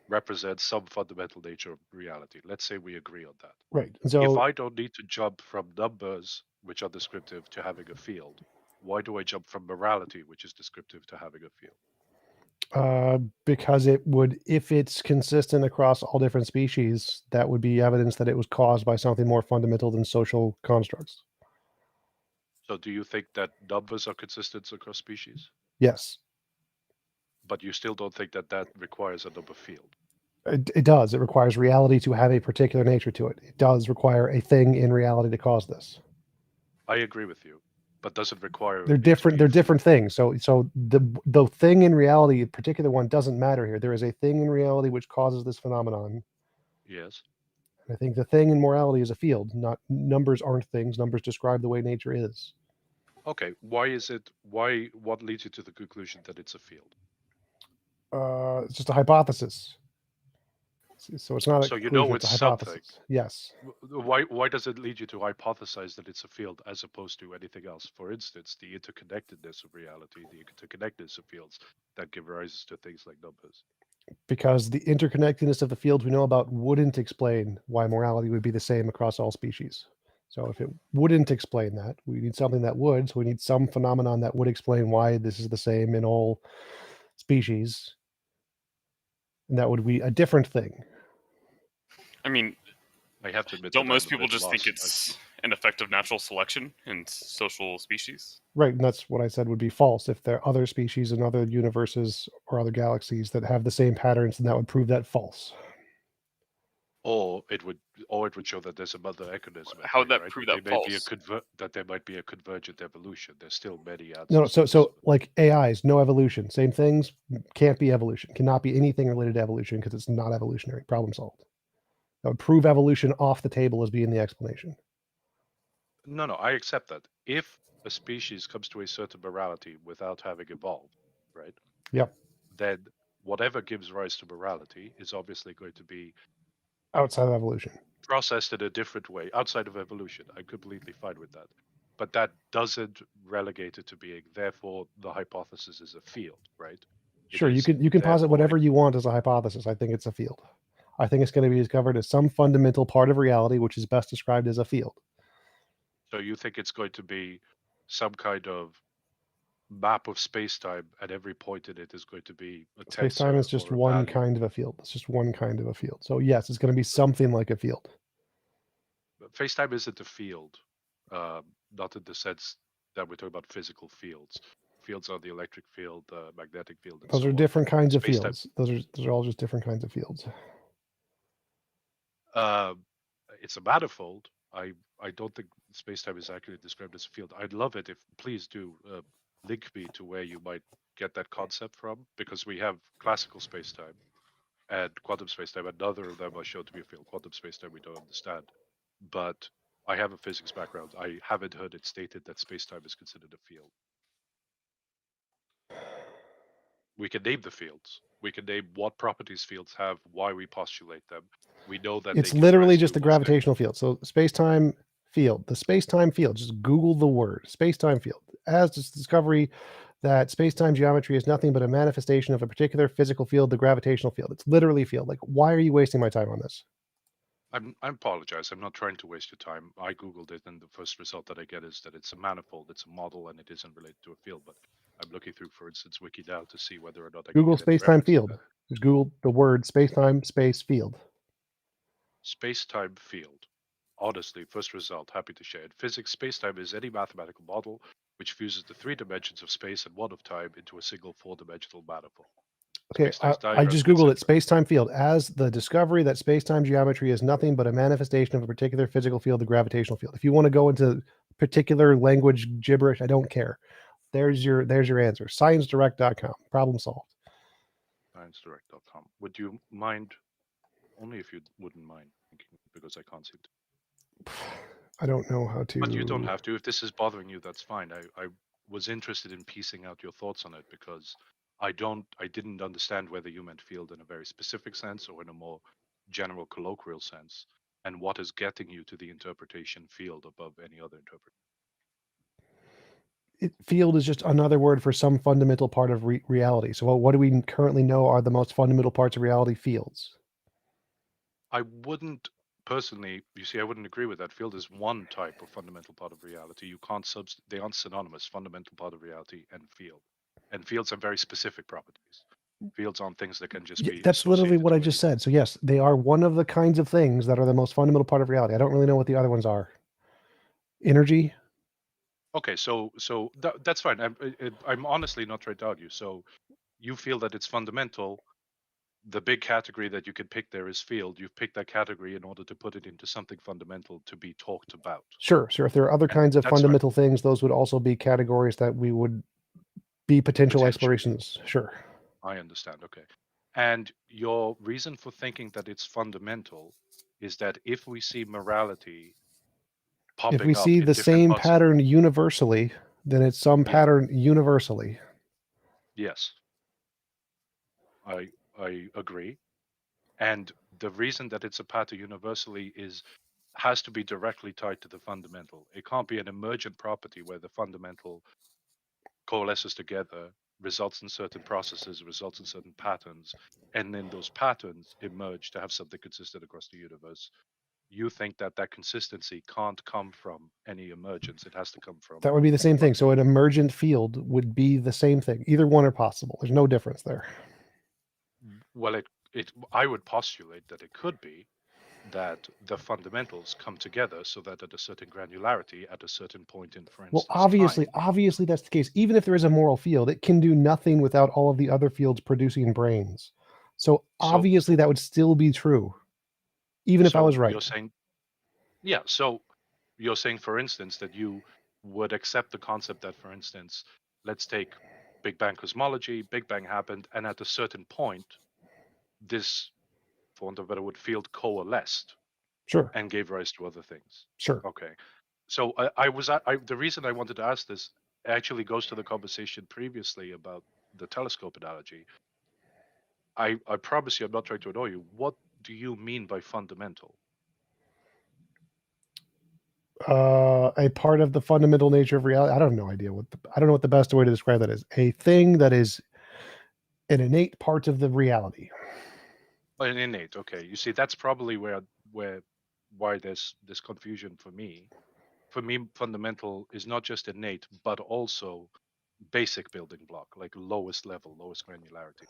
represents some fundamental nature of reality. Let's say we agree on that. Right. If So I don't need to jump from numbers, which are descriptive, to having a field, why do I jump from morality, which is descriptive, to having a field? because it would, if it's consistent across all different species, that would be evidence that it was caused by something more fundamental than social constructs. So do you think that numbers are consistent across species? Yes, But you still don't think that that requires a number field? it does. It requires reality to have a particular nature to it. It does require a thing in reality to cause this. I agree with you, but does it require They're it to different. be They're a different things. So the thing in reality, a particular one, doesn't matter here. There is a thing in reality which causes this phenomenon. Yes. I think the thing in morality is a field. Not numbers aren't things. Numbers describe the way nature is. Okay. Why is it? Why? What leads you to the conclusion that it's a field? It's just a hypothesis. So it's not a So you conclusion. know It's a it's something. hypothesis. Yes. Why does it lead you to hypothesize that it's a field as opposed to anything else? For instance, the interconnectedness of reality, the interconnectedness of fields that give rise to things like numbers. Because the interconnectedness of the fields we know about wouldn't explain why morality would be the same across all species. So if it wouldn't explain that, we need something that would. So we need some phenomenon that would explain why this is the same in all species. And that would be a different thing. I mean, I have to admit, don't that most I'm a people bit just think lost. it's an effect of natural selection in social species? Right, and that's what I said would be false. If there are other species in other universes or other galaxies that have the same patterns, then that would prove that false. Or it would show that there's another mechanism. How would that right? prove that that they may be false? that there might be a convergent evolution. There's still many answers. No, to this. so like AIs, no evolution. Same things, can't be evolution. Cannot be anything related to evolution because it's not evolutionary. Problem solved. That would prove evolution off the table as being the explanation. No, I accept that. If a species comes to a certain morality without having evolved, right? Yep. Then whatever gives rise to morality is obviously going to be Outside of evolution. processed in a different way, outside of evolution. I'm completely fine with that. But that doesn't relegate it to being, therefore, the hypothesis is a field, right? Sure, you can posit whatever you want as a hypothesis. I think it's a field. I think it's going to be discovered as some fundamental part of reality, which is best described as a field. So you think it's going to be some kind of map of space-time, and every point in it is going to be a Space-time tensor is just or a one value. kind of a field. It's just one kind of a field. So yes, it's going to be something like a field. Space-time isn't a field, not in the sense that we're talking about physical fields. Fields are the electric field, magnetic field, and Those so are on. different kinds of Space-time- fields. Those are all just different kinds of fields. It's a manifold. I don't think space-time is accurately described as a field. I'd love it if, please do, link me to where you might get that concept from, because we have classical space-time and quantum space-time, and neither of them are shown to be a field. Quantum space-time we don't understand. But I have a physics background. I haven't heard it stated that space-time is considered a field. We can name the fields. We can name what properties fields have, why we postulate them. We know that It's they give literally rise just to the gravitational field. So space-time field, the space-time field, just Google the word space-time field. As this discovery that space-time geometry is nothing but a manifestation of a particular physical field, the gravitational field. It's literally field. Like, why are you wasting my time on this? I apologize. I'm not trying to waste your time. I Googled it, and the first result that I get is that it's a manifold, it's a model, and it isn't related to a field. But I'm looking through, for instance, Wiki now to see whether or not I Google can get any space-time reference to field. that. Just Google the word space-time space field. Space-time field. Honestly, first result, happy to share it. Physics, space-time is any mathematical model which fuses the 3 dimensions of space and 1 of time into a single 4-dimensional manifold. Okay, I just Googled it. Space-time field as the discovery that space-time geometry is nothing but a manifestation of a particular physical field, the gravitational field. If you want to go into particular language gibberish, I don't care. There's your answer. ScienceDirect.com. Problem solved. ScienceDirect.com. Would you mind? Only if you wouldn't mind, because I can't seem to. I don't know how to. But you don't have to. If this is bothering you, that's fine. I was interested in piecing out your thoughts on it because I didn't understand whether you meant field in a very specific sense or in a more general colloquial sense, and what is getting you to the interpretation field above any other interpretation. Field is just another word for some fundamental part of reality. So what do we currently know are the most fundamental parts of reality? Fields. I wouldn't personally, you see, I wouldn't agree with that. Field is one type of fundamental part of reality. You can't they aren't synonymous, fundamental part of reality and field. And fields have very specific properties. Fields aren't things that can just be That's literally associated what I with just you. said. So yes, they are one of the kinds of things that are the most fundamental part of reality. I don't really know what the other ones are. Energy. Okay, so that's fine. I'm honestly not trying to argue. So you feel that it's fundamental. The big category that you could pick there is field. You've picked that category in order to put it into something fundamental to be talked about. Sure. If there are other kinds of fundamental things, those would also be categories that we would be potential explorations. Sure. I understand. Okay. And your reason for thinking that it's fundamental is that if we see morality popping If we up see in the different same parts pattern universally, then it's some pattern universally. Yes. I agree. And the reason that it's a pattern universally has to be directly tied to the fundamental. It can't be an emergent property where the fundamental coalesces together, results in certain processes, results in certain patterns, and then those patterns emerge to have something consistent across the universe. You think that consistency can't come from any emergence. It has to come from... That would be the same thing. So an emergent field would be the same thing. Either one are possible. There's no difference there. Well, I would postulate that it could be that the fundamentals come together so that at a certain granularity, at a certain point in, for instance, obviously that's the case. Even if there is a moral field, it can do nothing without all of the other fields producing brains. So obviously that would still be true, even if I was right. You're saying, yeah. So you're saying, for instance, that you would accept the concept that, for instance, let's take Big Bang cosmology. Big Bang happened, and at a certain point, this, for want of a better word, field coalesced. Sure. And gave rise to other things. Sure. Okay. So the reason I wanted to ask this actually goes to the conversation previously about the telescope analogy. I promise you, I'm not trying to annoy you. What do you mean by fundamental? A part of the fundamental nature of reality. I don't know what the best way to describe that is. A thing that is an innate part of the reality. An innate. Okay. You see, that's probably why there's this confusion for me. For me, fundamental is not just innate, but also basic building block, like lowest level, lowest granularity.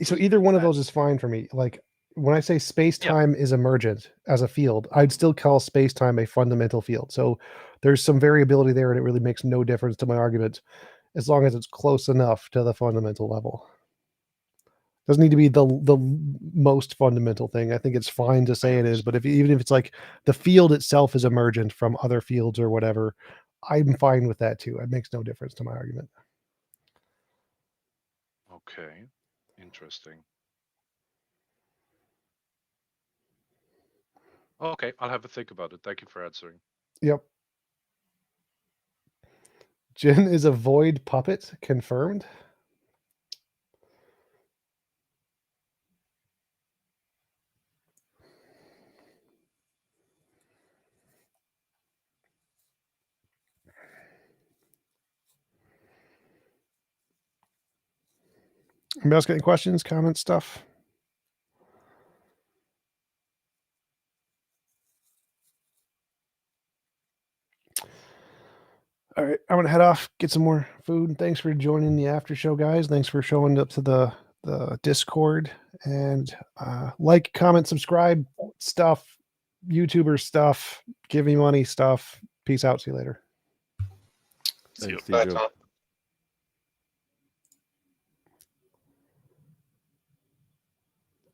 So either one of those is fine for me. Like when I say space-time is emergent as a field, I'd still call space-time a fundamental field. So there's some variability there, and it really makes no difference to my argument as long as it's close enough to the fundamental level. Doesn't need to be the most fundamental thing. I think it's fine to say it is, but even if it's like the field itself is emergent from other fields or whatever, I'm fine with that too. It makes no difference to my argument. Okay, interesting. Okay, I'll have a think about it. Thank you for answering. Yep. Jin is a void puppet, confirmed. Anybody else got any questions, comments, stuff? All right, I'm gonna head off, get some more food. Thanks for joining the after show, guys. Thanks for showing up to the Discord, and like, comment, subscribe, stuff, YouTuber stuff, give me money stuff. Peace out. See you later. See you. Bye, Tom.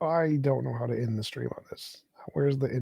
I don't know how to end the stream on this. Where's the